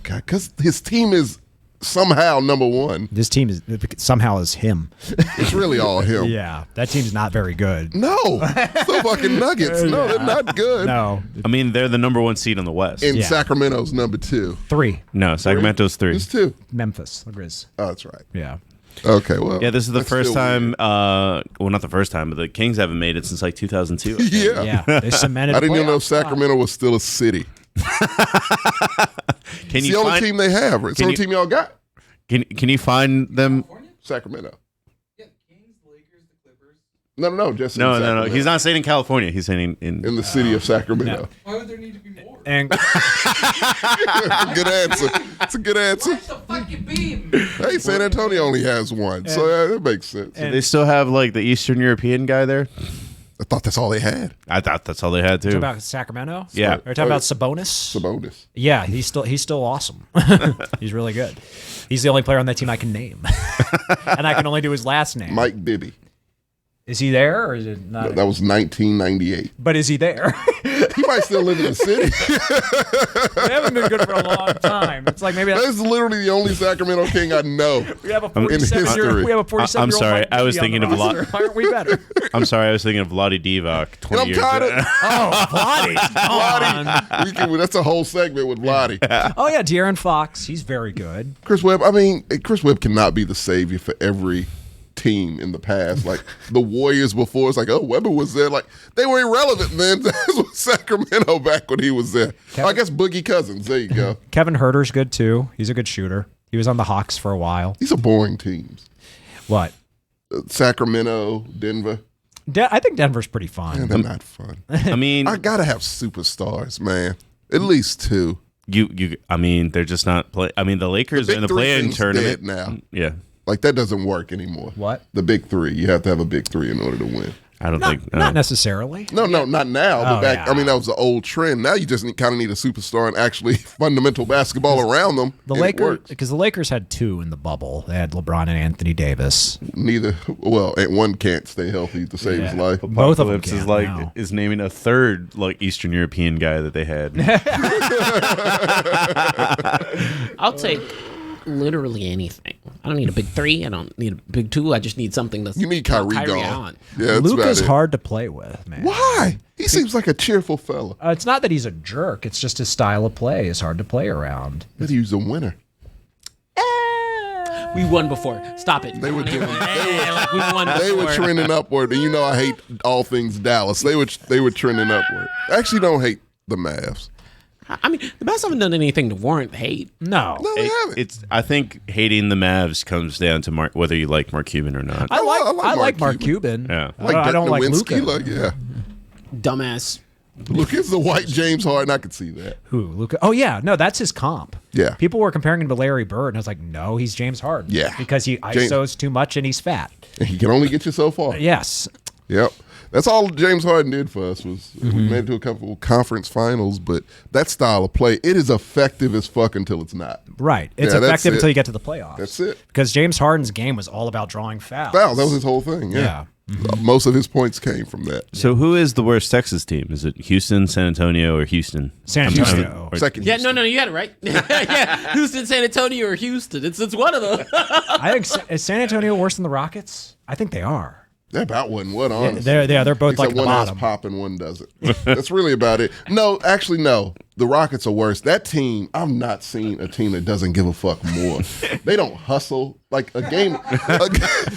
God, because his team is somehow number one. This team is somehow is him. It's really all him. Yeah, that team's not very good. No, it's the fucking Nuggets. No, they're not good. No, I mean, they're the number one seed in the West. And Yeah. Sacramento's number 2. 3. No, Sacramento's 3. It's 2. Memphis, the Grizz. Oh, that's right. Yeah. Okay, well. Yeah, this is the that's first still time. weird. Well, not the first time, but the Kings haven't made it since like 2002. I think. Yeah. Yeah, they cemented. I didn't even know playoff spot. Sacramento was still a city. Can It's you the only find? team they have. It's the Can only you- team y'all got. Can you find them? California? Sacramento. Yeah, the Kings, the Lakers, the Clippers. No, just in No. Sacramento. He's not saying in California. He's saying in. in the city of Sacramento. Why would there need to be more? And Good answer. It's a good answer. What's the fucking beam? Hey, San Antonio only has one, so that makes sense. They still have like the Eastern European guy there. I thought that's all they had. I thought that's all they had too. talking about Sacramento. Yeah. Are you talking about Sabonis? Sabonis. Yeah, he's still awesome. He's really good. He's the only player on that team I can name, and I can only do his last name. Mike Bibby. Is he there or is it not? That was 1998. But is he there? He might still live in the city. They haven't been good for a long time. It's like maybe That's literally the only Sacramento King I know. we have a in 47-year-old. history. We have a 47-year-old. I'm sorry, I was thinking of Why aren't we better? I'm sorry, I was thinking of Vlade Divac 20 And I'm years kind ago. of Oh, Vlade. Vlade. That's a whole segment with Vlade. Oh yeah, De'Aaron Fox. He's very good. Chris Webb. I mean, Chris Webb cannot be the savior for every team in the past. Like the Warriors before, it's like, oh, Webber was there. Like they were irrelevant, man. That was Sacramento back when he was there. I guess Boogie Cousins. There you go. Kevin Herter's good too. He's a good shooter. He was on the Hawks for a while. These are boring teams. What? Sacramento, Denver. I think Denver's pretty fun. Man, they're not fun. I mean, I gotta have superstars, man. At least two. I mean, they're just not play. I mean, the Lakers The in the Big Three play-in thing's tournament dead now. Yeah, Like that doesn't work anymore. What? The big three. You have to have a big three in order to win. I don't think Not necessarily. No, not now. But Oh, back, yeah. I mean, that was the old trend. Now you just kind of need a superstar and actually fundamental basketball around them. The and it Lakers, works. because the Lakers had two in the bubble. They had LeBron and Anthony Davis. Neither. Well, and one can't stay healthy to save his life. Both of them Apocalypse can is like now. is naming a third like Eastern European guy that they had. I'll take literally anything. I don't need a big three. I don't need a big two. I just need something that's You need Kyrie gone. on. Yeah, that's Luka's about it. hard to play with, man. Why? He seems like a cheerful fella. It's not that he's a jerk. It's just his style of play is hard to play around. But he was a winner. We won before. Stop it. They were doing. Like we won They were before. trending upward, and you know I hate all things Dallas. They were trending upward. I actually don't hate the Mavs. I mean, the Mavs haven't done anything to warrant hate. No. No, they haven't. It's. I think hating the Mavs comes down to whether you like Mark Cuban or not. I like like Mark Cuban. Cuban. Yeah. I don't like Nowitzki, Luka. yeah. Dumbass. Luka's the white James Harden. I could see that. Who? Luka? Oh yeah, no, that's his comp. Yeah. People were comparing him to Larry Bird, and I was like, no, he's James Harden. Yeah. Because he ISOs too much and he's fat. And he can only get you so far. Yes. Yep. That's all James Harden did for us was we made it to a couple conference finals, but that style of play, it is effective as fuck until it's not. Right. It's Yeah, that's effective it. until you get to the playoffs. That's it. Because James Harden's game was all about drawing fouls. Foul. That was his whole thing. Yeah. Most of his points came from that. So who is the worst Texas team? Is it Houston, San Antonio, or Houston? San Antonio. Second. Yeah, no, you had it right. Yeah, Houston, San Antonio, or Houston. It's one of them. I think is San Antonio worse than the Rockets? I think they are. They're about what, honestly. They're both Except like the one has bottom. pop and one doesn't. That's really about it. No, actually, no. The Rockets are worse. That team, I've not seen a team that doesn't give a fuck more. They don't hustle. Like a game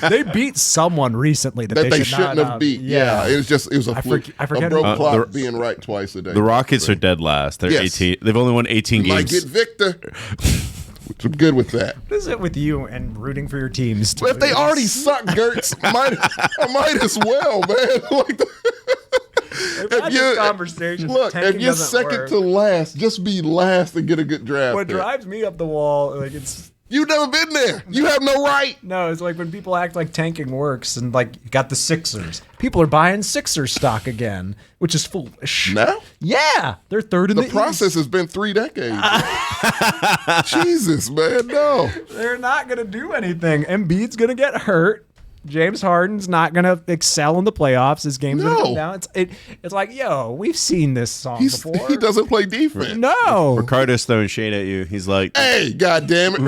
They beat someone recently that, that they should shouldn't not have beat. Yeah. It was a fluke. I forget a broke who- clock being right twice a day. The Rockets are dead last. They're Yes. 18. They've only won 18 Might games. get Victor. Which I'm good with that. What is it with you and rooting for your teams? But if they already suck, Gertz, I might as well, man. Like had this conversation, look, tanking if you're doesn't second work. to last, just be last and get a good draft. What pick. drives me up the wall, like it's You've never been there. You have no right. no, it's like when people act like tanking works and like you got the Sixers. People are buying Sixers stock again, which is foolish. Now? Yeah, they're third in The the process East. has been 3 decades. Jesus, man, no. They're not gonna do anything. Embiid's gonna get hurt. James Harden's not gonna excel in the playoffs. His game's gonna No. come down. It's like, yo, we've seen this song before. He doesn't play defense. No. Ricardo's throwing shade at you. He's like, Hey, God damn it.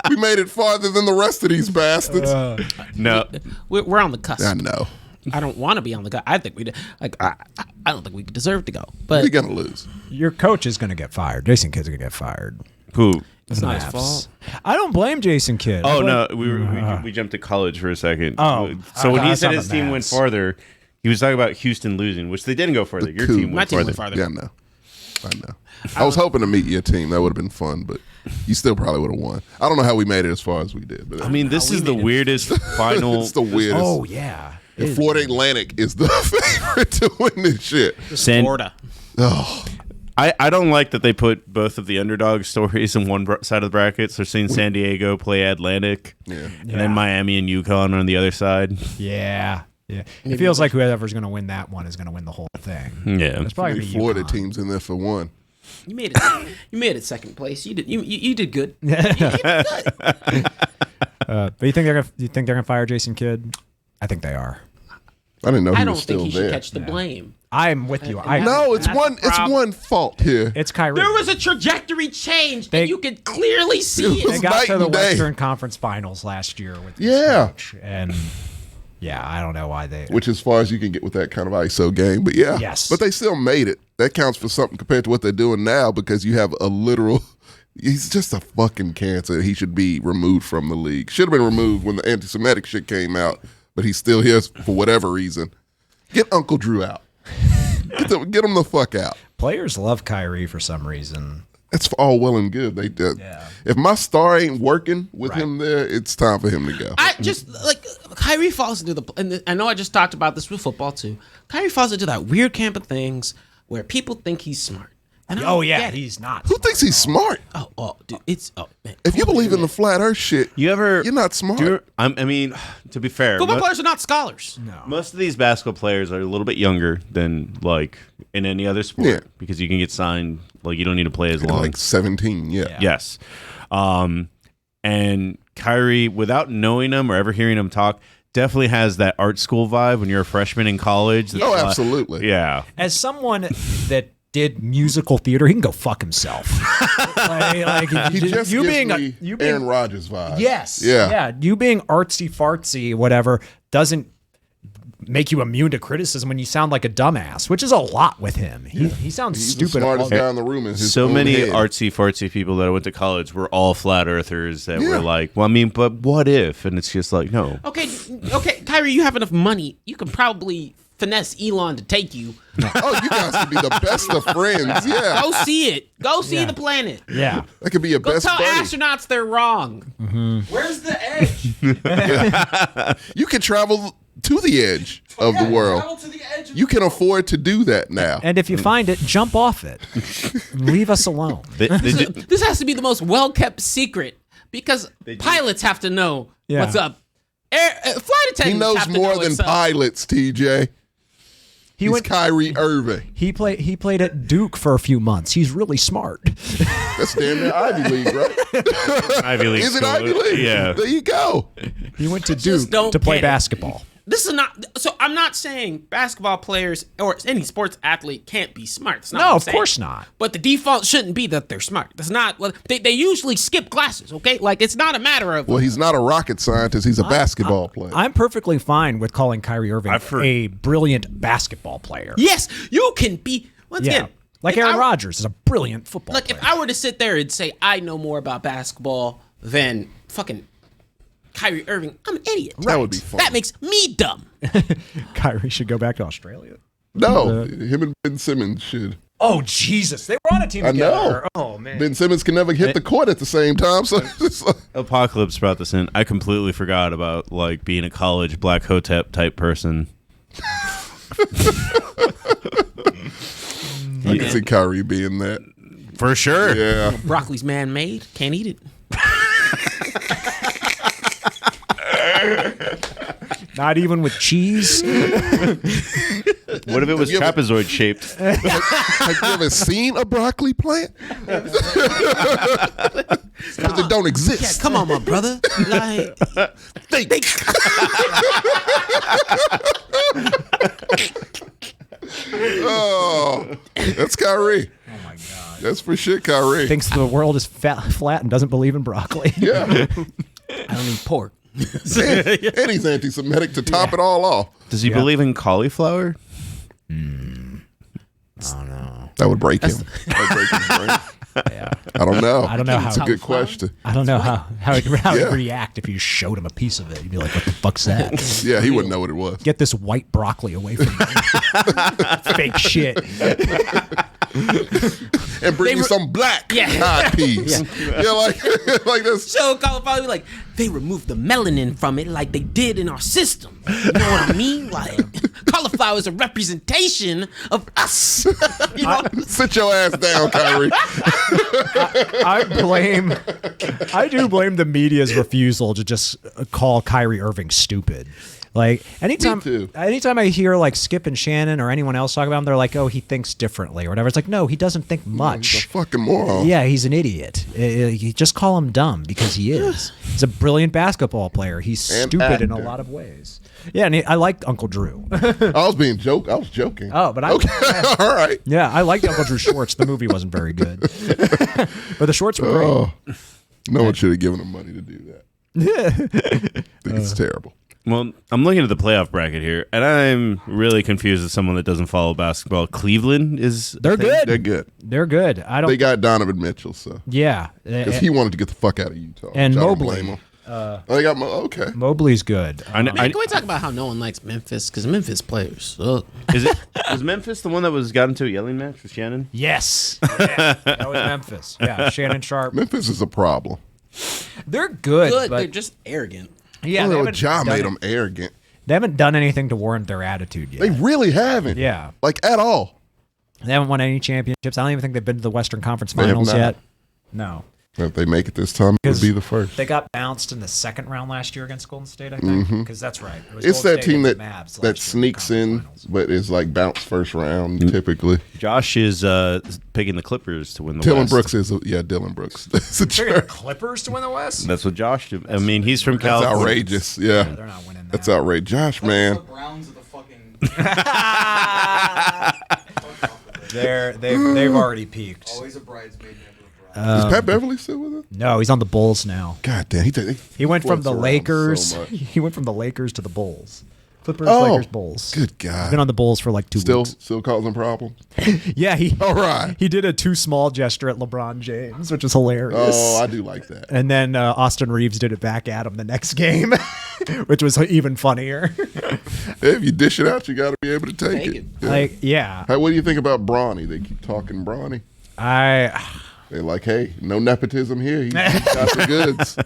We made it farther than the rest of these bastards. no. We're on the cusp. I know. I don't want to be on the cusp. I think we like. I don't think we deserve to go. But We're going to lose. Your coach is gonna get fired. Jason Kidd's gonna get fired. Who? it's not his Mavs. fault. I don't blame Jason Kidd. Oh, I no. blame- We jumped to college for a second. Oh. So when he That's said not his the team went Mavs. farther, he was talking about Houston losing, which they didn't go further. Your coup. team My went team farther. went farther. Yeah, I know. I was hoping to meet your team. That would have been fun, but you still probably would have won. I don't know how we made it as far as we did. But I mean, this is the weirdest final. it's the weirdest. Oh yeah. And Florida Atlantic is the favorite to win this shit. Florida. Oh, I don't like that they put both of the underdog stories in one side of the bracket. So seeing San Diego play Atlantic, and then Miami and UConn on the other side. Yeah. Yeah. It feels like whoever's gonna win that one is gonna win the whole thing. Yeah. It's probably the gonna be Florida UConn. teams in there for one. You made it. You made it second place. You did. You did good. You did good. But you think they're gonna fire Jason Kidd? I think they are. I didn't know he I don't was think still he there. should catch the blame. I'm with you. No, it's That's one. the It's problem. one fault here. It's Kyrie. There was a trajectory change, and you could clearly see It it. was They got night to the and day. Western Conference Finals last year with this Yeah. coach, and I don't know why they. Which, as far as you can get with that kind of ISO game, but yeah, Yes. but they still made it. That counts for something compared to what they're doing now, because you have a literal. He's just a fucking cancer. He should be removed from the league. Should have been removed when the anti-Semitic shit came out, but he's still here for whatever reason. Get Uncle Drew out. Get him the fuck out. Players love Kyrie for some reason. That's all well and good. They did. Yeah. If my star ain't working with him there, it's time for him to go. I just like Kyrie falls into and I know I just talked about this with football too. Kyrie falls into that weird camp of things where people think he's smart. And I don't get it. he's not. Who thinks he's smart? Dude, man. If you believe in the flat Earth shit, you're not smart. I mean, to be fair, Football players are not scholars. most of these basketball players are a little bit younger than like in any other sport Yeah. because you can get signed. Like you don't need to play as long. Like 17, yeah. Yes. And Kyrie, without knowing him or ever hearing him talk, definitely has that art school vibe when you're a freshman in college. Oh, absolutely. Yeah. As someone that did musical theater, he can go fuck himself. He just you gives being me Aaron Rodgers vibe. yes, Yeah. You being artsy fartsy, whatever, doesn't make you immune to criticism when you sound like a dumbass, which is a lot with him. He sounds He's stupid. the smartest all- guy in the room in his So own many head. artsy fartsy people that I went to college were all flat earthers that were like, well, I mean, but what if? And it's just like, no. Okay, Kyrie, you have enough money. You can probably finesse Elon to take you. Oh, you guys could be the best of friends. Yeah. Go see it. Go see the planet. Yeah. That could be your Go best tell buddy. astronauts they're wrong. Where's the edge? You can travel to the edge of the world. Travel to the edge of You can afford to do that now. And if you find it, jump off it. Leave us alone. This has to be the most well-kept secret because pilots have to know Yeah. what's up. Flight attendants He knows have to more know than what's up. pilots, TJ. He's went- Kyrie Irving. He played at Duke for a few months. He's really smart. That's damn near Ivy League, right? Ivy League Is it school. Ivy League? Yeah. There you go. He went to just Duke don't to play get it. basketball. This is not. So I'm not saying basketball players or any sports athlete can't be smart. That's not No, what I'm of saying. course not. But the default shouldn't be that they're smart. That's not. Well, they usually skip classes. Okay, like it's not a matter of. Well, he's not a rocket scientist. He's a basketball player. I'm perfectly fine with calling Kyrie Irving I've heard- a brilliant basketball player. Yes, you can be. Once Yeah. again, Like if Aaron I- Rodgers is a brilliant football Like player. if I were to sit there and say I know more about basketball than fucking Kyrie Irving, I'm an idiot. That would be fun. That makes me dumb. Kyrie should go back to Australia. No, him and Ben Simmons should. Oh, Jesus. They were on a team I together. know. Oh, man. Ben Simmons can never hit the court at the same time. So it's just like, Apocalypse brought this in. I completely forgot about like being a college Black Hotep type person. I can see Kyrie being that. For sure. Yeah. Broccoli's man-made. Can't eat it. Not even with cheese. What if it was Have you ever- trapezoid shaped? Have you ever seen a broccoli plant? Because it don't Yeah, exist. come on, my brother. Like, Think. Oh, that's Kyrie. Oh my God. That's for shit, Kyrie. Thinks the world is flat and doesn't believe in broccoli. Yeah. I don't eat pork. And he's anti-Semitic to top it all off. Does he believe in cauliflower? That would break him. That would break his brain. Yeah. I don't know. I don't know It's a how- good question. I don't know how he'd Yeah. react if you showed him a piece of it. He'd be like, what the fuck's that? Yeah, he wouldn't know what it was. Get this white broccoli away from me. Fake shit. And bring me some black eyed peas. Yeah, like this. So cauliflower, like they removed the melanin from it, like they did in our system. You know what I mean? Like cauliflower is a representation of us. You know? Sit your ass down, Kyrie. I do blame the media's refusal to just call Kyrie Irving stupid. Like anytime too. I hear like Skip and Shannon or anyone else talk about him, they're like, "Oh, he thinks differently" or whatever. It's like, no, he doesn't think much. He's a fucking moron. Yeah, he's an idiot. You just call him dumb because he is. He's a brilliant basketball player. He's And stupid in a actor. lot of ways. Yeah, and I liked Uncle Drew. I was joking. Oh, but okay, all right. Yeah, I liked Uncle Drew shorts. The movie wasn't very good, but the shorts were great. Oh, no one should have given him money to do that. I think it's terrible. Well, I'm looking at the playoff bracket here, and I'm really confused as someone that doesn't follow basketball. Cleveland is They're good. They're good. They're good. I don't. They got Donovan Mitchell, so Yeah, because he wanted to get the fuck out of Utah. And which I don't Mobley. blame him. They got okay. Mobley's good. I, Man, can we talk about how no one likes Memphis? Because Memphis players suck. was Memphis the one that got into a yelling match with Shannon? Yes, yeah, that was Memphis. Yeah, Shannon Sharp. Memphis is a problem. They're good, Good, but they're just arrogant. yeah, Well, haven't Ja done made it- them arrogant. They haven't done anything to warrant their attitude yet. They really haven't. Yeah. like at all. They haven't won any championships. I don't even think they've been to the Western Conference They have Finals not. yet. No. If they make it this time, it would be the first. They got bounced in the second round last year against Golden State, I think. Because that's right. It was It's Golden that State team and that the Mavs that last year sneaks in the in, conference finals. but is like bounce first round typically. Josh is picking the Clippers to win the Dylan West. Brooks is Dylan Brooks. That's a They're gonna jerk. Clippers to win the West? That's what Josh did. I mean, he's from That's California. outrageous. Yeah, They're not winning that. that's outrageous. Josh, man, The Browns are the fucking. They've already peaked. Always a bridesmaid, never a bride. is Pat Beverly still with him? No, he's on the Bulls now. God damn, He went from floats the around Lakers. so much. He went from the Lakers to the Bulls. Clippers, Oh, Lakers, Bulls. Good He's God, been on the Bulls for like 2 still weeks. causing problems. Yeah, he All right. he did a too small gesture at LeBron James, which is hilarious. Oh, I do like that. And then Austin Reeves did it back at him the next game, which was even funnier. If you dish it out, you got to be able to take Take it. it. Like, yeah, Hey, what do you think about Bronny? They keep talking Bronny. They're like, hey, no nepotism here. He's got the goods.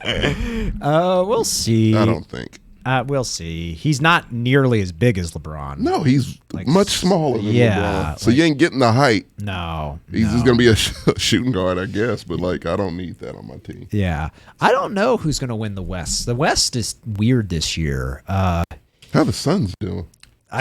we'll see. I don't think. We'll see. He's not nearly as big as LeBron. No, he's much smaller than yeah, LeBron. So you ain't getting the height. No. He's no. just going to be a shooting guard, I guess. But, like, I don't need that on my team. Yeah. I don't know who's going to win the West. The West is weird this year. How the Suns doing?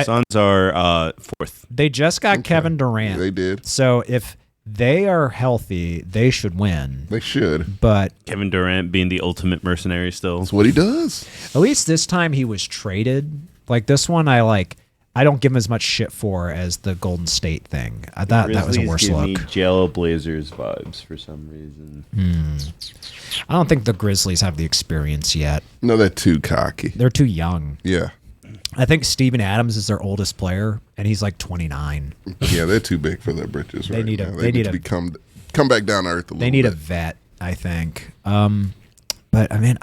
Suns are fourth. They just got Kevin Durant. They did. So if they are healthy, they should win. They should. But Kevin Durant being the ultimate mercenary still. That's what he does. at least this time he was traded. Like this one, I don't give him as much shit for as the Golden State thing. That was a worse give me look. Jello Blazers vibes for some reason. I don't think the Grizzlies have the experience yet. No, they're too cocky. They're too young. Yeah. I think Steven Adams is their oldest player, and he's like 29. Yeah, they're too big for their britches right need a- now. they need to a- come back down to earth a little They need a bit. vet, I think. But I mean,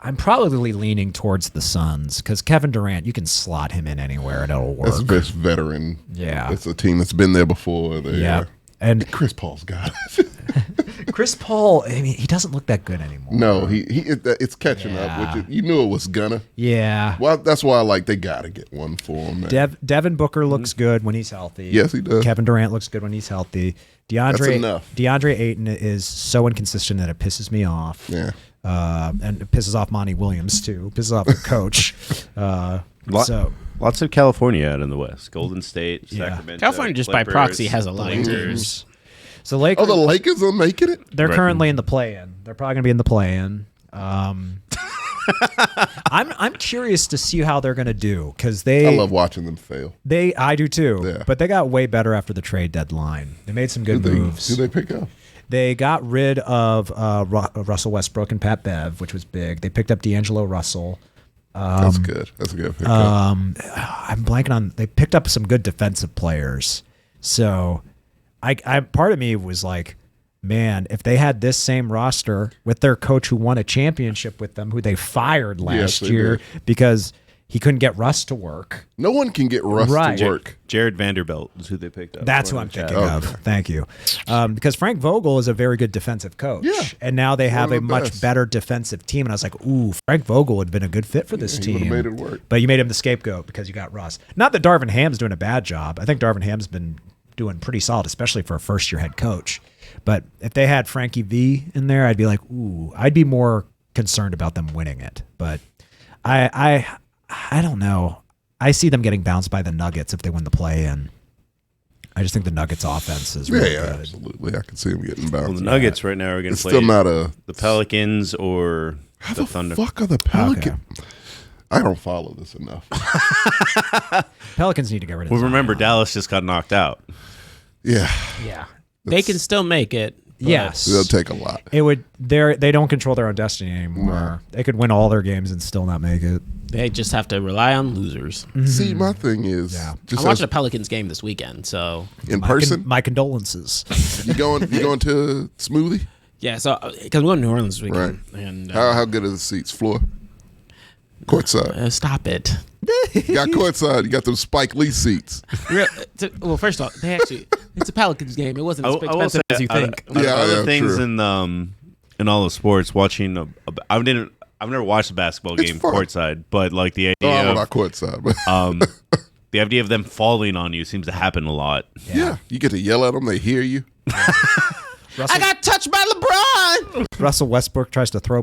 I'm probably leaning towards the Suns because Kevin Durant, you can slot him in anywhere and it'll work. That's best veteran. Yeah. It's a team that's been there before. Yeah. And Chris Paul's got it. Chris Paul, I mean, he doesn't look that good anymore. No, it's catching Yeah. up. Which you knew it was gonna. Yeah. Well, that's why they got to get one for him. Man. Devin Booker looks good when he's healthy. Yes, he does. Kevin Durant looks good when he's healthy. enough. DeAndre Ayton is so inconsistent that it pisses me off. Yeah. And it pisses off Monty Williams too. Pisses off the coach. So Lots of California out in the West. Golden State, Yeah. Sacramento. California just by Clippers, proxy has a lot of Lakers. teams. So Lakers, Oh, the Lakers are making it. they're Right. currently in the play-in. They're probably gonna be in the play-in. I'm curious to see how they're gonna do because I love watching them fail. I do too. Yeah. But they got way better after the trade deadline. They made some good moves. Who they pick up? They got rid of Russell Westbrook and Pat Bev, which was big. They picked up D'Angelo Russell. That's good. That's a good pickup. I'm blanking on. They picked up some good defensive players. So, I part of me was like, man, if they had this same roster with their coach who won a championship with them, who they fired last they year did. because he couldn't get Russ to work. No one can get Russ Right. to work. Jared Vanderbilt is who they picked up. That's who According I'm to Chad. thinking Okay. of. Thank you. Because Frank Vogel is a very good defensive coach. Yeah. And now they have One a of the much best. better defensive team. And I was like, ooh, Frank Vogel would have been a good fit for this he team. would've made it work. But you made him the scapegoat because you got Russ. Not that Darvin Ham's doing a bad job. I think Darvin Ham's been doing pretty solid, especially for a first-year head coach. But if they had Frankie V in there, I'd be like, ooh, I'd be more concerned about them winning it. But I don't know. I see them getting bounced by the Nuggets if they win the play-in. I just think the Nuggets' offense is really good. Absolutely. I can see them getting bounced. Well, the Nuggets right now are going to play still not the Pelicans or the Thunder. Fuck are the Pelicans? Okay. I don't follow this enough. Pelicans need to get rid of. Well, remember Dallas just got knocked out. Yeah. They can still make it. Yes, it'll take a lot. It would. They don't control their own destiny anymore. No. They could win all their games and still not make it. They just have to rely on losers. Mm-hmm. See, my thing is, I'm watching a Pelicans game this weekend, so in person. My condolences. You going to Smoothie? Yeah, so because we're going to New Orleans this weekend. Right. And how good are the seats? Floor, courtside. Stop it. You got courtside. You got those Spike Lee seats. Well, first off, it's a Pelicans game. It wasn't as expensive as you think. Other things true. In all the sports, watching I've never watched a basketball game courtside, but like the idea I'm not courtside, but the idea of them falling on you seems to happen a lot. Yeah. You get to yell at them, they hear you. I got touched by LeBron. Russell Westbrook tries to throw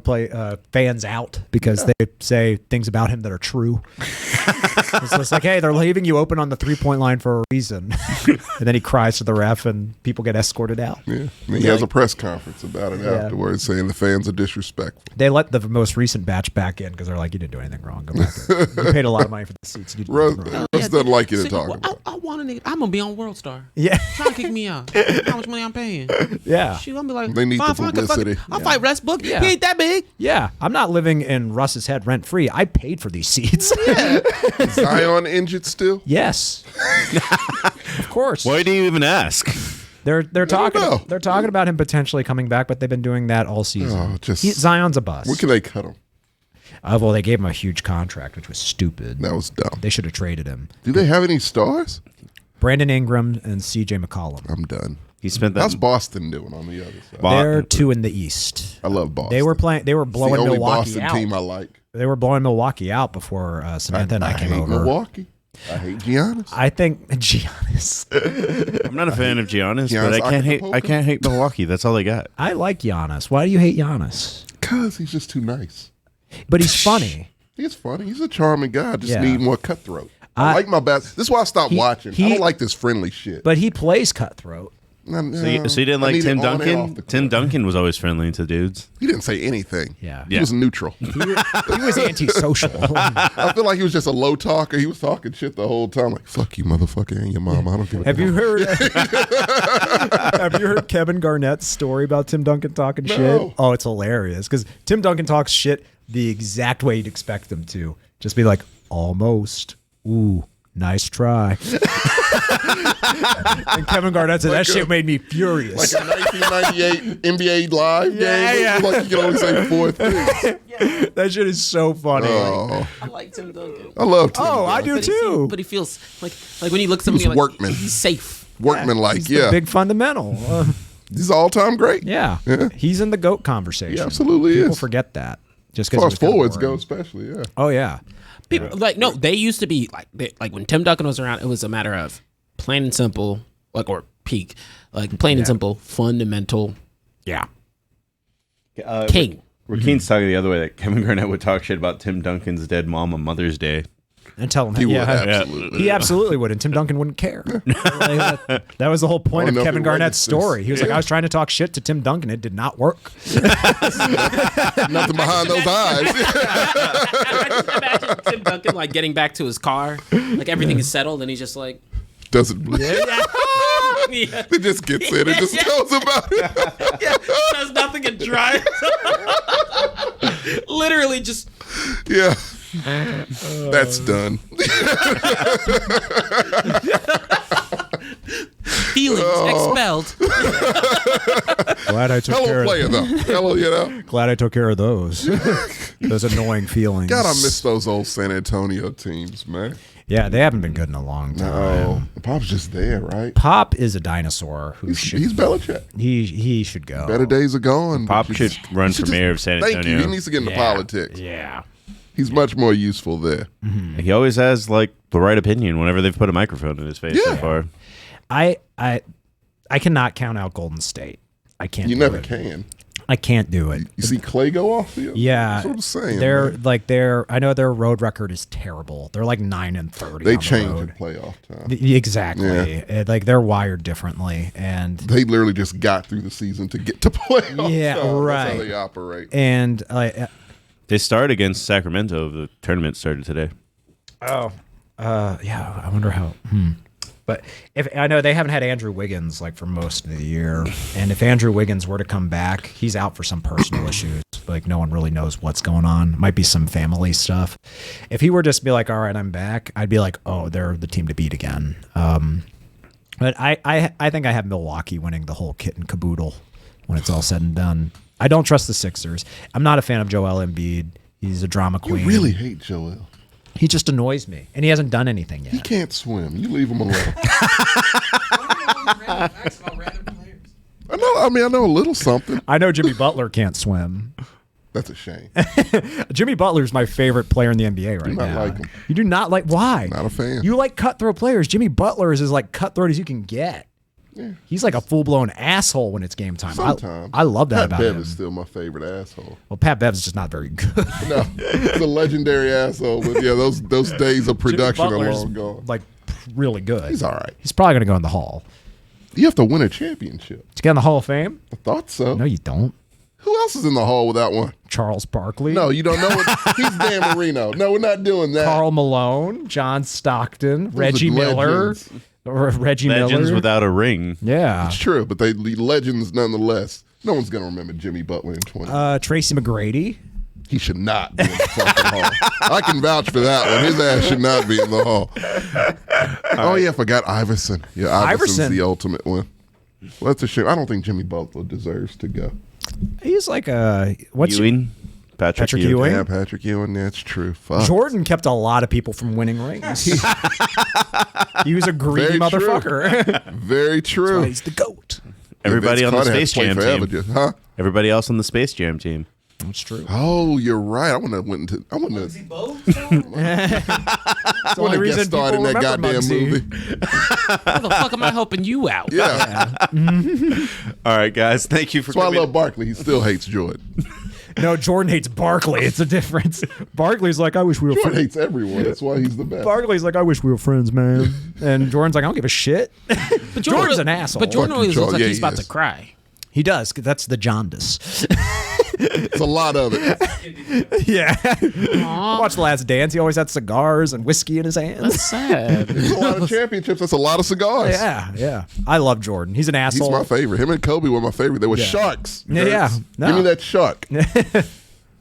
fans out because they say things about him that are true. It's just like, hey, they're leaving you open on the 3-point line for a reason. And then he cries to the ref and people get escorted out. Yeah. And he has a press conference about it afterwards saying the fans are disrespectful. They let the most recent batch back in because they're like, you didn't do anything wrong. Go back in. You paid a lot of money for the seats. Russ doesn't like you to talk about. I want a nigga. I'm going to be on World Star. Yeah. Trying to kick me out. How much money I'm paying? Yeah. Shoot, I'm be like, they need the publicity. I'll fight Westbrook. Yeah. He ain't that big. Yeah. I'm not living in Russ's head rent free. I paid for these seats. Zion injured still? Yes. Of course. Why do you even ask? They're talking about him potentially coming back, but they've been doing that all season. Zion's a bust. Where can they cut him? Well, they gave him a huge contract, which was stupid. That was dumb. They should have traded him. Do they have any stars? Brandon Ingram and C.J. McCollum. I'm done. He spent that. How's Boston doing on the other side? They're 2 in the East. I love Boston. They were blowing it's the Milwaukee only Boston out. team I like. They were blowing Milwaukee out before Samantha and I came hate over. Milwaukee. I hate Giannis. I think Giannis. I'm not a fan of Giannis, but I can't hate Milwaukee. That's all they got. I like Giannis. Why do you hate Giannis? Because he's just too nice. But he's funny. He's funny. He's a charming guy. I just need more cutthroat. I like my best. This is why I stopped watching. I don't like this friendly shit. But he plays cutthroat. So you didn't like Tim Duncan? Tim Duncan was always friendly to dudes. He didn't say anything. Yeah. He was neutral. He was antisocial. I feel like he was just a low talker. He was talking shit the whole time, like "fuck you, motherfucker, and your mom." I don't give a Have you heard? Have you heard Kevin Garnett's story about Tim Duncan talking shit? Oh, it's hilarious because Tim Duncan talks shit the exact way you'd expect him to. Just be like, almost. Ooh. Nice try. And Kevin Garnett said, that shit made me furious. Like a 1998 NBA Live game. Yeah. Like you can only say 4 things. That shit is so funny. Oh. I like Tim Duncan. I love Tim. Oh, I do too. But he feels like when you look at somebody like workman. he's safe. Workman-like, He's the big fundamental. He's all-time great. Yeah. He's in the GOAT conversation. He absolutely People is. forget that. Just As far because as forwards go, especially, yeah. Oh, yeah. People they used to be like when Tim Duncan was around, it was a matter of plain and simple, or peak, plain and simple, fundamental. Yeah. King. Rakeen's talking the other way that Kevin Garnett would talk shit about Tim Duncan's dead mom on Mother's Day. And tell him He would, absolutely. He absolutely would, and Tim Duncan wouldn't care. That was the whole point of Kevin Garnett's story. He was like, I was trying to talk shit to Tim Duncan. It did not work. Nothing behind those eyes. I just imagine Tim Duncan getting back to his car, everything is settled, and he's just like, Doesn't. yeah. It just gets in. It just goes about it. Does nothing and drives. Literally just. Yeah. That's done. Feelings expelled. Glad I took care Hello, player, of though. Hello, Glad I took care of those. Those annoying feelings. God, I miss those old San Antonio teams, man. Yeah, they haven't been good in a long time. No, Pop's just there, right? Pop is a dinosaur who He's Belichick. He should go. Better days are gone. Pop should run for mayor of San Antonio. Thank you. He needs to get into politics. Yeah. He's much more useful there. Mm-hmm. He always has the right opinion whenever they've put a microphone in his face so far. I cannot count out Golden State. I can't. You do never it. can. I can't do it. You see Clay go off field? Yeah, That's what I'm saying. They're man. like I know their road record is terrible. They're like 9-30. They on change the in road. playoff time. Exactly. Like they're wired differently, and They literally just got through the season to get to playoff. Yeah, time. right. That's how they operate. and They started against Sacramento. The tournament started today. yeah, I wonder how. But if I know they haven't had Andrew Wiggins like for most of the year, and if Andrew Wiggins were to come back, he's out for some personal issues. Like no one really knows what's going on. Might be some family stuff. If he were just be like, all right, I'm back, I'd be like, oh, they're the team to beat again. But I think I have Milwaukee winning the whole kit and caboodle when it's all said and done. I don't trust the Sixers. I'm not a fan of Joel Embiid. He's a drama You queen. really hate Joel. He just annoys me, and he hasn't done anything yet. He can't swim. You leave him alone. Random facts about random players. I know a little something. I know Jimmy Butler can't swim. That's a shame. Jimmy Butler's my favorite player in the NBA right not now. like him. You do not like why? Not a fan. You like cutthroat players. Jimmy Butler is as like cutthroat as you can get. Yeah. He's like a full blown asshole when it's game time. Sometimes. I love that Pat about Bev him. is still my favorite asshole. Well, Pat Bev's just not very good. No, he's a legendary asshole. But yeah, those days of production are Jimmy Butler's, long gone. like really good. He's all right. He's probably going to go in the Hall. You have to win a championship. To get in the Hall of Fame? I thought so. No, you don't. Who else is in the hall without one? Charles Barkley. No, you don't know it. He's Dan Marino. No, we're not doing that. Carl Malone, John Stockton, Those are Reggie Miller. legends. Or Reggie Legends Miller. without a ring. Yeah. It's true, but they legends nonetheless. No one's going to remember Jimmy Butler in 20. Tracy McGrady. He should not be in the fucking hall. I can vouch for that one. His ass should not be in the hall. Oh, yeah, I forgot Iverson. Yeah, Iverson's Iverson. the ultimate one. Well, that's a shame. I don't think Jimmy Butler deserves to go. He's like what's Ewing. Patrick Patrick Ewing. Ewing? Yeah, Patrick Ewing, that's true. Fuck. Jordan kept a lot of people from winning rings. He was a greedy Very true. motherfucker. Very true. He's the GOAT. Everybody Vince on the Carter had Space to play Jam forever, team. Huh? Everybody else on the Space Jam team. That's true. Oh, you're right. I wouldn't have Muggsy Bogues? That's the only guest reason starred in people that remember goddamn Muggsy. movie. How the fuck am I helping you out? Yeah. All right, guys. Thank you for That's why I coming. love Barkley. He still hates Jordan. No, Jordan hates Barkley. It's a difference. Barkley's like, I wish we were Jordan friends. hates everyone. That's why he's the best. Barkley's like, I wish we were friends, man. And Jordan's like, I don't give a shit. But Jordan's an asshole. But Jordan Fuck you, always looks Charles. like Yeah, he's he about is. to cry. He does. 'Cause that's the jaundice. It's a lot of it. Yeah. Watch The Last Dance. He always had cigars and whiskey in his hands. That's sad. It's a lot of championships. That's a lot of cigars. Yeah, yeah. I love Jordan. He's an He's asshole. my favorite. Him and Kobe were my favorite. They were Yeah. sharks. Yeah, yeah. No. Give me that shark.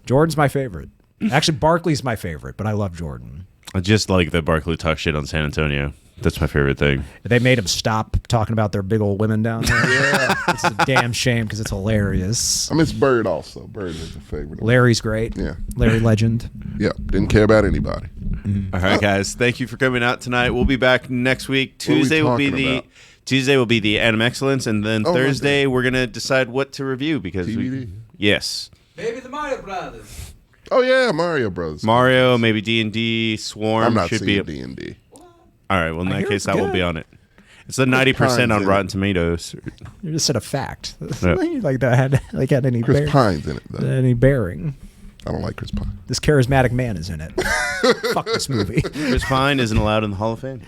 Jordan's my favorite. Actually, Barkley's my favorite, but I love Jordan. I just like that Barkley talk shit on San Antonio. That's my favorite thing. They made him stop talking about their big old women down there. Yeah. It's a damn shame because it's hilarious. I miss Bird also. Bird is a favorite. Larry's great. Yeah. Larry Legend. Yeah. Didn't care about anybody. All right, guys. Thank you for coming out tonight. We'll be back next week. What are we Tuesday will be talking the about? Tuesday will be the Mexcellence, and then Oh, Thursday Monday. we're gonna decide what to review because TBD. yes, Maybe the Mario Brothers. Oh yeah, Mario Brothers. Mario, maybe D&D, Swarm I'm not should seeing be. D&D. All right, well in that hear case it's that will good. be on it. It's a 90% on in Rotten it. Tomatoes. You just said a fact. Yeah. Like that had any Chris Pine's in it though. any bearing. I don't like Chris Pine. This charismatic man is in it. Fuck this movie. Chris Pine isn't allowed in the Hall of Fame.